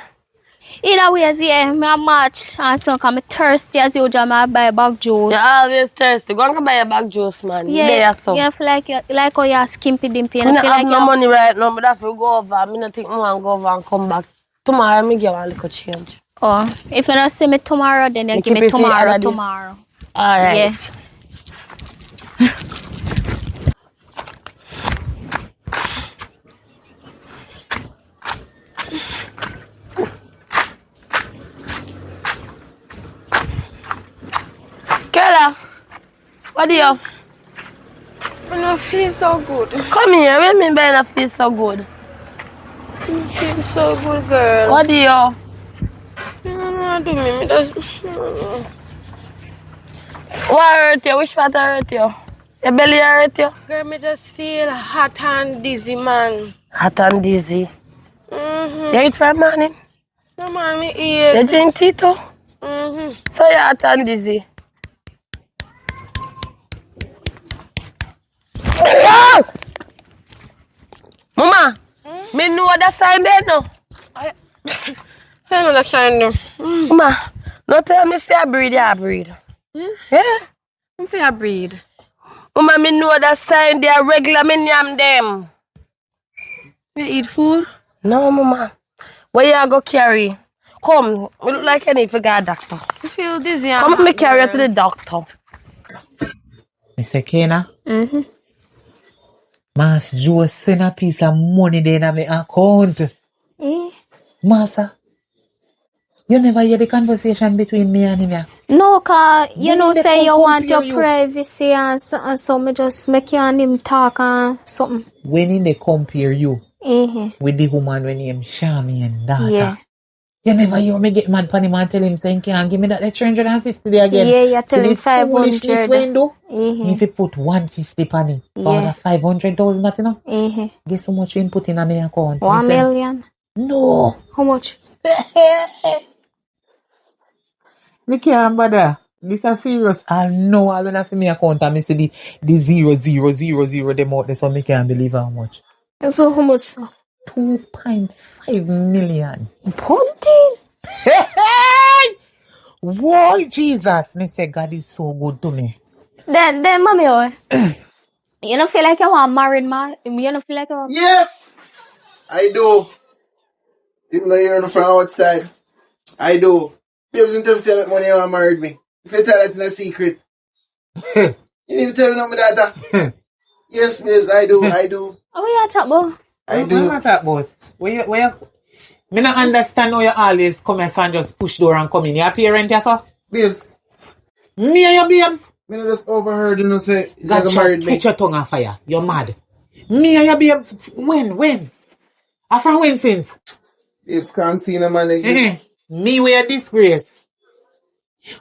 Either way, yeah, me a match. And so, I'm thirsty as usual, I buy a bag juice. You're always thirsty. Go and buy a bag juice, man. Yeah, you feel like how you're skimpy dimpy. I don't have no money right now, but I have to go over. I don't think I want to go over and come back. Tomorrow, I get one little change. Oh, if you don't see me tomorrow, then you give me tomorrow. Alright. Yeah. Kayla, what do you? I don't feel so good. Come here, what do you mean by not feel so good? I feel so good, girl. What do you? I don't know, me just... What hurt you? Which part hurt you? Your belly hurt you? Girl, me just feel hot and dizzy, man. Hot and dizzy. You eat from morning? No, man, me eat. You drink tea too? So you're hot and dizzy. Mama, me know that sign there now. I know that sign though. Mama, don't tell me say I breed, I breed. Yeah? I'm for breed. Mama, me know that sign there regular, me yam them. You eat food? No, Mama. Where you go carry? Come, we look like I need to go to the doctor. I feel dizzy. Come, me carry you to the doctor. Mr. Kena? Mas Joe send a piece of money there in my account. Massa, you never hear the conversation between me and him, yeah? No, cause you know they say you come want your compare you. privacy and something, so me just make you and him talk and something. When they compare you with the woman when named Shami and daughter. Yeah. You never hear me get mad pan him and tell him saying can't give me that 350 there again. Yeah, you tell him the foolishness 500. when do? Mm-hmm. If you put 150 pan him for Yeah. the 500,000 that you know. Mm-hmm. Guess how much you put in a my account? 1 million. No. How much? Me can't bother. This is serious. I know all when I for me account and me see the 0,000 them out there, so me can't believe how much. And so how much? 2.5 million. Punting. Hey! Whoa, Jesus. Me say God is so good to me. Then mommy, you don't feel like you want married man? You don't feel like you want... Yes! I do. Even though you're from outside. I do. Babes and them say make money and married me. If you tell that in a secret. You need to tell me nothing that. Yes, babes, I do. Oh, we are talk about? I What do. am I talk about? Where me not understand how you always come and just push door and come in. Your parent yourself? Babes. Me and your babes? Me not just overheard you say you God never married me. catch your tongue on fire. You're mad. Me and your babes, when? After when since? Babes can't see no man again. Me with a disgrace.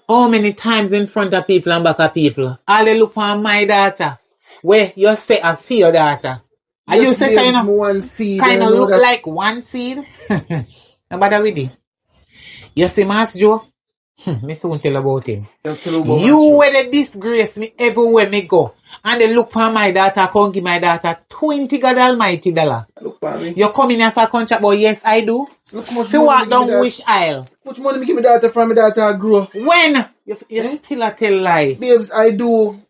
How many times in front of people and back of people? All they look for my daughter. Where you say I feel your daughter. I Yes, used to say, babes, you know, me one seed. kind of you know look that. like one seed. No bother with it. You see, Master Joe? Me soon tell about him. You were the disgrace me everywhere me go. And they look for my daughter, I can't give my daughter 20 God almighty dollar. Look for me. You come in as a contract, but yes, I do. So look how much If you walk money me give me down that. which aisle? How much money me give me daughter from my daughter grow? When? You still a tell lie. Babes, I do.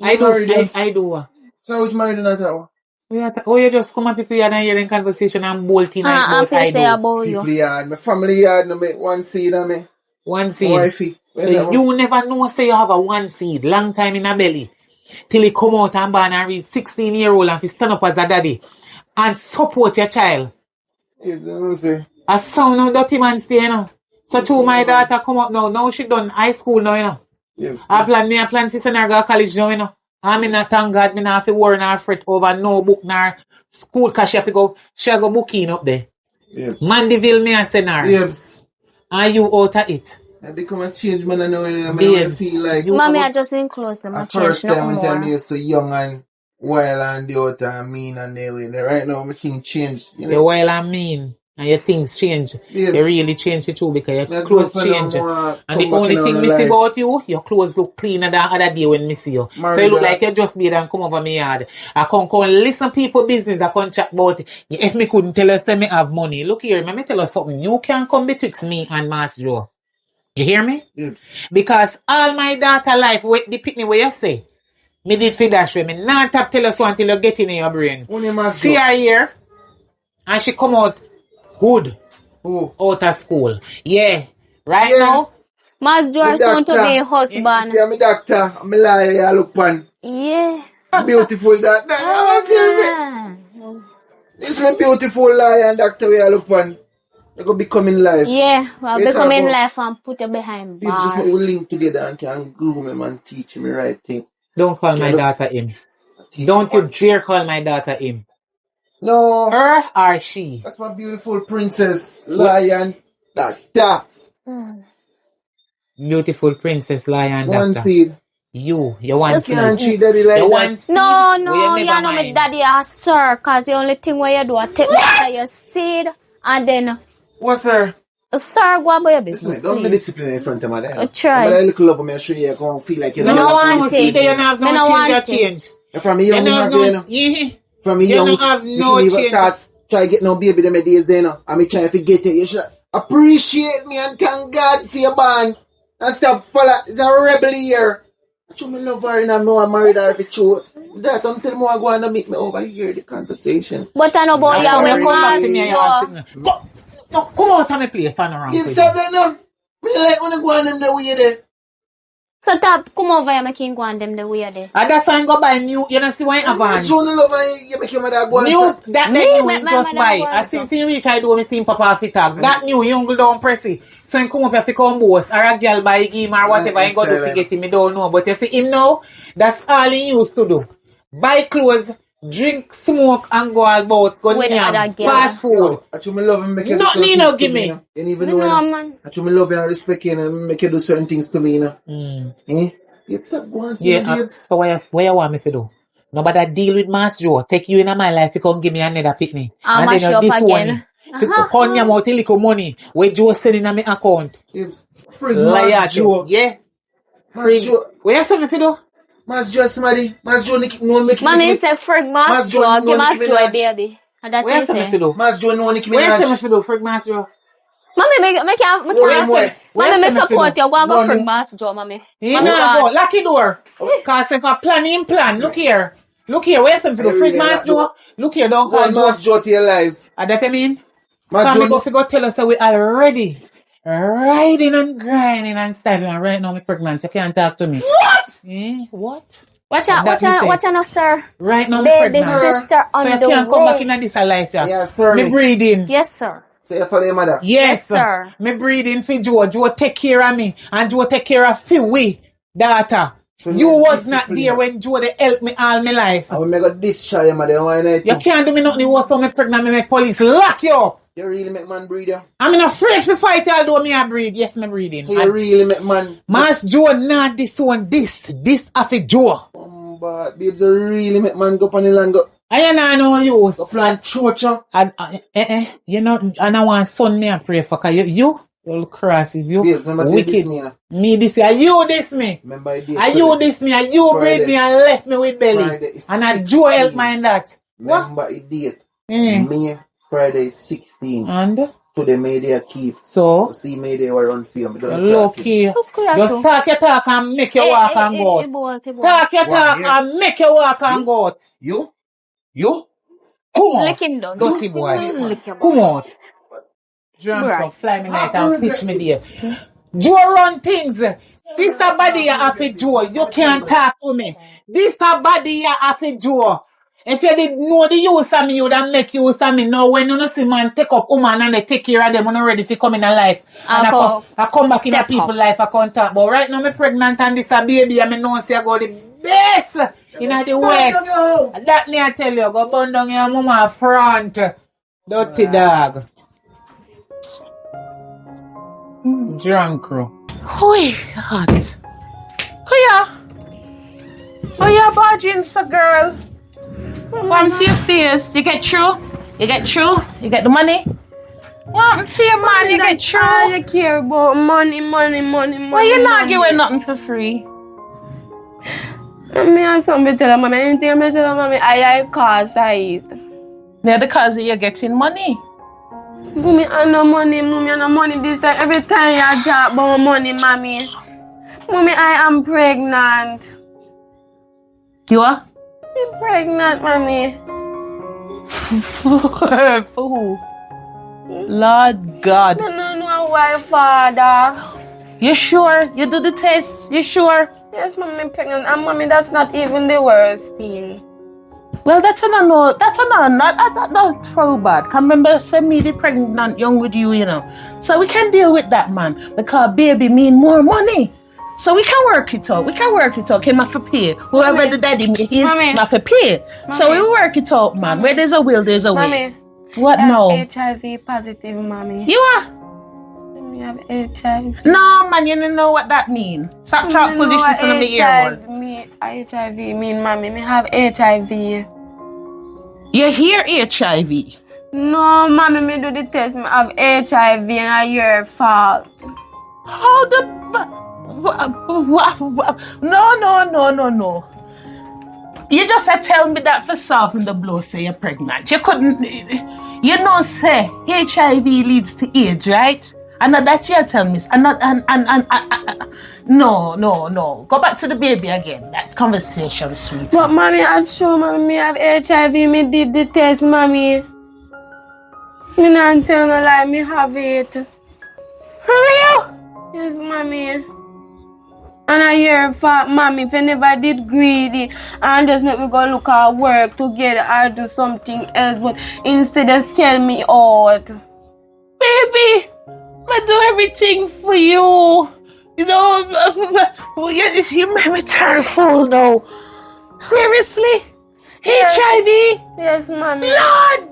I do. So which married in that? Oh, you just come and people here and hear in conversation and bolt in I feel say about People you. yard, my family yard, no make one seed on me. One My seed. wifey. So you never know say you have a one seed, long time in a belly. Till he come out and born and reach 16-year-old and he stand up as a daddy and support your child. You don't say. A sound of dirty man stay, you know. So to my daughter come up now. Now she done high school now, you know. Yes, I plan to send her go to college now, you know. I mean, I thank God, me not have to worry nor fret over no book nor school, cause she have to go booking up there. yes. Mandeville, me and send her. Babes. And you out of it. I become a change man, I know when I Babes, feel like. Mommy, I just enclose them. I At change first time nothing when I more. used to young and wild and the other and mean and they way. Right now, my thing changed. You You know? while I mean, and your things change. Yes. You really change it too because your Let's clothes go for change. no more, And the come back only in thing our me see life. about you, your clothes look cleaner than other day when me see you. Married so you look that. like you just made and come over me yard. I come listen people business, I come chat about it. If me couldn't tell you say me have money, look here, me tell you something. You can't come betwixt me and Master Joe. You hear me? Yes. Because all my daughter life, with the picnic where you say, me did for that way. Me not tap tell you so until you get in your brain. Only Master See Joe. her here, and she come out good Who? out of school. Yeah. Right Yeah. now, Mas George soon to be a You husband. see, I'm a doctor. I'm a liar. I look pan. Yeah. Beautiful that. Ah. This is a beautiful liar and doctor we I look pan. They're going to become in life. Yeah, I'll Wait become in about- life and put you behind People just bar. will link together and can groom him and teach him the right thing. don't call my Yeah, daughter him. Teach Don't him you dare call my daughter him. No. Her or she. That's my beautiful princess, lion, doctor. Beautiful princess, lion, One doctor. seed. You want Yes, seed. Can't treat daddy like You that. want seed? No, Well, you never know me mind. daddy as sir, cause the only thing where you do is take back your seed and then What's her? sir go about your Listen, business, don't be please. disciplined in front of my dad. I try. I'm a little love me, I show you, I can't feel like you Me know. no you're want not it. listening. See, you don't have Me no no change want or it. change. And from me You young, don't have you no, know. yeah. From me You young, don't have you no should even change. start try get no baby them days there, you know. And me trying to get it. You should appreciate me and thank God for your band. And stop follow. It's a rebel here. I should me love her and I know I married her for true. That until more go and meet me over here the conversation. But I know about Yeah, you yeah, with come back to me and you Mas ask me. Go, no, come out of my place, turn around. You quick. stop that now. Me like when I go on them the way there. So tap come over here making go on them the way there. And that's why I go buy new, you know, see why I have I'm on. showing the love and you make your mother go and New, stop. that Me, new, my you just mother buy. go I and see, so. see reach I do, me see Papa fit tag. That new, you go down press it. So you come up here, come boss, or a girl buy him or whatever, Right, you go to style, forget him, me don't know. But you see him now, that's all he used to do. Buy clothes, drink, smoke, and go about. Go With nyam, other girl. fast food. I me love and make you do Nothing certain you know things give to me. You know? You don't even Me know. know, man. I me love you and respect you and make you do certain things to me, you know. Eh? It's a once in Yeah, a babes. so what you want me to do? Nobody deal with Mass Joe. Take you in my life, you come give me another pitney. I'll And mash then you up this again. one. Con your mouth little money. Where Joe sending on my account. Babes. Frig Liar, Mass Joe. yeah. Mass Joe. Where you say me to do? Mass Joe somebody. Mass Joe no make Mommy say Frig Mass Joe. Give Mass Joe a baby. And that Where you you say me say. to do? Mass Joe no Nicki Where you say me Minaj. to do? Frig Mass Joe. Mommy, me can't. Where Mommy, me say me support to you. Go and go Money. Frig Mass Joe, mommy. You Mommy, know, go go. Lock your door. Cause if I plan him plan, look here. Look here, where you say me to do? I Frig really Mass like Joe. Look here, don't call One Mass Joe. Joe to your life. That I mean? Mass Come Joe me go figure tell us that we already riding and grinding and stuffing and right now me pregnant. You can't talk to me. What? What? Watch out, That watch out, sir. Right now me Baby pregnant. sister on So you the can't come back way. in this life, yeah. Yes, sir. Me breathing. Yes, sir. So you follow your mother? Yes, sir. Me breathing for Joe. Joe take care of me. And Joe take care of we, daughter. So You you was not discipline there her. when Joe they help me all my life. I will make a discharge your mother. Why not? You can't do me nothing worse so me pregnant me make police lock you up. You really make man breathe you? I'm not afraid to fight although me I breathe. Yes, me breathing. So you really make man... Mass Joe not this one, this after Joe. But babes, you really make man go on the land go... I know you. Go plan church, huh? You know, and I want son me I pray for, cause you little crosses, you Babes, remember say wicked. this me, you know? Me this year, you this me. Remember I did. And you this me, and you Friday. breed me and left me with belly. Friday is And I 16. Joe help me in that. What? Remember it date. Mm. Me, Friday 16. And? Today Mayday keep. So? See Mayday were on film. Lucky. Just talk your talk and make you walk and go out. Talk your talk and make you walk and go out. You? Come on. Lick him down. Dirty boy. Lick him. Come on. Drunk Right. up, fly me night and pitch me there. Joe run things. This a body you have it, Joe. You can't talk to me. This a body you have it, Joe. If you did know the use of me, you would have make use of me. Now when you know see man take up woman and they take care of them, when you ready to come in a life. And I come back in a people life, I can't talk. But right now me pregnant and this a baby and me know say I go the best in the West. That me I tell you, go burn down your mama front. Dirty dog. Drunk crew. Oi, hot. Oh yeah, barging, so girl. What happened to your face? You get through? You get the money? What happened to your man? You get through? All you care about money. Why you not giving nothing for free? Me have something to tell her, mommy. Anything I tell her, mommy, I cause I eat. Yeah, because you're getting money. Mommy, I no money this time. Every time you talk about money, mommy. Mommy, I am pregnant. You are? I'm pregnant, mommy. For who? Lord God. I don't know why, father. You sure? You do the test? You sure? Yes, mommy, I'm pregnant. And mommy, that's not even the worst thing. Well, that's not so bad. Can remember, send me the pregnant young with you, you know. So we can deal with that, man. Because baby mean more money. So we can work it out. Him have to pay. Whoever Mommy. the daddy is, Mommy. have to pay. So we work it out, man. Where there's a will, there's a way. Mommy, What I'm now? HIV positive, mommy. You are? Me have HIV. No, man, you don't know what that mean. Stop talking foolishness in the ear, man. HIV mean, mommy. Me have HIV. You hear HIV? No, mommy, me do the test. Me have HIV and I your fault. How the... No. You just tell me that for soften the blow, say you're pregnant. You couldn't... You know, say, HIV leads to AIDS, right? And that you tell me. No. Go back to the baby again. That conversation, sweet. But mommy, I'm sure, mommy, me have HIV. Me did the test, mommy. Me not tell no lie, me have it. For real? Yes, mommy. And I hear for mommy, if you never did greedy and just make me go look at work together or do something else, but instead of sell me out. Baby, I do everything for you. You know, you make me turn fool now. Seriously? HIV? Yes, mommy. Lord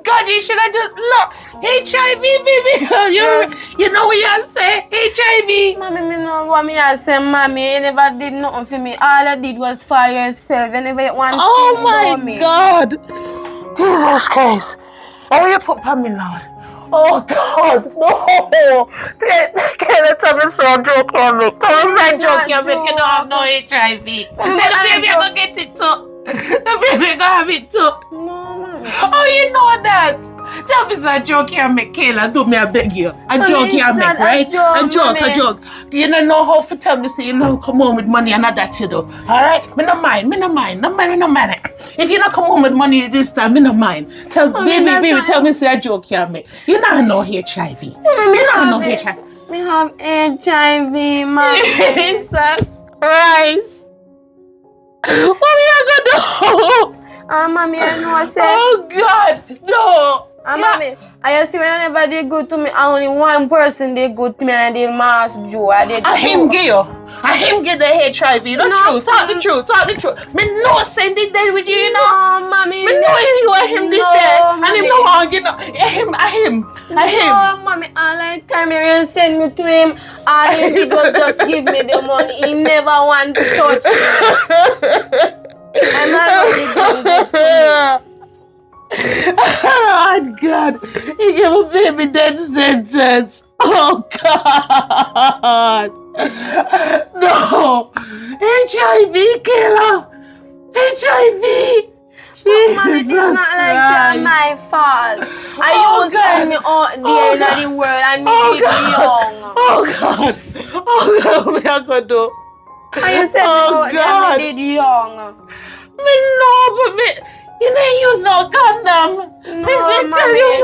God, you should have just look. HIV, baby girl. You know what you say? HIV. Mommy, me know what me I say, mommy. You never did nothing for me. All I did was for yourself. You never want Oh about my me. God. Jesus Christ. Oh, you put on me, Lord. Oh God, no. Can't tell me so joke on me. Tell me so joke you make you don't have no HIV. Then the baby gonna get it too. The baby gonna have it too. No, mommy. Oh, you know that. Tell me it's a joke you make, Kayla. Do me, I beg you. A joke you make, right? A joke. You don't know how to tell me, say, you don't come home with money and not that you do. Alright? Me no mind. If you don't come home with money this time, me no mind. Baby, tell me, say a joke you make. You don't know HIV. You don't know HIV. Me have HIV, mommy. Jesus Christ. What are you gonna do? Mommy, I know I say. Oh God, no. Mommy, I see when I never did good to me, only one person did good to me, and I did Mass Joe. I him give you. Him give the HIV. Talk the truth. Me know same did that with you, you know. No, mommy. Me know you and him did that. And him no want you know. Him. No, mommy, all the time you send me to him, all he did was just give me the money. He never want to touch me. I'm not really doing that to me. Oh God, he gave a baby death sentence. Oh God, no, HIV killer, HIV. Mommy, it's not like it's my fault. You send me out there in the world and me young. Oh God, what are you gonna do? And you send me out there and me did young. Me know, but me. You didn't use no condom. No, they tell you.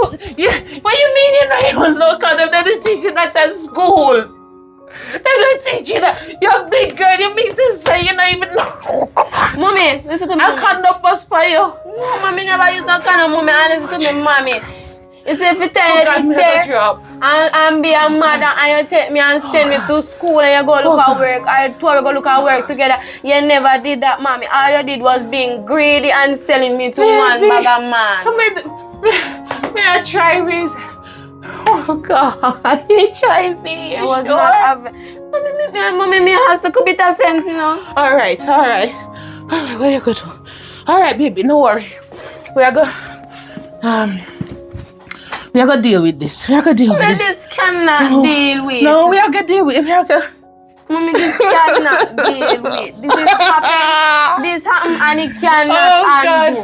What you mean you don't use no condom? They didn't teach you that at school. They didn't teach you that. You're a big girl. You mean to say you don't even know. Mommy, listen to me. A condom was for you. No, mommy never use no condom, mommy. And listen to me, mommy. It's if you tell you there and be a mother and you take me and send me to school and you go look at work, I told you go look at work together. You never did that, mommy. All you did was being greedy and selling me to one bag of man. May I try this? Oh God, HIV. It was not having. Mommy, me has to could be that sense, you know. All right, what you gonna do? All right, baby, no worry. We are gonna deal with this. This cannot deal with. No, we are gonna deal with it. Mommy, this cannot deal with. This happened and it cannot undo.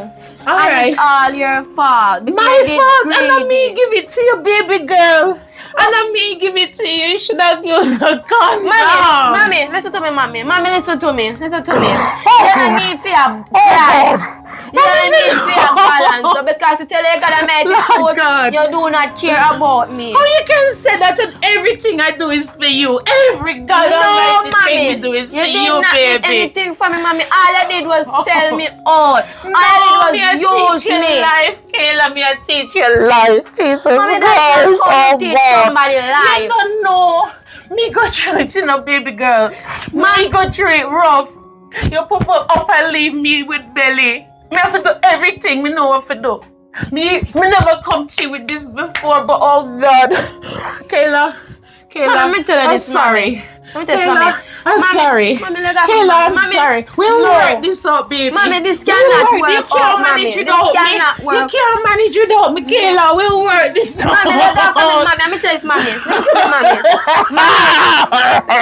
All right. It's all your fault. My fault, and not me give it to you, baby girl. And not me give it to you. You should have used a condom. Mommy, listen to me, mommy. Mommy, listen to me. You don't need for your pride. You don't need for your balance. So because you tell you gotta make it out, you do not care about me. Oh, you can say that and everything I do is for you. Every goddamn thing you do is for you, baby. Did anything for me, mommy. All I did was tell me out. All I did was use me. Kayla, me I teach you life. Jesus Mommy, that's not how to teach somebody life. You don't know. Me go through it, you know, baby girl. Me go through it rough. You pop up and leave me with belly. Me have to do everything. Me know what to do. Me never come to you with this before, but oh God. Kayla, Let me tell you this, sorry. Kayla, I'm sorry. Kayla, I'm sorry. We'll work this out, baby. Mommy, this cannot work. You can't manage without me. You can't manage without me, Kayla. We'll work this out. Mommy, let me tell you this, mommy. I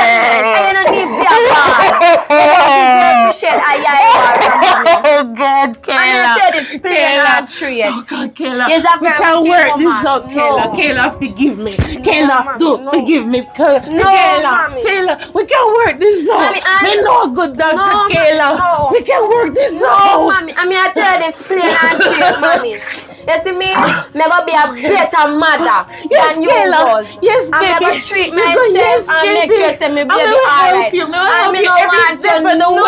don't need to Oh God, Kayla. Oh God, Kayla. We can work this out, Kayla. Kayla, forgive me. Kayla, forgive me. Kayla, we can work this out. Me no a good doctor, Kayla. We can work this out. Mommy, I tell you this plain and straight, mommy. You see me gonna be a better mother than you was. Yes, baby. I'm gonna treat myself and make sure say me baby alright. I'm gonna help you every step of the way.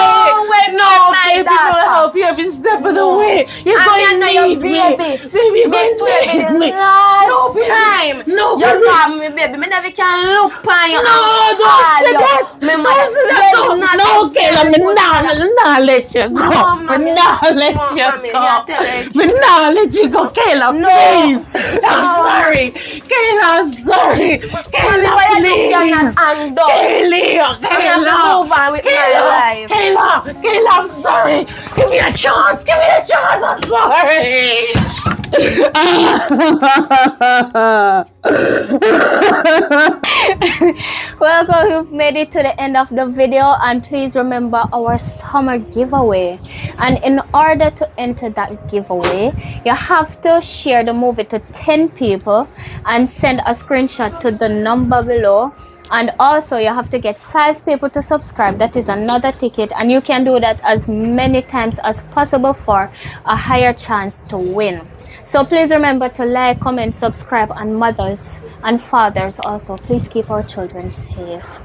No, baby, I'm gonna help you every step of the way. You're going to need me. Baby, you're going to need me. No, baby. No, baby. You love me, baby. Me never can look on you. No, don't say that. Me mother. No, Kayla. Kayla, me nah let you go. Me nah let you go. Me nah let you go, Kayla, please. I'm sorry. Kayla, I'm sorry. Kayla, please. Kayla, I'm sorry. Give me a chance. I'm sorry. Welcome, you've made it to the end of the video, and please remember our summer giveaway. And in order to enter that giveaway, you have to share the movie to 10 people and send a screenshot to the number below. And also you have to get 5 people to subscribe. That is another ticket, and you can do that as many times as possible for a higher chance to win. So please remember to like, comment, subscribe, and mothers and fathers also, please keep our children safe.